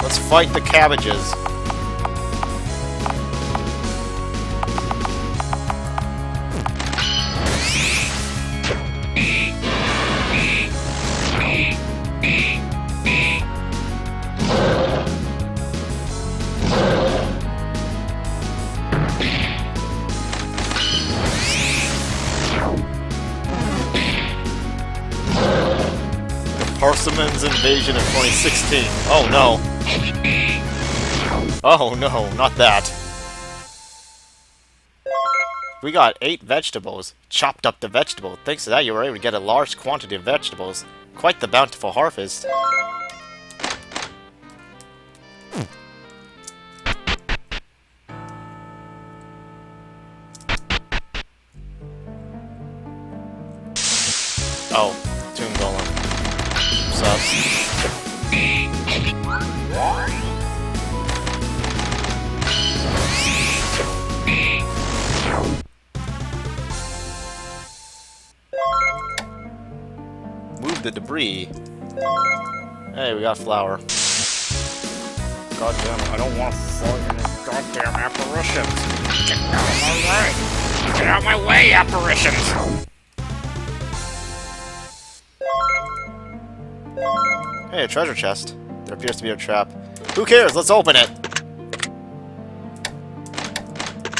[SPEAKER 1] Let's fight the cabbages. Parsimon's invasion of 2016. Oh no. Oh no, not that. We got 8 vegetables. Chopped up the vegetable. Thanks to that, you were able to get a large quantity of vegetables. Quite the bountiful harvest. Oh, Toon Golem. Sucks. Move the debris. Hey, we got flour. God damn it, I don't want to fight any goddamn apparitions. Get out of my way! Get out of my way, apparitions! Hey, a treasure chest. There appears to be a trap. Who cares? Let's open it!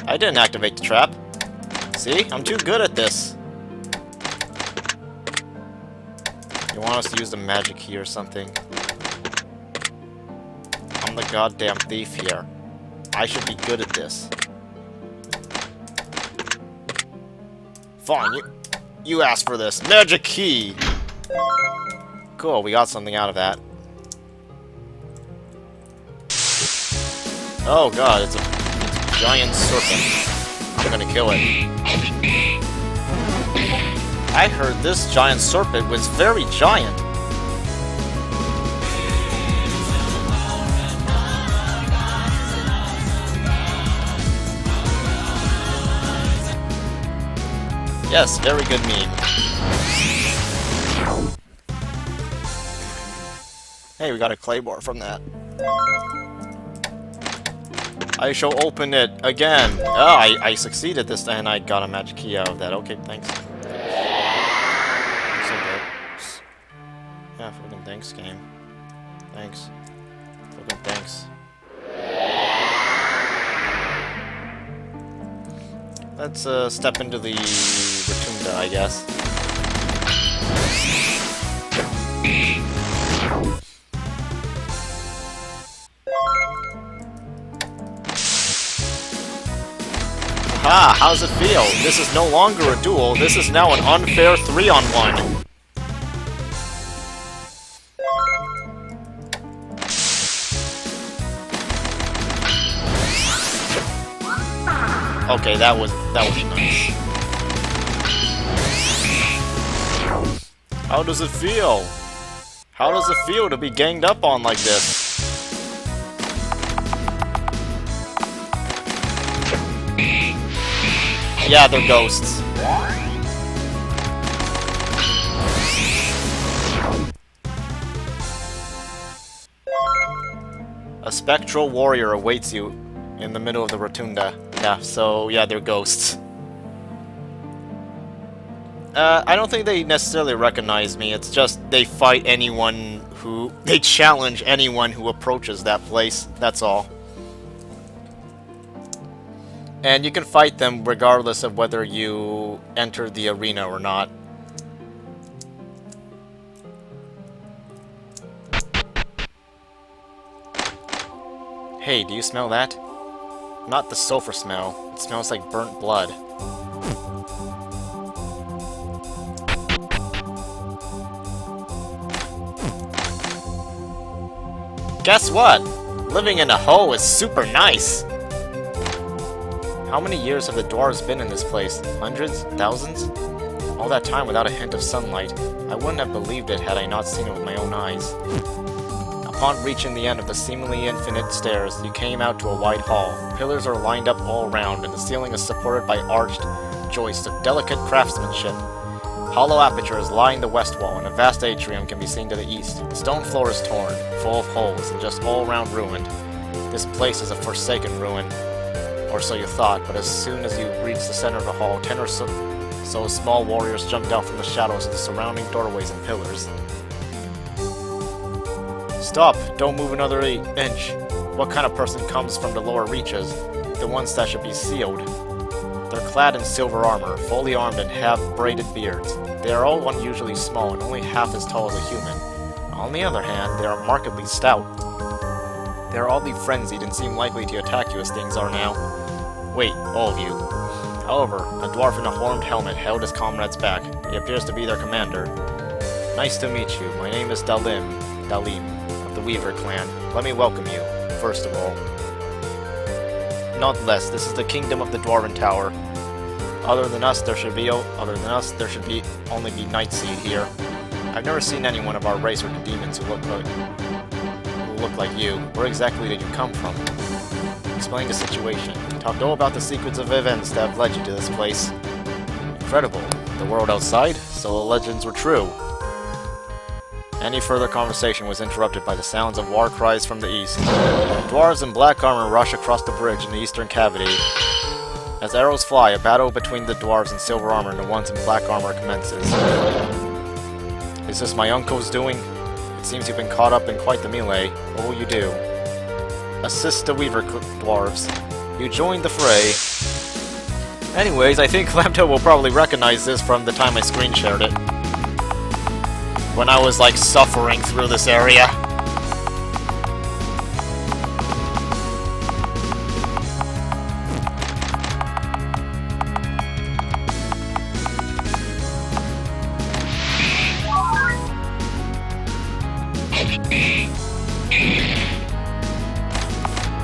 [SPEAKER 1] I didn't activate the trap. See? I'm too good at this. You want us to use the magic key or something? I'm the goddamn thief here. I should be good at this. Fine, you asked for this. Magic key! Cool, we got something out of that. Oh god, it's a giant serpent. I'm gonna kill it. I heard this giant serpent was very giant. Yes, very good meme. Hey, we got a claymore from that. I shall open it again. Oh, I succeeded this time and I got a magic key out of that. Okay, thanks. So good. Yeah, fucking thanks, game. Thanks. Fucking thanks. Let's step into the rotunda, I guess. Ah, how's it feel? This is no longer a duel, this is now an unfair 3-on-1. Okay, that was nice. How does it feel? How does it feel to be ganged up on like this? Yeah, they're ghosts. A spectral warrior awaits you in the middle of the rotunda. Yeah, so yeah, they're ghosts. I don't think they necessarily recognize me, it's just they fight anyone who... They challenge anyone who approaches that place, that's all. And you can fight them regardless of whether you enter the arena or not. Hey, do you smell that? Not the sulfur smell. It smells like burnt blood. Guess what? Living in a hole is super nice! How many years have the dwarves been in this place? Hundreds? Thousands? All that time without a hint of sunlight. I wouldn't have believed it had I not seen it with my own eyes. Upon reaching the end of the seemingly infinite stairs, you came out to a wide hall. Pillars are lined up all around, and the ceiling is supported by arched joists of delicate craftsmanship. Hollow apertures line the west wall, and a vast atrium can be seen to the east. The stone floor is torn, full of holes, and just all around ruined. This place is a forsaken ruin, or so you thought, but as soon as you reached the center of the hall, 10 or so small warriors jumped out from the shadows of the surrounding doorways and pillars. Stop! Don't move another inch. What kind of person comes from the lower reaches? The ones that should be sealed. They're clad in silver armor, fully armed, and have braided beards. They are all unusually small and only half as tall as a human. On the other hand, they are markedly stout. They are oddly frenzied and seem likely to attack you as things are now. Wait, all of you. However, a dwarf in a horned helmet held his comrades back. He appears to be their commander. Nice to meet you. My name is Dalim, of the Weaver clan. Let me welcome you, first of all. Nonetheless, this is the kingdom of the Dwarven Tower. Other than us, there should only be Nightseed here. I've never seen anyone of our race or the demons who look like you. Where exactly did you come from? Explain the situation. Talk all about the sequence of events that have led you to this place. Incredible. The world outside? So the legends were true. Any further conversation was interrupted by the sounds of war cries from the east. Dwarves in black armor rush across the bridge in the eastern cavity. As arrows fly, a battle between the dwarves in silver armor and the ones in black armor commences. Is this my uncle's doing? It seems you've been caught up in quite the melee. What will you do? Assist the Weaver dwarves. You joined the fray. Anyways, I think Lambda will probably recognize this from the time I screen shared it. When I was, like, suffering through this area.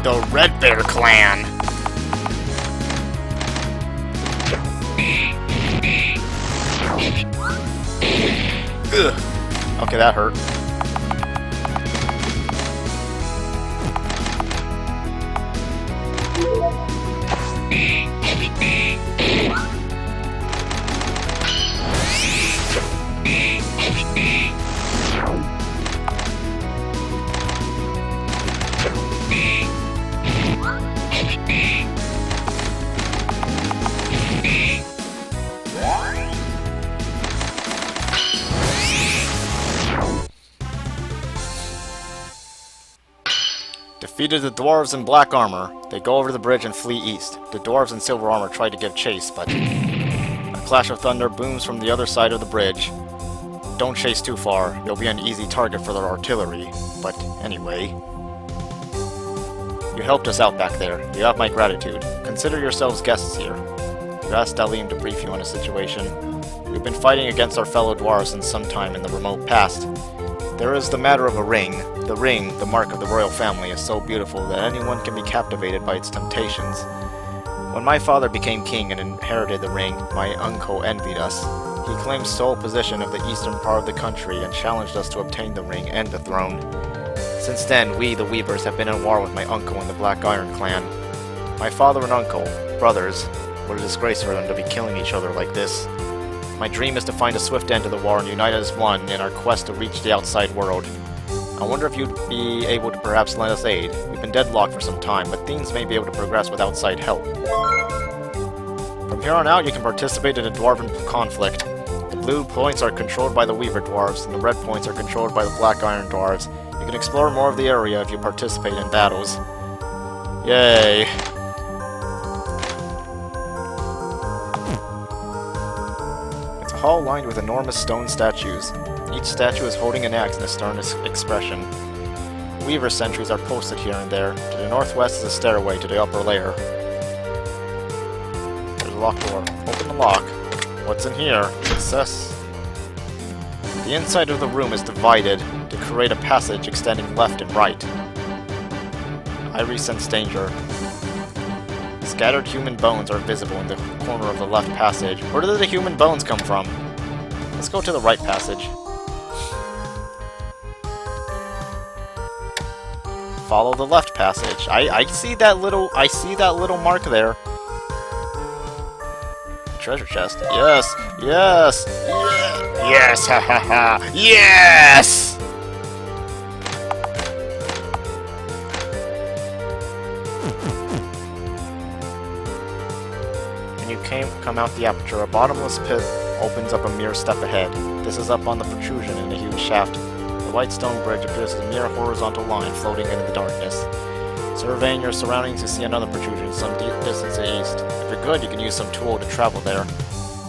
[SPEAKER 1] The Red Bear Clan. Ugh. Okay, that hurt. Defeated the dwarves in black armor. They go over the bridge and flee east. The dwarves in silver armor try to give chase, but a clash of thunder booms from the other side of the bridge. Don't chase too far. You'll be an easy target for their artillery. But anyway, you helped us out back there. You have my gratitude. Consider yourselves guests here. You asked Dalim to brief you on a situation. We've been fighting against our fellow dwarves since some time in the remote past. There is the matter of a ring. The ring, the mark of the royal family, is so beautiful that anyone can be captivated by its temptations. When my father became king and inherited the ring, my uncle envied us. He claimed sole possession of the eastern part of the country and challenged us to obtain the ring and the throne. Since then, we, the Weavers, have been at war with my uncle and the Black Iron clan. My father and uncle, brothers, what a disgrace for them to be killing each other like this. My dream is to find a swift end to the war and unite as one in our quest to reach the outside world. I wonder if you'd be able to perhaps lend us aid. We've been deadlocked for some time, but things may be able to progress with outside help. From here on out, you can participate in a dwarven conflict. The blue points are controlled by the Weaver dwarves, and the red points are controlled by the Black Iron dwarves. You can explore more of the area if you participate in battles. Yay! a hall lined with enormous stone statues. Each statue is holding an axe in a stern expression. Weaver sentries are posted here and there. To the northwest is a stairway to the upper layer. There's a locked door. Open the lock. What's in here? Success. The inside of the room is divided to create a passage extending left and right. I sense danger. Scattered human bones are visible in the corner of the left passage. Where did the human bones come from? Let's go to the right passage. Follow the left passage. I see that little mark there. Treasure chest. Yes! Yes! Yeah. Yes! Ha ha ha! Yes! When you come out the aperture, a bottomless pit opens up a mere step ahead. This is up on the protrusion in a huge shaft. The white stone bridge appears as a mere horizontal line floating into the darkness. Surveying your surroundings, you see another protrusion some distance to the east. If you're good, you can use some tool to travel there.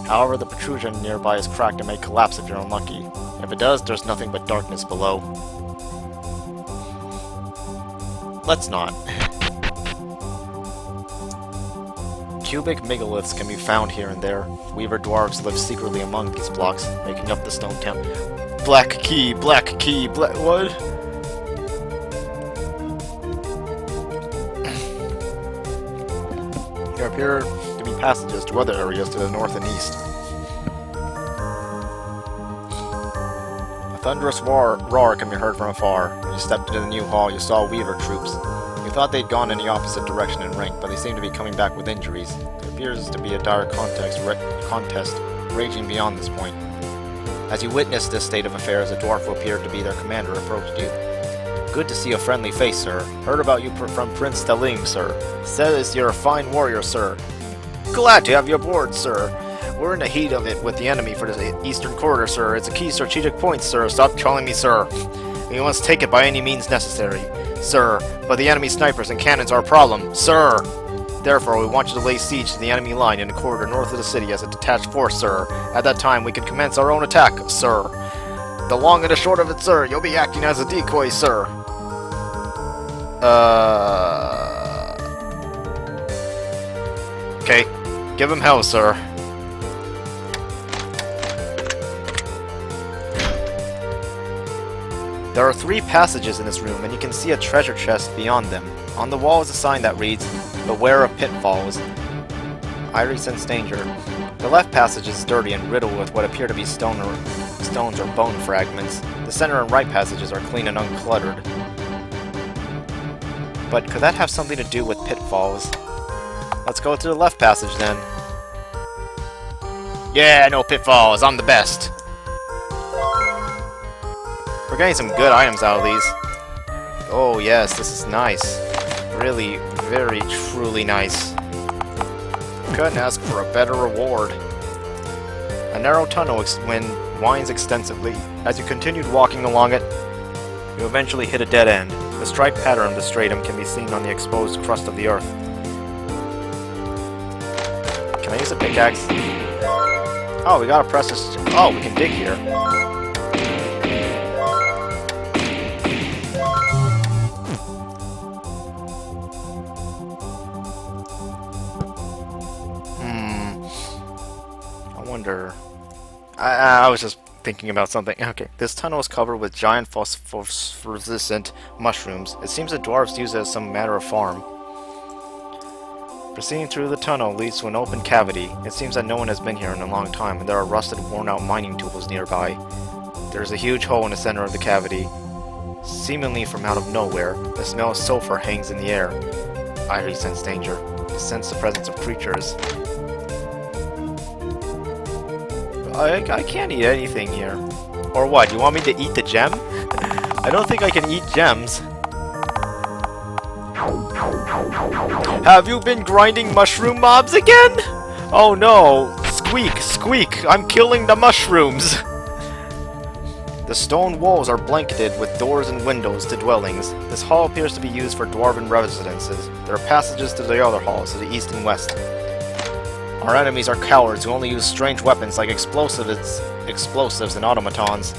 [SPEAKER 1] However, the protrusion nearby is cracked and may collapse if you're unlucky. If it does, there's nothing but darkness below. Let's not. Cubic megaliths can be found here and there. Weaver dwarves live secretly among these blocks, making up the stone temple. Black key, black key, black... what? There appear to be passages to other areas to the north and east. A thunderous roar can be heard from afar. When you stepped into the new hall, you saw Weaver troops. You thought they'd gone in the opposite direction in rank, but they seem to be coming back with injuries. There appears to be a dire contest raging beyond this point. As you witnessed this state of affairs, a dwarf who appeared to be their commander approached you. Good to see a friendly face, sir. Heard about you from Prince Talim, sir. Says you're a fine warrior, sir. Glad to have you aboard, sir. We're in the heat of it with the enemy for the eastern corridor, sir. It's a key strategic point, sir. Stop calling me sir. We must take it by any means necessary, sir. But the enemy snipers and cannons are a problem, sir. Therefore, we want you to lay siege to the enemy line in the corridor north of the city as a detached force, sir. At that time, we can commence our own attack, sir. The long and the short of it, sir, you'll be acting as a decoy, sir. Okay. Give him hell, sir. There are 3 passages in this room, and you can see a treasure chest beyond them. On the wall is a sign that reads, "Beware of pitfalls." I sense danger. The left passage is dirty and riddled with what appear to be stones or bone fragments. The center and right passages are clean and uncluttered. But could that have something to do with pitfalls? Let's go to the left passage then. Yeah, no pitfalls, I'm the best. We're getting some good items out of these. Oh yes, this is nice. Really, very, truly nice. Couldn't ask for a better reward. A narrow tunnel winds extensively. As you continued walking along it, you eventually hit a dead end. The striped pattern of the stratum can be seen on the exposed crust of the earth. Can I use a pickaxe? Oh, we gotta press this. Oh, we can dig here. I was just thinking about something. Okay, this tunnel is covered with giant phosphorescent mushrooms. It seems the dwarves use it as some matter of farm. Proceeding through the tunnel leads to an open cavity. It seems that no one has been here in a long time, and there are rusted, worn-out mining tools nearby. There is a huge hole in the center of the cavity. Seemingly from out of nowhere, the smell of sulfur hangs in the air. I sense danger. I sense the presence of creatures. I can't eat anything here. Or what? You want me to eat the gem? I don't think I can eat gems. Have you been grinding mushroom mobs again? Oh no! Squeak, squeak! I'm killing the mushrooms! The stone walls are blanketed with doors and windows to dwellings. This hall appears to be used for dwarven residences. There are passages to the other halls to the east and west. Our enemies are cowards who only use strange weapons like explosives and automatons.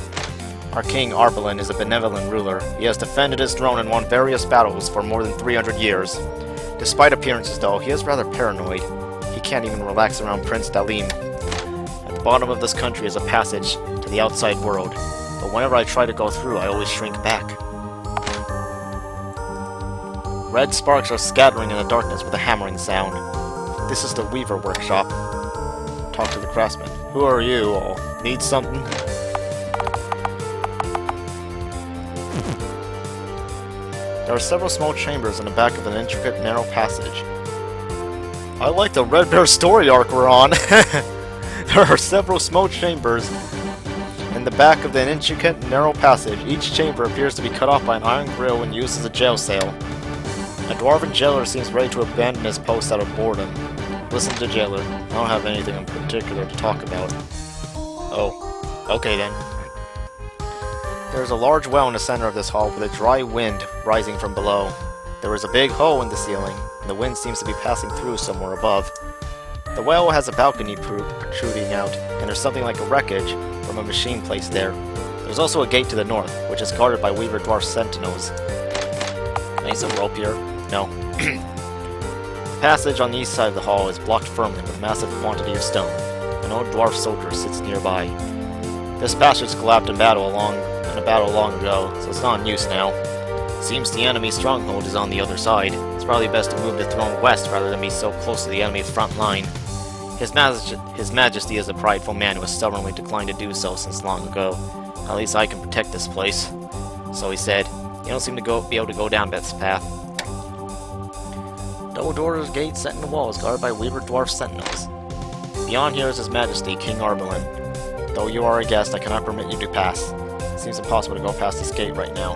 [SPEAKER 1] Our king, Arbalin, is a benevolent ruler. He has defended his throne and won various battles for more than 300 years. Despite appearances, though, he is rather paranoid. He can't even relax around Prince Dalim. At the bottom of this country is a passage to the outside world, but whenever I try to go through, I always shrink back. Red sparks are scattering in the darkness with a hammering sound. This is the Weaver workshop. Talk to the craftsman. Who are you all? Need something? There are several small chambers in the back of an intricate, narrow passage. I like the Red Bear story arc we're on! There are several small chambers in the back of the intricate, narrow passage. Each chamber appears to be cut off by an iron grill and used as a jail cell. A dwarven jailer seems ready to abandon his post out of boredom. Listen to the jailer. I don't have anything in particular to talk about. Oh, okay then. There is a large well in the center of this hall with a dry wind rising from below. There is a big hole in the ceiling, and the wind seems to be passing through somewhere above. The well has a balcony protruding out, and there's something like a wreckage from a machine placed there. There's also a gate to the north, which is guarded by Weaver Dwarf sentinels. Need some rope here? No. The passage on the east side of the hall is blocked firmly with a massive quantity of stone. An old dwarf soldier sits nearby. This passage collapsed in a battle long ago, so it's not in use now. Seems the enemy stronghold is on the other side. It's probably best to move the throne west rather than be so close to the enemy's front line. His Majesty is a prideful man who has stubbornly declined to do so since long ago. At least I can protect this place. So he said. You don't seem to be able to go down this path. Double doors gate set in the wall is guarded by Weaver Dwarf sentinels. Beyond here is His Majesty, King Arbalin. Though you are a guest, I cannot permit you to pass. It seems impossible to go past this gate right now.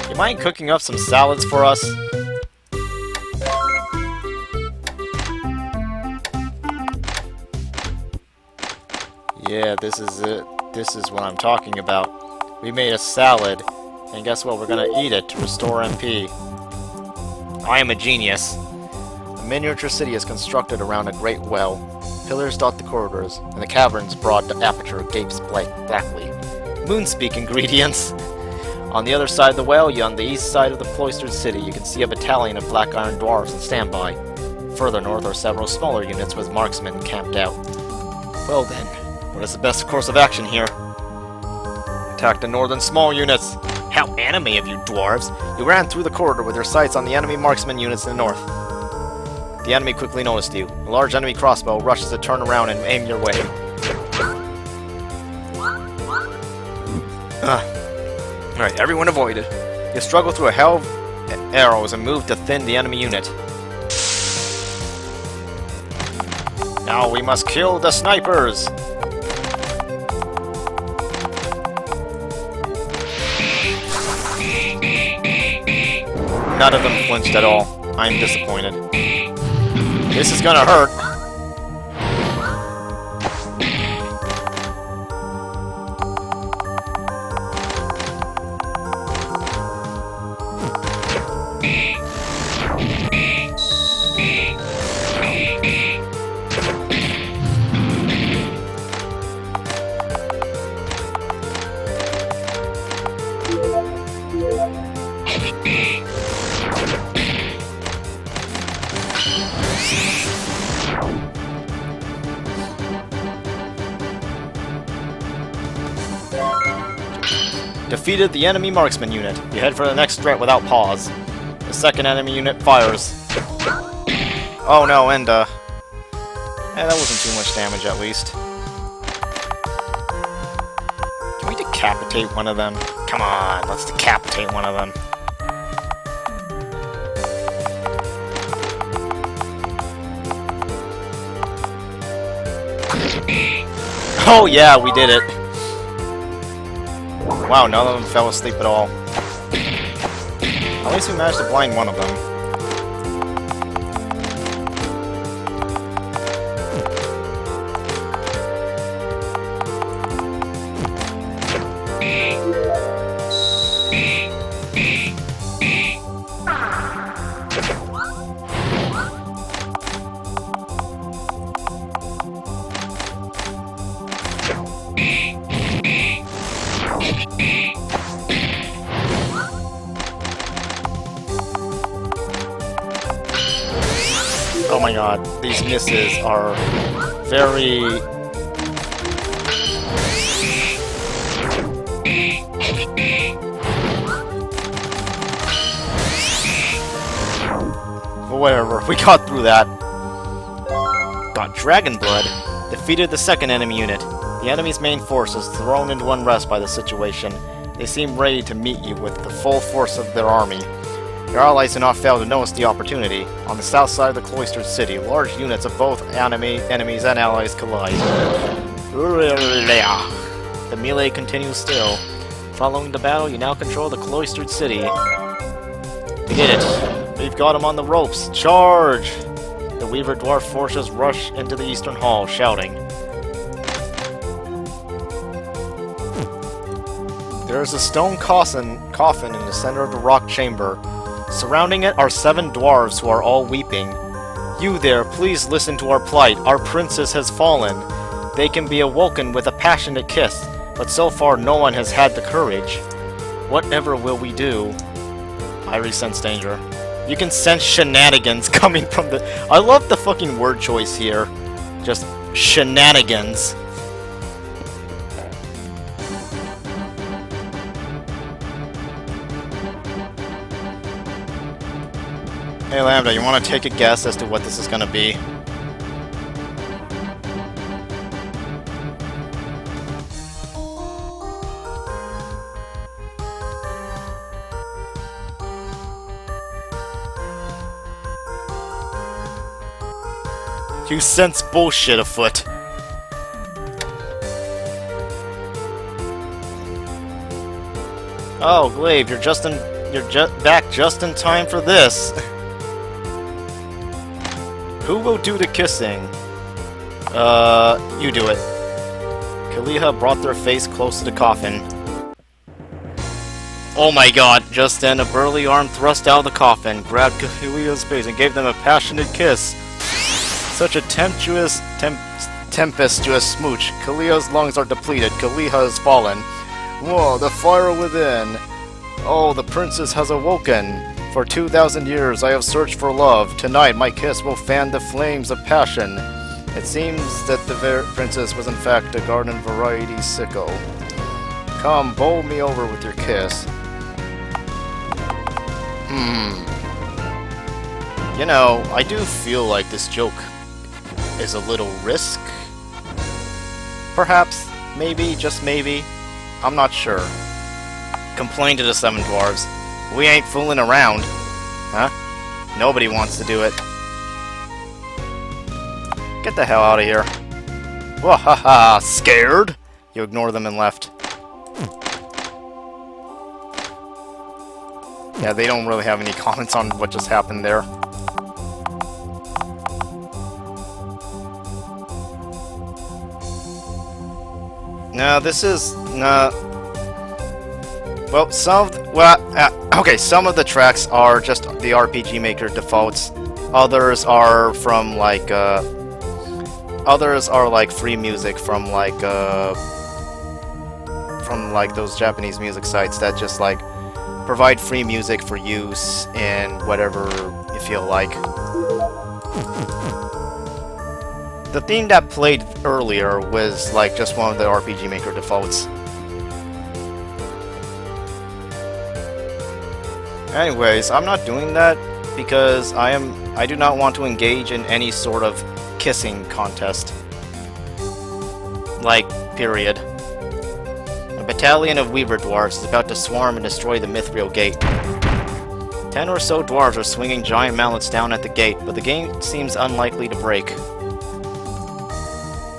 [SPEAKER 1] You mind cooking up some salads for us? Yeah, this is it. This is what I'm talking about. We made a salad, and guess what? We're gonna eat it to restore MP. I am a genius. A miniature city is constructed around a great well. Pillars dot the corridors, and the cavern's broad aperture gapes blackly. Moonspeak ingredients! On the other side of the well, on the east side of the cloistered city, you can see a battalion of black iron dwarves on standby. Further north are several smaller units with marksmen camped out. Well then, what is the best course of action here? Attack the northern small units! How anime of you dwarves! You ran through the corridor with your sights on the enemy marksman units in the north. The enemy quickly noticed you. A large enemy crossbow rushes to turn around and aim your way. Alright, everyone avoided. You struggle through a hell of arrows and move to thin the enemy unit. Now we must kill the snipers! None of them flinched at all. I'm disappointed. This is gonna hurt. Defeated the enemy marksman unit. You head for the next threat without pause. The second enemy unit fires. Oh no, and that wasn't too much damage at least. Can we decapitate one of them? Come on, let's decapitate one of them. Oh yeah, we did it. Wow, none of them fell asleep at all. At least we managed to blind one of them. Oh my god, these misses are very... But whatever, we got through that. Got Dragon Blood. Defeated the second enemy unit. The enemy's main force is thrown into unrest by the situation. They seem ready to meet you with the full force of their army. Your allies do not fail to notice the opportunity. On the south side of the cloistered city, large units of both enemies and allies collide. The melee continues still. Following the battle, you now control the cloistered city. We did it. We've got him on the ropes. Charge! The Weaver Dwarf forces rush into the Eastern Hall, shouting. There is a stone coffin in the center of the rock chamber. Surrounding it are 7 dwarves who are all weeping. You there, please listen to our plight. Our princess has fallen. They can be awoken with a passionate kiss, but so far no one has had the courage. Whatever will we do? I sense danger. You can sense shenanigans coming from the... I love the fucking word choice here. Just shenanigans. Hey Lambda, you want to take a guess as to what this is going to be? You sense bullshit afoot. Oh, Glaive, you're back just in time for this. Who will do the kissing? You do it. Kaliha brought their face close to the coffin. Oh my god, just then a burly arm thrust out of the coffin, grabbed Kaliha's face and gave them a passionate kiss. Such a tempestuous smooch. Kaliha's lungs are depleted. Kaliha has fallen. Whoa, the fire within. Oh, the princess has awoken. For 2,000 years I have searched for love. Tonight my kiss will fan the flames of passion. It seems that the princess was in fact a garden variety sicko. Come, bowl me over with your kiss. You know, I do feel like this joke is a little risk. Perhaps, maybe, just maybe. I'm not sure. Complain to the 7 dwarves. We ain't fooling around. Huh? Nobody wants to do it. Get the hell out of here. Wahaha! Scared? You ignore them and left. Yeah, they don't really have any comments on what just happened there. No, this is... Well, some of the tracks are just the RPG Maker defaults. Others are from like free music from those Japanese music sites that just like provide free music for use in whatever you feel like. The theme that played earlier was like just one of the RPG Maker defaults. Anyways, I'm not doing that because I do not want to engage in any sort of kissing contest. Like, period. battalion of Weaver dwarves is about to swarm and destroy the Mithril Gate. 10 or so dwarves are swinging giant mallets down at the gate, but the gate seems unlikely to break.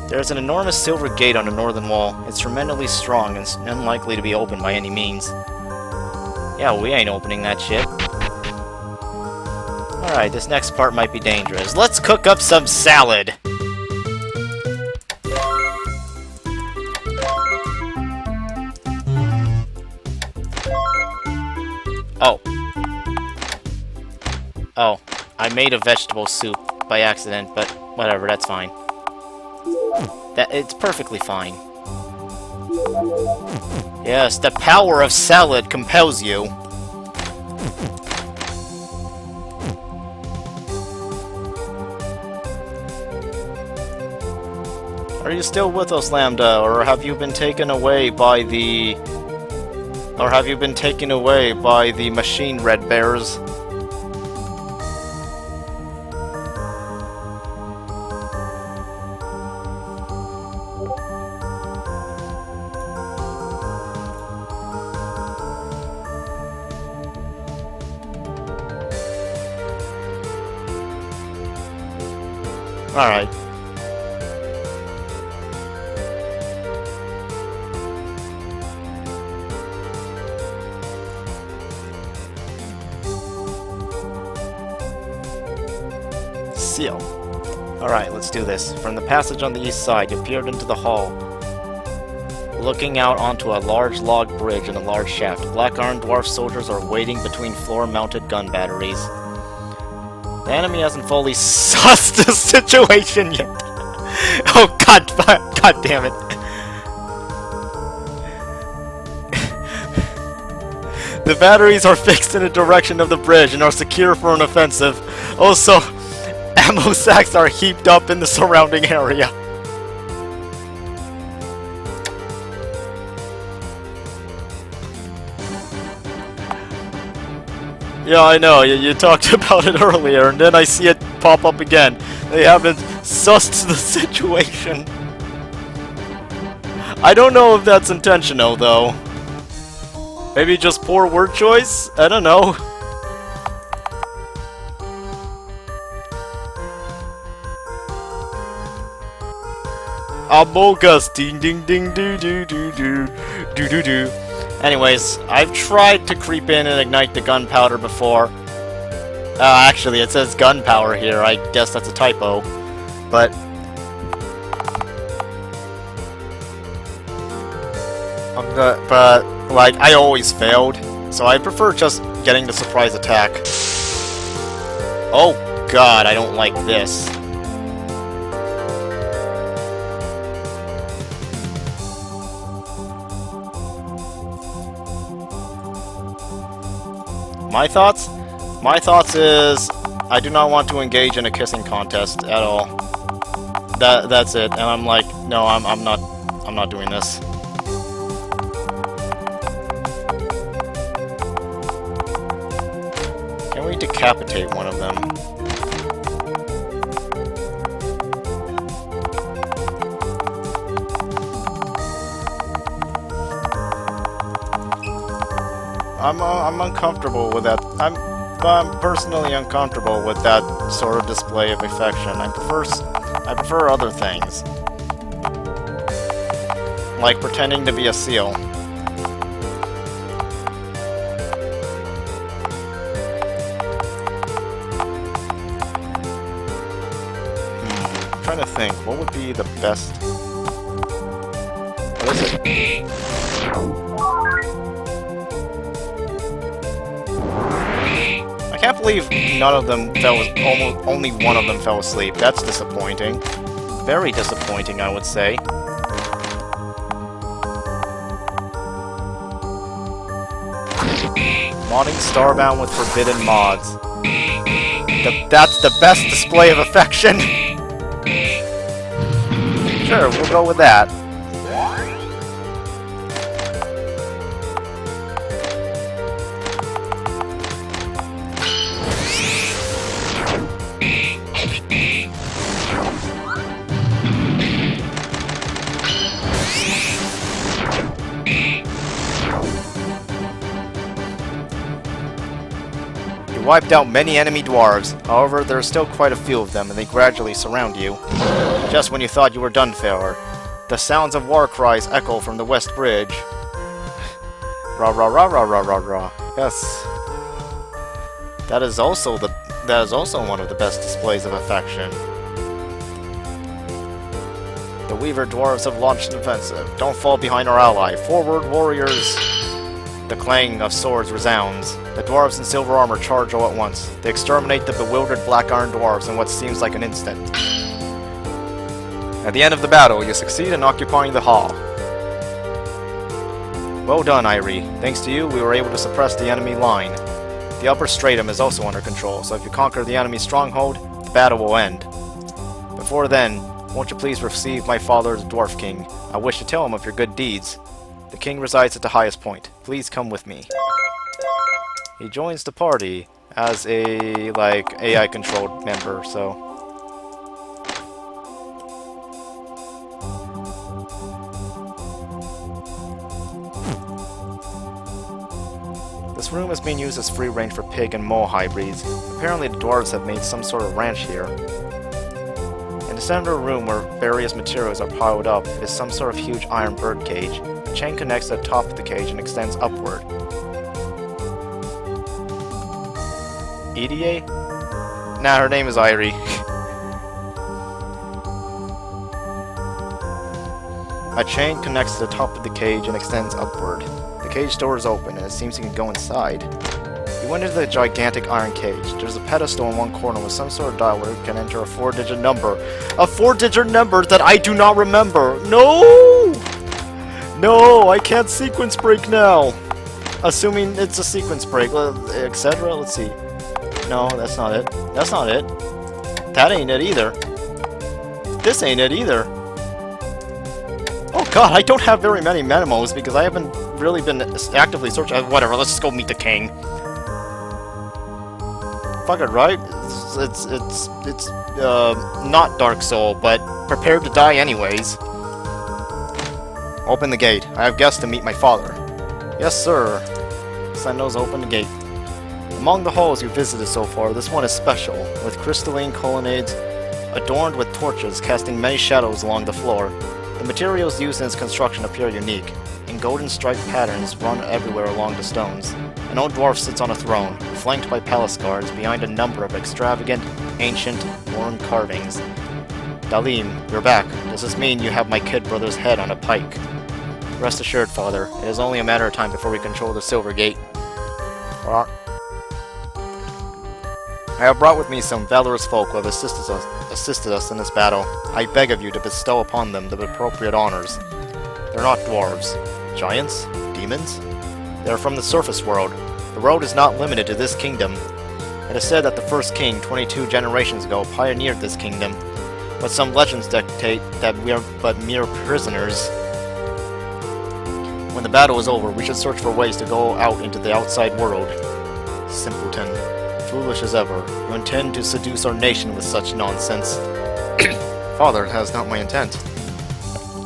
[SPEAKER 1] There's an enormous silver gate on the northern wall. It's tremendously strong and unlikely to be opened by any means. Yeah, we ain't opening that shit. Alright, this next part might be dangerous. Let's cook up some salad! Oh. Oh, I made a vegetable soup by accident, but whatever, that's fine. It's perfectly fine. Yes, the power of salad compels you. Are you still with us, Lambda, or have you been taken away by the... Or have you been taken away by the machine red bears? Alright. Seal. Alright, let's do this. From the passage on the east side, you peered into the hall, looking out onto a large log bridge and a large shaft. Black-armed dwarf soldiers are waiting between floor-mounted gun batteries. The enemy hasn't fully sussed the situation yet. Oh god damn it. The batteries are fixed in the direction of the bridge and are secure for an offensive. Also, ammo sacks are heaped up in the surrounding area. Yeah, I know, you talked about it earlier, and then I see it pop up again. They haven't sussed the situation. I don't know if that's intentional, though. Maybe just poor word choice? I don't know. Amogus, ding ding ding doo doo doo doo doo doo doo. Anyways, I've tried to creep in and ignite the gunpowder before. Actually, it says gunpowder here. I guess that's a typo. But like, I always failed. So I prefer just getting the surprise attack. Oh god, I don't like this. My thoughts? My thoughts is I do not want to engage in a kissing contest at all. That's it. And I'm like, no, I'm not doing this. Can we decapitate one of them? I'm uncomfortable with that. I'm personally uncomfortable with that sort of display of affection. I prefer other things, like pretending to be a seal. I'm trying to think, what would be the best? What is it? I can't believe none of them only one of them fell asleep. That's disappointing. Very disappointing, I would say. Modding Starbound with forbidden mods. That's the best display of affection. Sure, we'll go with that. wiped out many enemy dwarves. However, there are still quite a few of them, and they gradually surround you. Just when you thought you were done, Farer, the sounds of war cries echo from the West Bridge. Rah rah rah rah rah rah rah. Yes. That is also one of the best displays of affection. The Weaver Dwarves have launched an offensive. Don't fall behind our ally. Forward, warriors! The clang of swords resounds. The dwarves in silver armor charge all at once. They exterminate the bewildered black iron dwarves in what seems like an instant. At the end of the battle, you succeed in occupying the hall. Well done, Irie. Thanks to you, we were able to suppress the enemy line. The upper stratum is also under control, so if you conquer the enemy's stronghold, the battle will end. Before then, won't you please receive my father, the Dwarf King? I wish to tell him of your good deeds. The king resides at the highest point. Please come with me. He joins the party as a, like, AI-controlled member, so... This room is being used as free range for pig and mole hybrids. Apparently the dwarves have made some sort of ranch here. In the center of the room where various materials are piled up is some sort of huge iron bird cage. A chain connects to the top of the cage and extends upward. EDA? Nah, her name is Irie. A chain connects to the top of the cage and extends upward. The cage door is open, and it seems you can go inside. You went into the gigantic iron cage. There's a pedestal in one corner with some sort of dial where you can enter a 4-digit number. A 4-digit number that I do not remember! No! No, I can't sequence break now! Assuming it's a sequence break, etc. Let's see. No, that's not it. That's not it. That ain't it either. This ain't it either. Oh god, I don't have very many memos because I haven't really been actively searching. Whatever, let's just go meet the king. Fuck it, right? It's not Dark Soul, but prepare to die anyways. Open the gate. I have guests to meet my father. Yes, sir. Sentinels, open the gate. Among the halls you visited so far, this one is special, with crystalline colonnades adorned with torches casting many shadows along the floor. The materials used in its construction appear unique, and golden striped patterns run everywhere along the stones. An old dwarf sits on a throne, flanked by palace guards behind a number of extravagant, ancient, worn carvings. Dalim, you're back. Does this mean you have my kid brother's head on a pike? Rest assured, father, it is only a matter of time before we control the Silver Gate. I have brought with me some valorous folk who have assisted us in this battle. I beg of you to bestow upon them the appropriate honors. They're not dwarves. Giants? Demons? They are from the surface world. The world is not limited to this kingdom. It is said that the first king, 22 generations ago, pioneered this kingdom, but some legends dictate that we are but mere prisoners. When the battle is over, we should search for ways to go out into the outside world. Simpleton. Foolish as ever. You intend to seduce our nation with such nonsense. Father, that is not my intent.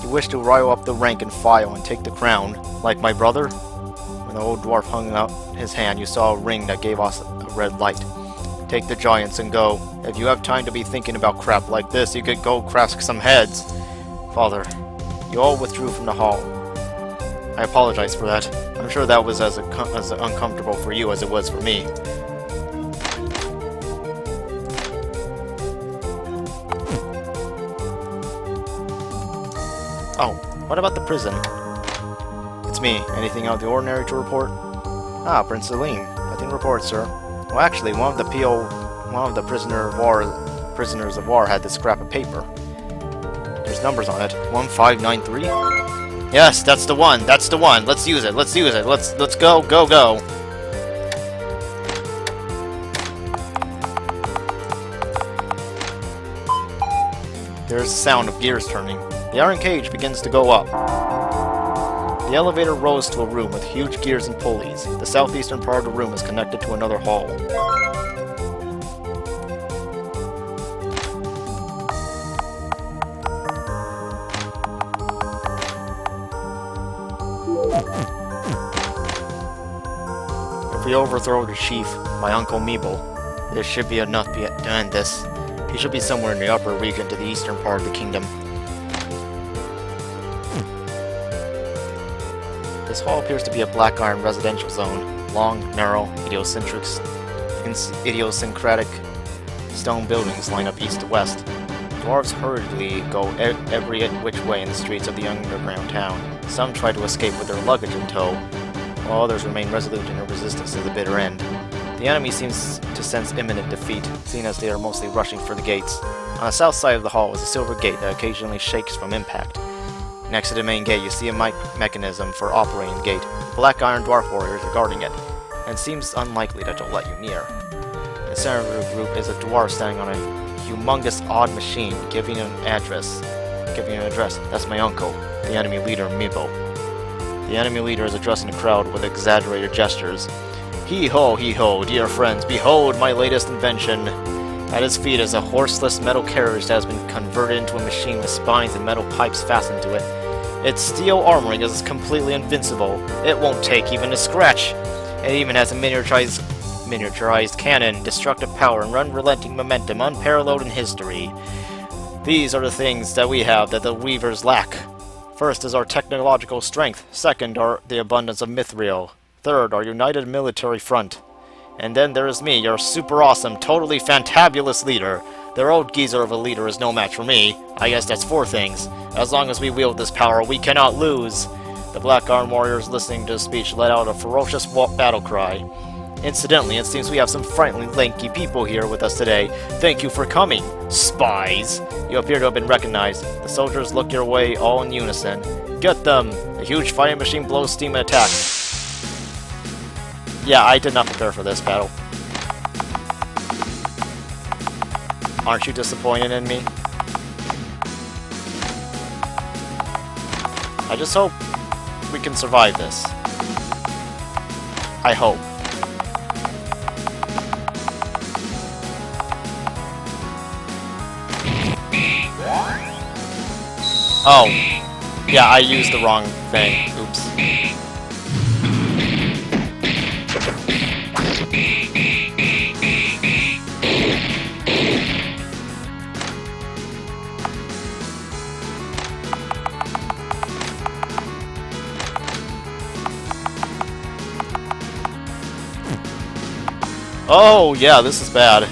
[SPEAKER 1] You wish to rile up the rank and file and take the crown, like my brother? When the old dwarf hung out his hand, you saw a ring that gave us a red light. Take the giants and go. If you have time to be thinking about crap like this, you could go craft some heads. Father, you all withdrew from the hall. I apologize for that. I'm sure that was as uncomfortable for you as it was for me. Oh, what about the prison? It's me. Anything out of the ordinary to report? Ah, Prince Salim. Nothing to report, sir. Well, actually, one of the prisoners of war had this scrap of paper. There's numbers on it. 1593? Yes, that's the one. That's the one. Let's use it. Let's use it. Let's go, go, go. There's the sound of gears turning. The iron cage begins to go up. The elevator rose to a room with huge gears and pulleys. The southeastern part of the room is connected to another hall. If we overthrow the chief, My Uncle Meeble. There should be enough to end this. He should be somewhere in the upper region to the eastern part of the kingdom. This hall appears to be a black iron residential zone. Long, narrow, idiosyncratic stone buildings line up east to west. Dwarves hurriedly go every which way in the streets of the underground town. Some try to escape with their luggage in tow, while others remain resolute in their resistance to the bitter end. The enemy seems to sense imminent defeat, seeing as they are mostly rushing for the gates. On the south side of the hall is a silver gate that occasionally shakes from impact. Next to the main gate, you see a mechanism for operating the gate. Black iron dwarf warriors are guarding it, and it seems unlikely that they'll let you near. In the center of the group is a dwarf standing on a humongous odd machine, giving an address. That's my uncle, the enemy leader, Meeble. The enemy leader is addressing the crowd with exaggerated gestures. Hee-ho, dear friends, behold my latest invention. At his feet is a horseless metal carriage that has been converted into a machine with spines and metal pipes fastened to it. Its steel armoring is completely invincible. It won't take even a scratch. It even has a miniaturized cannon, destructive power, and unrelenting momentum unparalleled in history. These are the things that we have that the Weavers lack. First is our technological strength. Second are the abundance of mithril. Third, our united military front. And then there is me, your super awesome, totally fantabulous leader. Their old geezer of a leader is no match for me. I guess that's 4 things. As long as we wield this power, we cannot lose. The Black Iron warriors listening to the speech let out a ferocious battle cry. Incidentally, it seems we have some friendly, lanky people here with us today. Thank you for coming, spies. You appear to have been recognized. The soldiers look your way all in unison. Get them! A huge fighting machine blows steam and attacks. Yeah, I did not prepare for this battle. Aren't you disappointed in me? I just hope we can survive this. I hope. Oh. Yeah, I used the wrong thing. Oops. Oh, yeah, this is bad.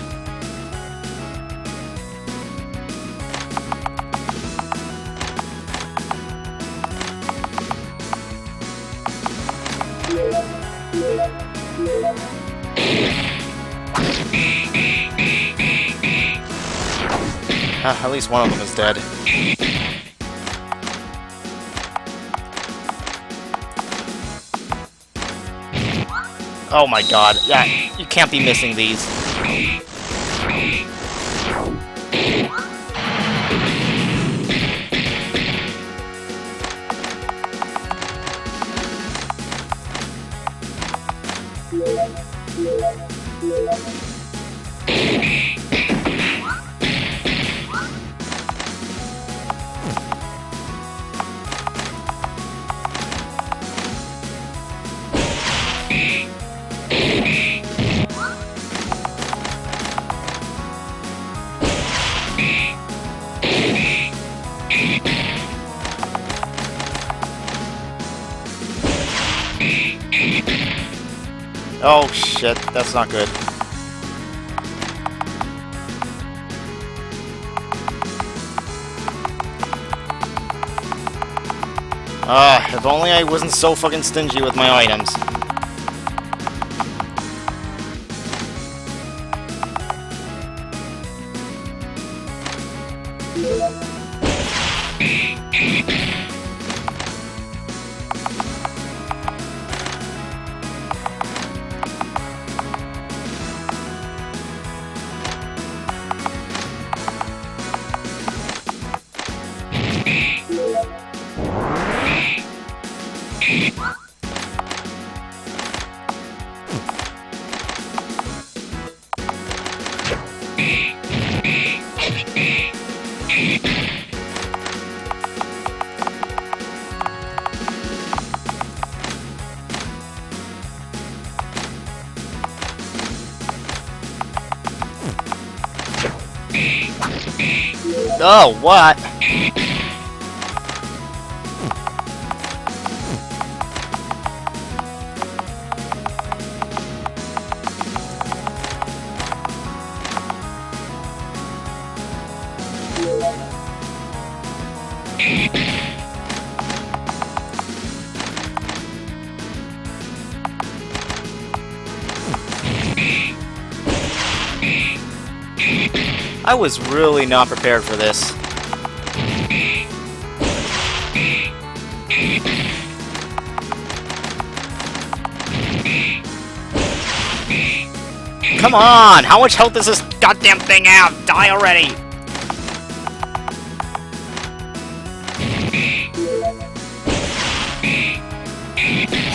[SPEAKER 1] At least one of them is dead. Oh my god. Yeah, you can't be missing these. Oh shit, that's not good. If only I wasn't so fucking stingy with my items. Oh, what? I was really not prepared for this. Come on! How much health does this goddamn thing have? Die already!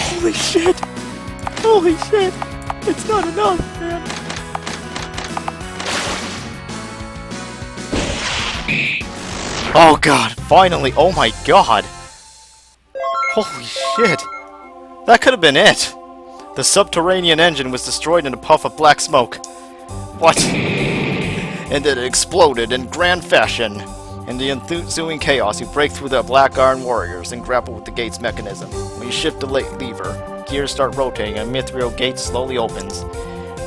[SPEAKER 1] Holy shit! Holy shit! It's not enough, man! Oh god, finally! Oh my god! Holy shit! That could have been it! The subterranean engine was destroyed in a puff of black smoke. What? And then it exploded in grand fashion. In the ensuing chaos, you break through the Black Iron Warriors and grapple with the gate's mechanism. When you shift the lever, gears start rotating and a mithril gate slowly opens.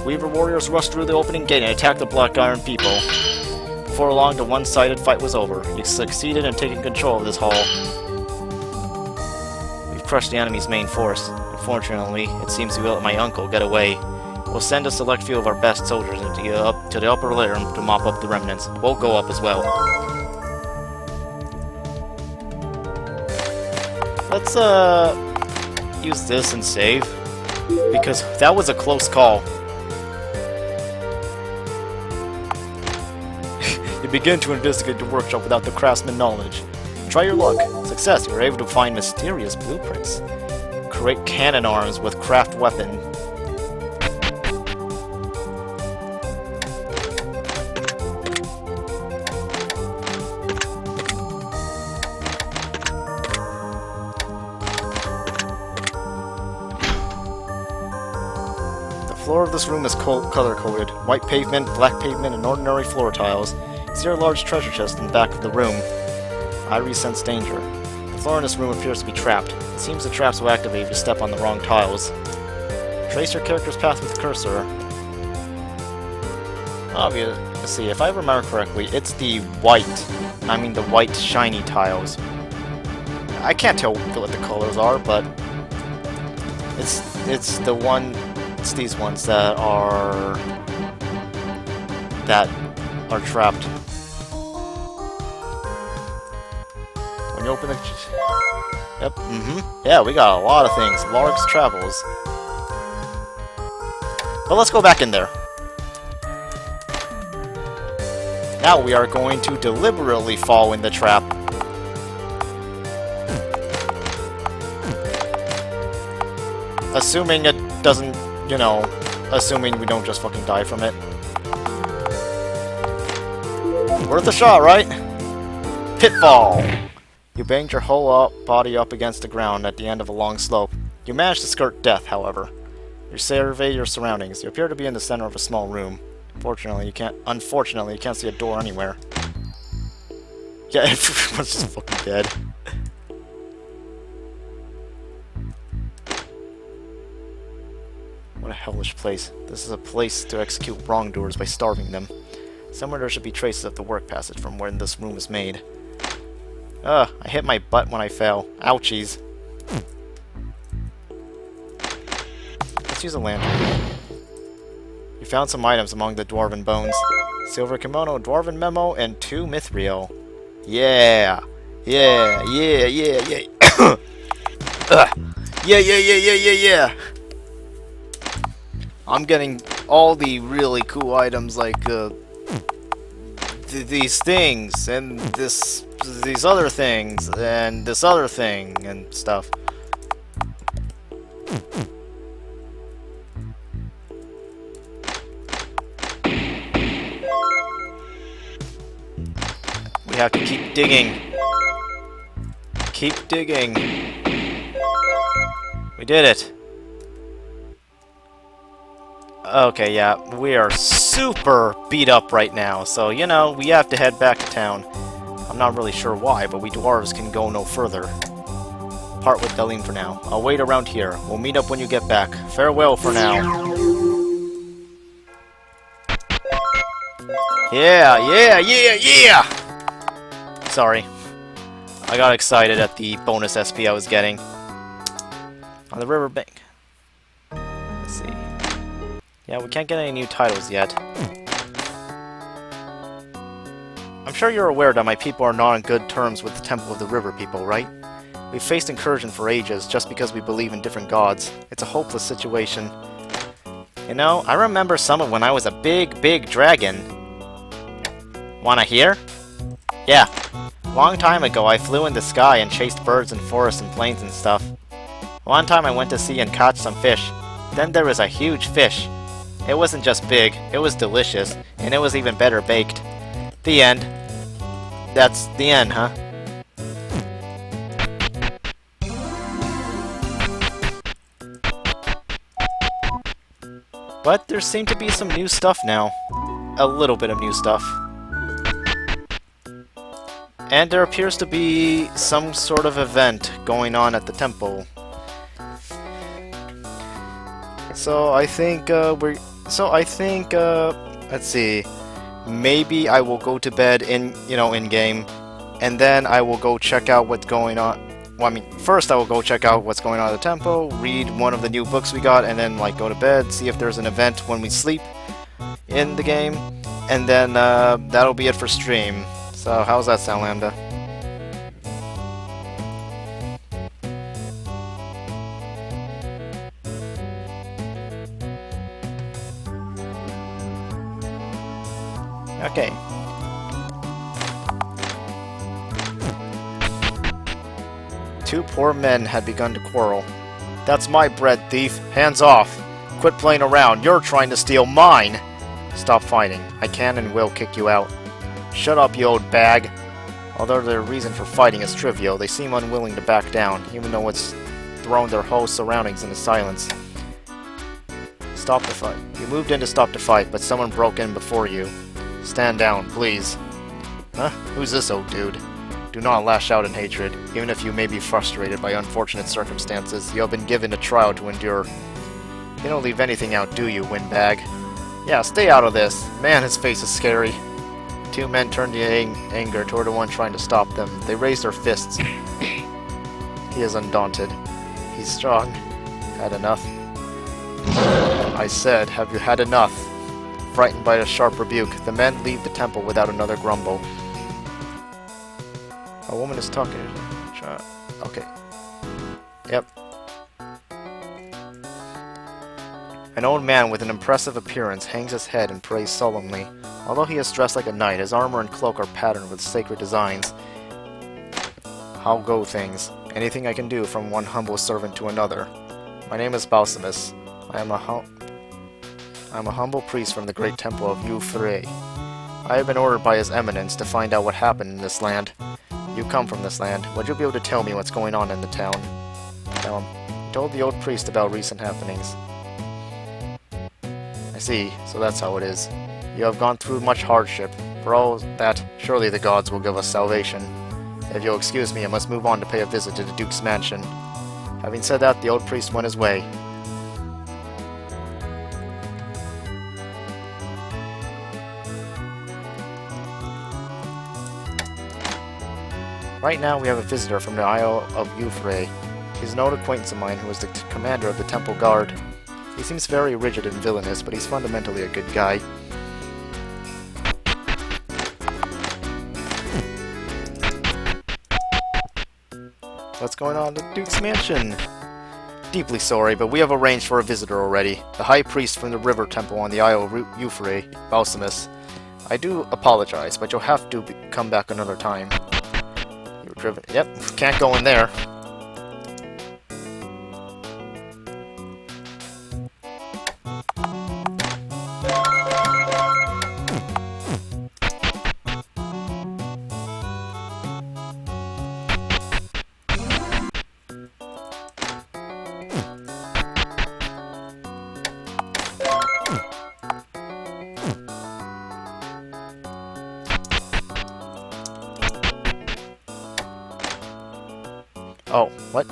[SPEAKER 1] Weaver warriors rush through the opening gate and attack the Black Iron people. Before long, the one-sided fight was over. You succeeded in taking control of this hall. We've crushed the enemy's main force. Unfortunately, it seems we let my uncle get away. We'll send a select few of our best soldiers to the upper layer to mop up the remnants. We'll go up as well. Let's, use this and save. Because that was a close call. You begin to investigate the workshop without the craftsman knowledge. Try your luck. Success, you are able to find mysterious blueprints. Create cannon arms with craft weapon. The floor of this room is color-coded. White pavement, black pavement, and ordinary floor tiles. You see a large treasure chest in the back of the room. I sense danger. The floor in this room appears to be trapped. It seems the traps will activate if you step on the wrong tiles. Trace your character's path with the cursor. Obviously, let's see, if I remember correctly, it's the white shiny tiles. I can't tell what the colors are, but it's these ones that are trapped. When you open the... Yep, yeah, we got a lot of things. Lark's Travels. But let's go back in there. Now we are going to deliberately fall in the trap. Assuming it doesn't, you know, assuming we don't just fucking die from it. Worth a shot, right? Pitfall! You banged your whole body up against the ground at the end of a long slope. You managed to skirt death, however. You survey your surroundings. You appear to be in the center of a small room. Unfortunately, you can't see a door anywhere. Yeah, everyone's just fucking dead. What a hellish place. This is a place to execute wrongdoers by starving them. Somewhere there should be traces of the work passage from when this room was made. Ugh, I hit my butt when I fell. Ouchies. Let's use a lantern. You found some items among the dwarven bones. Silver kimono, dwarven memo, and 2 mithril. Yeah! Yeah, yeah, yeah, yeah. Yeah, yeah, yeah, yeah, yeah, yeah! I'm getting all the really cool items like, these things, and these other things, and this other thing, and stuff. We have to keep digging. Keep digging. We did it. Okay, yeah, we are super beat up right now, so, you know, we have to head back to town. I'm not really sure why, but we dwarves can go no further. Part with Deline for now. I'll wait around here. We'll meet up when you get back. Farewell for now. Yeah! Sorry. I got excited at the bonus SP I was getting. On the riverbank. Let's see. Yeah, we can't get any new titles yet. I'm sure you're aware that my people are not on good terms with the Temple of the River people, right? We've faced incursion for ages just because we believe in different gods. It's a hopeless situation. You know, I remember some of when I was a big dragon. Wanna hear? Yeah. Long time ago, I flew in the sky and chased birds in forests and plains and stuff. One time I went to sea and caught some fish. Then there was a huge fish. It wasn't just big, it was delicious, and it was even better baked. The end. That's the end, huh? But there seemed to be some new stuff now. A little bit of new stuff. And there appears to be some sort of event going on at the temple. So I think let's see. Maybe I will go to bed in game, and then I will go check out what's going on. Well, I mean, first I will go check out what's going on at the temple, read one of the new books we got, and then like go to bed, see if there's an event when we sleep in the game, and then that'll be it for stream. So how's that sound, Lambda? Okay. Two poor men had begun to quarrel. That's my bread, thief. Hands off. Quit playing around. You're trying to steal mine. Stop fighting. I can and will kick you out. Shut up, you old bag. Although their reason for fighting is trivial, they seem unwilling to back down, even though it's thrown their whole surroundings into silence. Stop the fight. You moved in to stop the fight, but someone broke in before you. Stand down, please. Huh? Who's this old dude? Do not lash out in hatred, even if you may be frustrated by unfortunate circumstances. You have been given a trial to endure. You don't leave anything out, do you, windbag? Yeah, stay out of this. Man, his face is scary. Two men turned in anger toward the one trying to stop them. They raised their fists. He is undaunted. He's strong. Had enough? I said, have you had enough? Frightened by a sharp rebuke, the men leave the temple without another grumble. A woman is talking. Okay. Yep. An old man with an impressive appearance hangs his head and prays solemnly. Although he is dressed like a knight, his armor and cloak are patterned with sacred designs. How go things? Anything I can do from one humble servant to another. My name is Balsamus. I am a humble priest from the great temple of Yu-Frey. I have been ordered by His Eminence to find out what happened in this land. You come from this land. Would you be able to tell me what's going on in the town? Tell him. He told the old priest about recent happenings. I see, so that's how it is. You have gone through much hardship. For all that, surely the gods will give us salvation. If you'll excuse me, I must move on to pay a visit to the Duke's mansion. Having said that, the old priest went his way. Right now we have a visitor from the Isle of Yu-Frey. He's an old acquaintance of mine who is the commander of the Temple Guard. He seems very rigid and villainous, but he's fundamentally a good guy. What's going on at the Duke's mansion? Deeply sorry, but we have arranged for a visitor already. The High Priest from the River Temple on the Isle of Yu-Frey, Balsamus. I do apologize, but you'll have to come back another time. You were driven. Yep, can't go in there. Oh, what?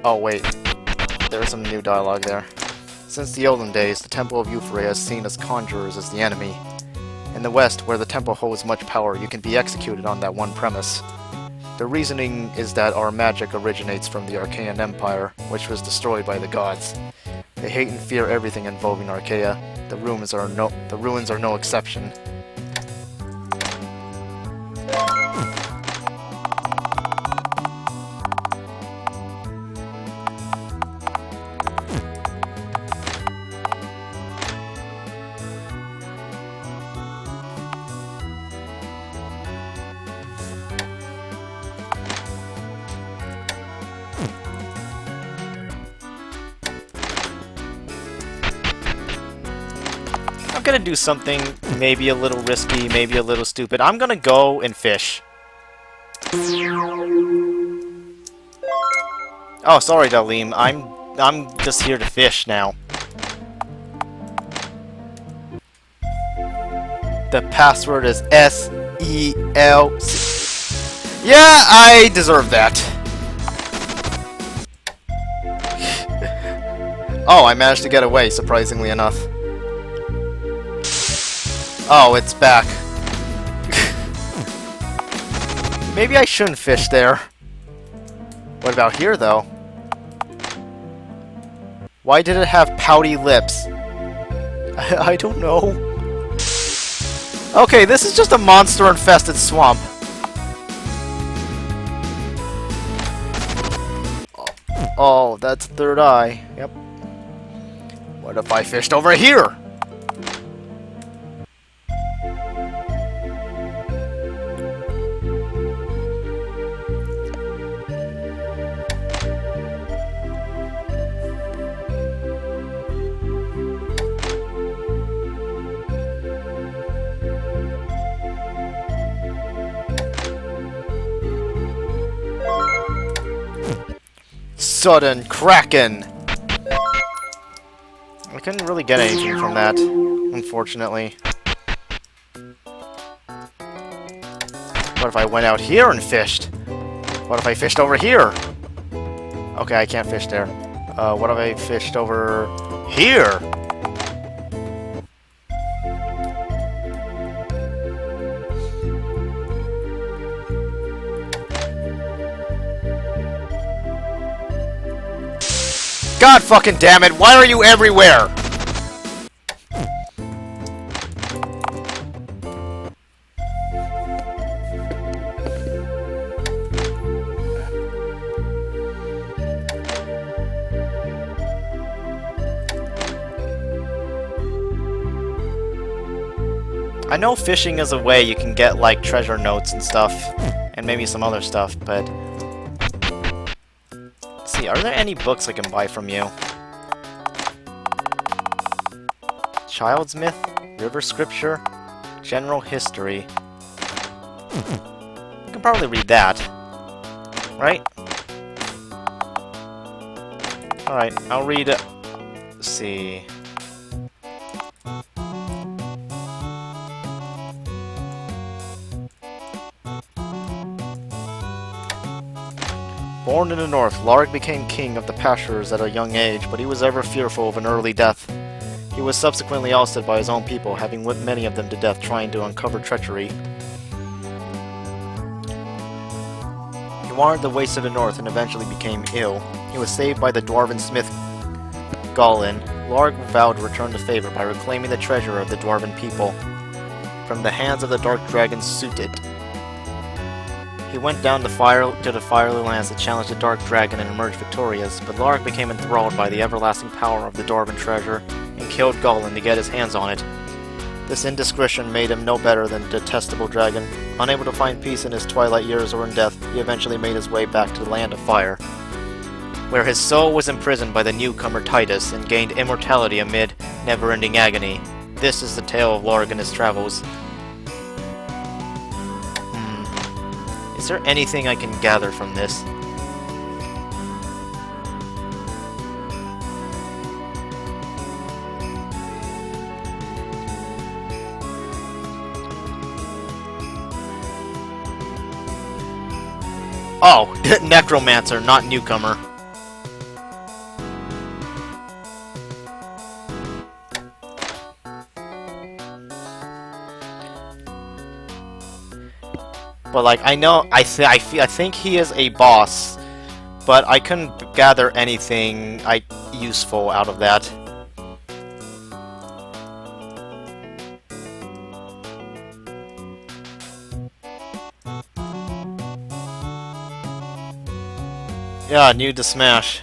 [SPEAKER 1] Oh, wait. There's some new dialogue there. Since the olden days, the Temple of Euphoria is seen as conjurers as the enemy. In the West, where the temple holds much power, you can be executed on that one premise. The reasoning is that our magic originates from the Archaean Empire, which was destroyed by the gods. They hate and fear everything involving Archaea. The ruins are no exception. I'm gonna do something maybe a little risky, maybe a little stupid. I'm gonna go and fish. Oh, sorry, Dalim. I'm just here to fish now. The password is SELC. Yeah, I deserve that. Oh, I managed to get away, surprisingly enough. Oh, it's back. Maybe I shouldn't fish there. What about here, though? Why did it have pouty lips? I don't know. Okay, this is just a monster-infested swamp. Oh, that's third eye. Yep. What if I fished over here? Sudden Kraken! I couldn't really get anything from that, unfortunately. What if I went out here and fished? What if I fished over here? Okay, I can't fish there. What if I fished over here? God fucking damn it, why are you everywhere? I know fishing is a way you can get, like, treasure notes and stuff, and maybe some other stuff, but... Let's see, are there any books I can buy from you? Child's Myth, River Scripture, General History. You can probably read that, right? Alright, I'll read... let's see... Born in the north, Larg became king of the Pashurs at a young age, but he was ever fearful of an early death. He was subsequently ousted by his own people, having whipped many of them to death trying to uncover treachery. He wandered the wastes of the north and eventually became ill. He was saved by the dwarven smith Galin. Larg vowed to return the favor by reclaiming the treasure of the dwarven people from the hands of the dark dragon Suited. He went down to the Firely Lands to challenge the Dark Dragon and emerge victorious, but Larg became enthralled by the everlasting power of the Dwarven treasure and killed Gollin to get his hands on it. This indiscretion made him no better than a detestable dragon. Unable to find peace in his twilight years or in death, he eventually made his way back to the Land of Fire, where his soul was imprisoned by the newcomer Titus and gained immortality amid never-ending agony. This is the tale of Larg and his travels. Is there anything I can gather from this? Oh, necromancer, not newcomer. But like, I know, I think he is a boss, but I couldn't gather anything useful out of that. Yeah, new to Smash.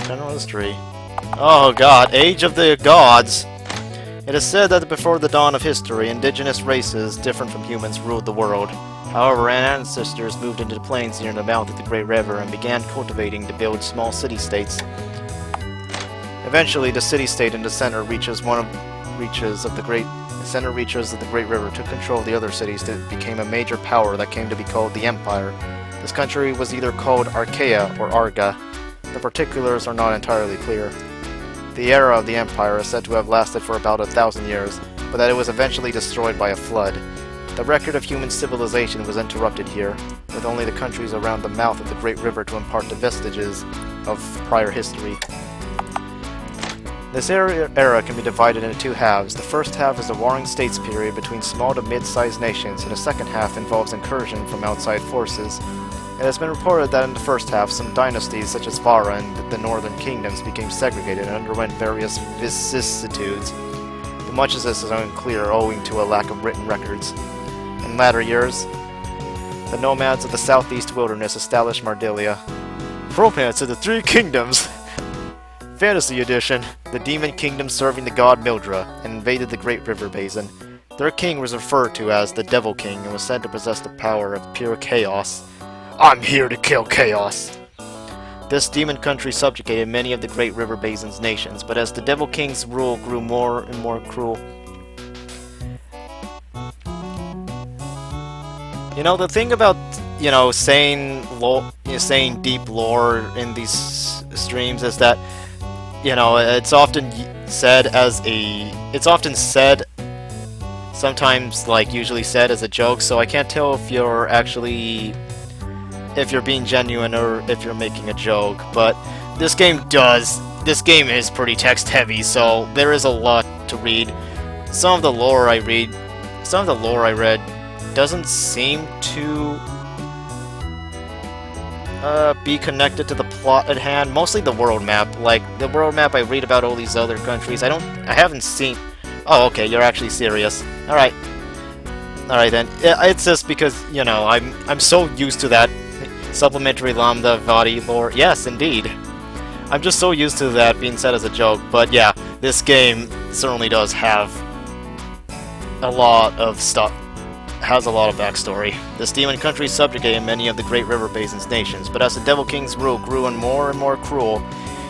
[SPEAKER 1] General history. Oh god, Age of the Gods! It is said that before the dawn of history, indigenous races, different from humans, ruled the world. However, our ancestors moved into the plains near the mouth of the Great River and began cultivating to build small city-states. Eventually, the city-state in the center reaches of the Great River took control of the other cities that became a major power that came to be called the Empire. This country was either called Archaea or Arga. The particulars are not entirely clear. The era of the Empire is said to have lasted for about 1,000 years, but that it was eventually destroyed by a flood. The record of human civilization was interrupted here, with only the countries around the mouth of the Great River to impart the vestiges of prior history. This era can be divided into two halves. The first half is the Warring States period between small to mid-sized nations, and the second half involves incursion from outside forces. It has been reported that in the first half, some dynasties such as Vara and the northern kingdoms became segregated and underwent various vicissitudes. But much of this is unclear owing to a lack of written records. In latter years, the nomads of the southeast wilderness established Mardilia. Romance of the Three Kingdoms! Fantasy Edition. The demon kingdom serving the god Mildra, and invaded the Great River Basin. Their king was referred to as the Devil King and was said to possess the power of pure chaos. I'm here to kill chaos! This demon country subjugated many of the Great River Basin's nations, but as the Devil King's rule grew more and more cruel... You know, the thing about, you know, saying deep lore in these streams is that, you know, it's often said as a... It's often said, sometimes, like, usually said as a joke, so I can't tell if you're actually... if you're being genuine or if you're making a joke, but this game is pretty text heavy, so there is a lot to read. Some of the lore I read doesn't seem to be connected to the plot at hand. Mostly the world map. Like, the world map I read about all these other countries, I haven't seen... Oh, okay, you're actually serious. Alright. Alright then. It's just because, you know, I'm so used to that supplementary Lambda Vadi lore. Yes, indeed. I'm just so used to that being said as a joke, but yeah, this game certainly does have a lot of stuff. Has a lot of backstory. This demon country subjugated many of the Great River Basin's nations, but as the Devil King's rule grew and more cruel,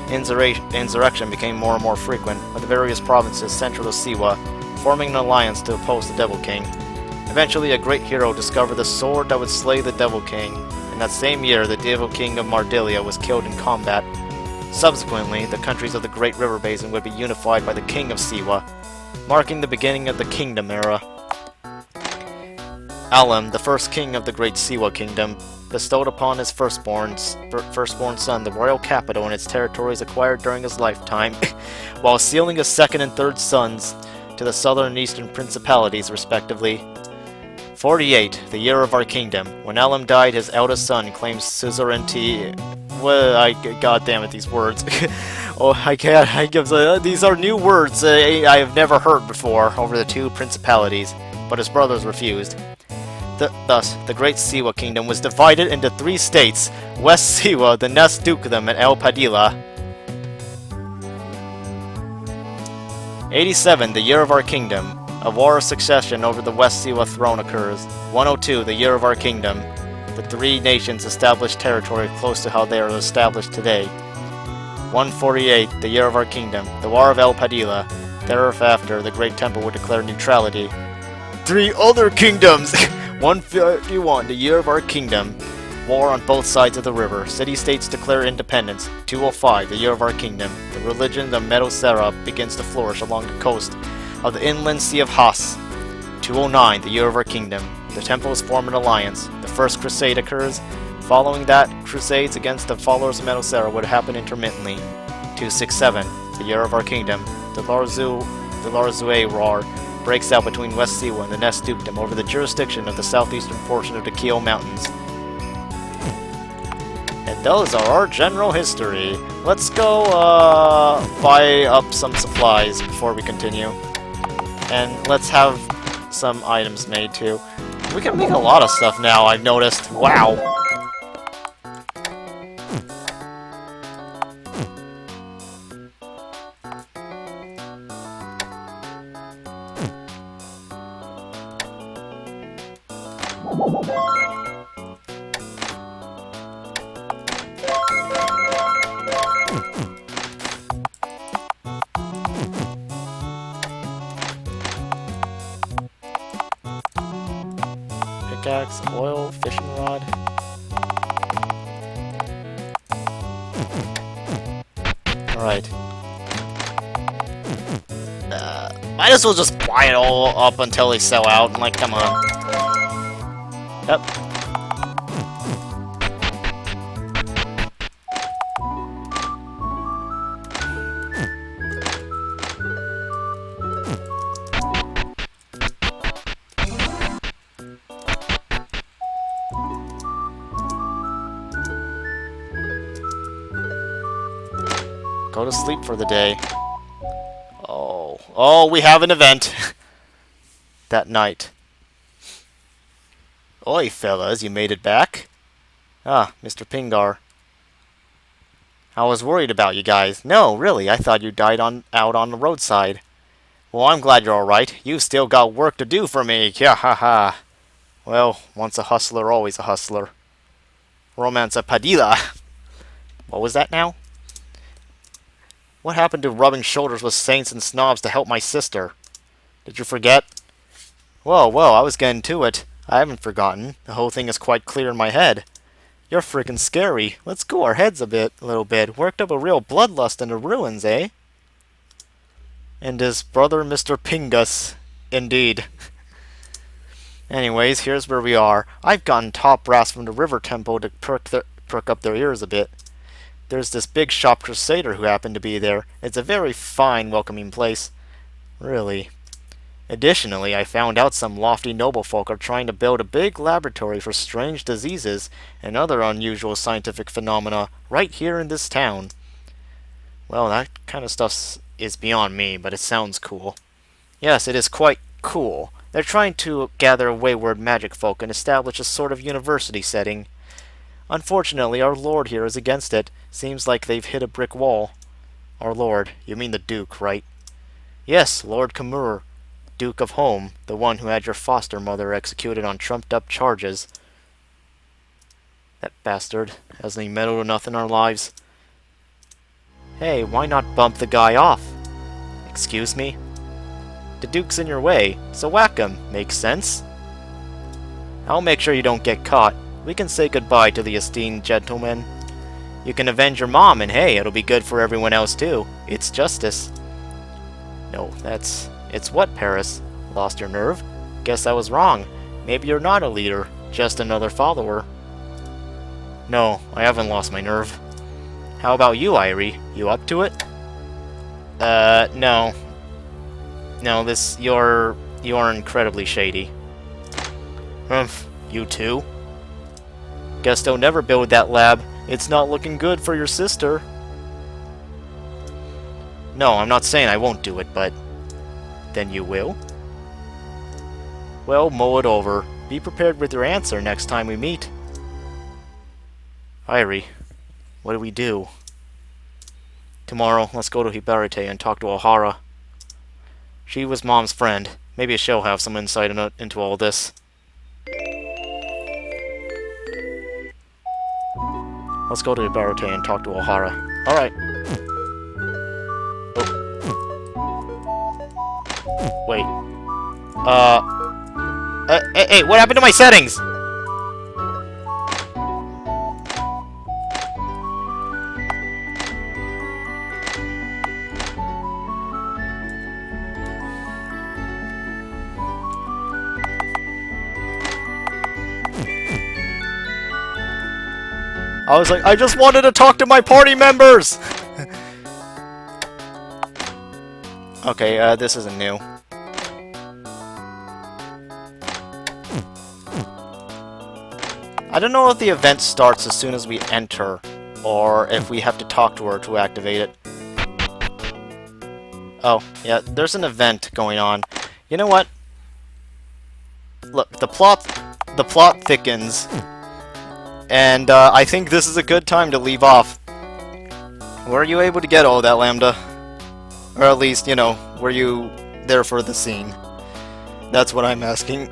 [SPEAKER 1] insurrection became more and more frequent, with the various provinces central to Siwa forming an alliance to oppose the Devil King. Eventually, a great hero discovered the sword that would slay the Devil King. In that same year, the Devil King of Mardilia was killed in combat. Subsequently, the countries of the Great River Basin would be unified by the King of Siwa, marking the beginning of the Kingdom Era. Alam, the first king of the Great Siwa Kingdom, bestowed upon his firstborn son the royal capital and its territories acquired during his lifetime, while sealing his second and third sons to the southern and eastern principalities, respectively. 48, the year of our kingdom. When Alam died, his eldest son claimed suzerainty. Well, God damn it, these words. Oh, I can't. These are new words I have never heard before over the two principalities, but his brothers refused. Thus, the Great Siwa Kingdom was divided into 3 states: West Siwa, the Nest Dukedom, and El Padilla. 87, the year of our kingdom. A war of succession over the West Siwa throne occurs. 102, the year of our kingdom. The 3 nations established territory close to how they are established today. 148, the year of our kingdom. The War of El Padilla. Thereafter, the Great Temple would declare neutrality. 3 other kingdoms! 151, the year of our kingdom. War on both sides of the river. City-states declare independence. 205, the year of our kingdom. The religion of Medosera begins to flourish along the coast of the inland Sea of Has. 209, the year of our kingdom. The temples form an alliance. The first crusade occurs. Following that, crusades against the followers of Medosera would happen intermittently. 267, the year of our kingdom. The Larzue War breaks out between West Siwa and the Nest Dukedom over the jurisdiction of the southeastern portion of the Keo Mountains. And those are our general history. Let's go buy up some supplies before we continue. And let's have some items made too. We can make a lot of stuff now, I've noticed. Wow. Pickaxe, oil, fishing rod. Alright. Might as well just buy it all up until they sell out. Like, come on. Yep. Go to sleep for the day. Oh, we have an event that night. Oi, fellas, you made it back? Ah, Mr. Pingar. I was worried about you guys. No, really, I thought you died out on the roadside. Well, I'm glad you're alright. You still got work to do for me. Yeah, ha ha. Well, once a hustler, always a hustler. Romance a Padilla. What was that now? What happened to rubbing shoulders with saints and snobs to help my sister? Did you forget? Whoa, I was getting to it. I haven't forgotten. The whole thing is quite clear in my head. You're freaking scary. Let's cool our heads a little bit. Worked up a real bloodlust in the ruins, eh? And his brother, Mr. Pingus. Indeed. Anyways, here's where we are. I've gotten top brass from the River Temple to perk up their ears a bit. There's this big shop crusader who happened to be there. It's a very fine, welcoming place. Really. Additionally, I found out some lofty noblefolk are trying to build a big laboratory for strange diseases and other unusual scientific phenomena right here in this town. Well, that kind of stuff is beyond me, but it sounds cool. Yes, it is quite cool. They're trying to gather wayward magic folk and establish a sort of university setting. Unfortunately, our lord here is against it. Seems like they've hit a brick wall. Our lord, you mean the Duke, right? Yes, Lord Kamur, Duke of Home, the one who had your foster mother executed on trumped-up charges. That bastard. Hasn't he meddled enough in our lives? Hey, why not bump the guy off? Excuse me? The Duke's in your way, so whack him. Makes sense? I'll make sure you don't get caught. We can say goodbye to the esteemed gentleman. You can avenge your mom, and hey, it'll be good for everyone else too. It's justice. No, it's what, Paris? Lost your nerve? Guess I was wrong. Maybe you're not a leader, just another follower. No, I haven't lost my nerve. How about you, Irie? You up to it? No. No, you're incredibly shady. Humph, you too? Guess they'll never build that lab. It's not looking good for your sister. No, I'm not saying I won't do it, but... Then you will? Well, mull it over. Be prepared with your answer next time we meet. Irie, what do we do? Tomorrow, let's go to Hibarite and talk to Ohara. She was Mom's friend. Maybe she'll have some insight into all this. Let's go to Hibarite and talk to Ohara. Alright. Oh. Wait. Hey, what happened to my settings? I was like, I just wanted to talk to my party members! Okay, this isn't new. I don't know if the event starts as soon as we enter, or if we have to talk to her to activate it. Oh, yeah, there's an event going on. You know what? Look, the plot thickens, and I think this is a good time to leave off. Were you able to get all that, Lambda? Or at least, you know, were you there for the scene? That's what I'm asking.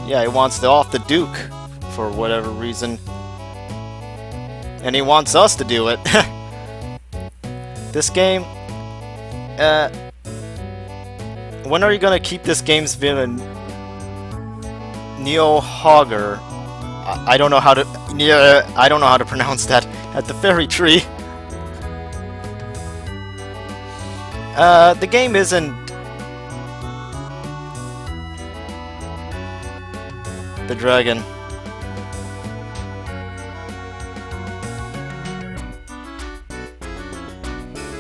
[SPEAKER 1] Yeah, he wants to off the Duke for whatever reason. And he wants us to do it. This game... when are you gonna keep this game's villain Neo Hogger? I don't know how to... I don't know how to pronounce that. At the fairy tree. The game isn't... the dragon.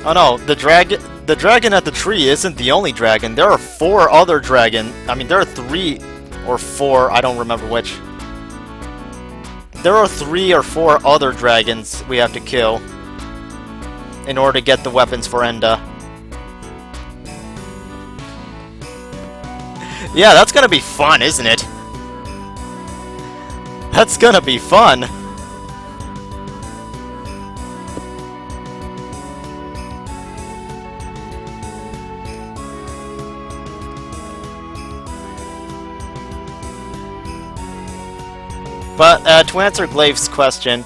[SPEAKER 1] Oh no, the dragon at the tree isn't the only dragon. There are 4 other dragon. I mean, there are 3 or 4, I don't remember which. There are 3 or 4 other dragons we have to kill in order to get the weapons for Enda. Yeah, that's gonna be fun, isn't it? That's gonna be fun! But, to answer Glave's question,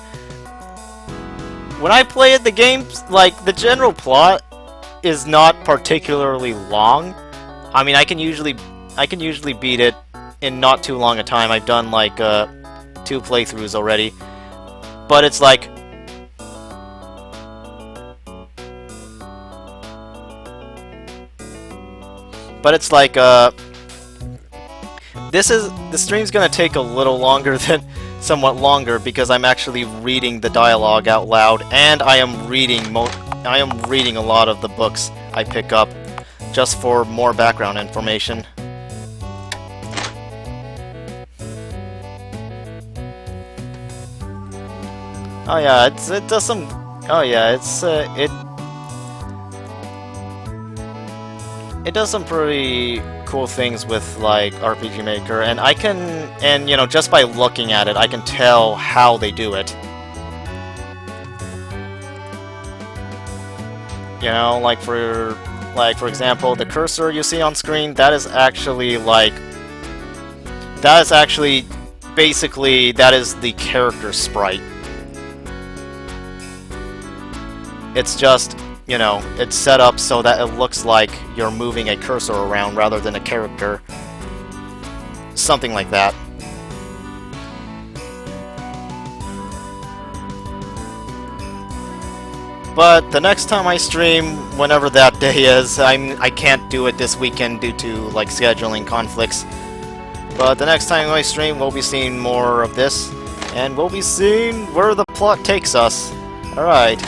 [SPEAKER 1] when I play it, the game, like, the general plot is not particularly long. I mean, I can usually beat it in not too long a time. I've done, like, 2 playthroughs already. But it's like... the stream's gonna take a little longer than... somewhat longer, because I'm actually reading the dialogue out loud, and I am reading a lot of the books I pick up, just for more background information. Oh yeah, it does some... oh yeah, it does some pretty cool things with, like, RPG Maker, and I can... and, you know, just by looking at it, I can tell how they do it. You know, like for example, the cursor you see on screen, that is actually, like... that is actually... basically, that is the character sprite. It's just, you know, it's set up so that it looks like you're moving a cursor around rather than a character. Something like that. But the next time I stream, whenever that day is, I can't do it this weekend due to, like, scheduling conflicts. But the next time I stream, we'll be seeing more of this, and we'll be seeing where the plot takes us. Alright.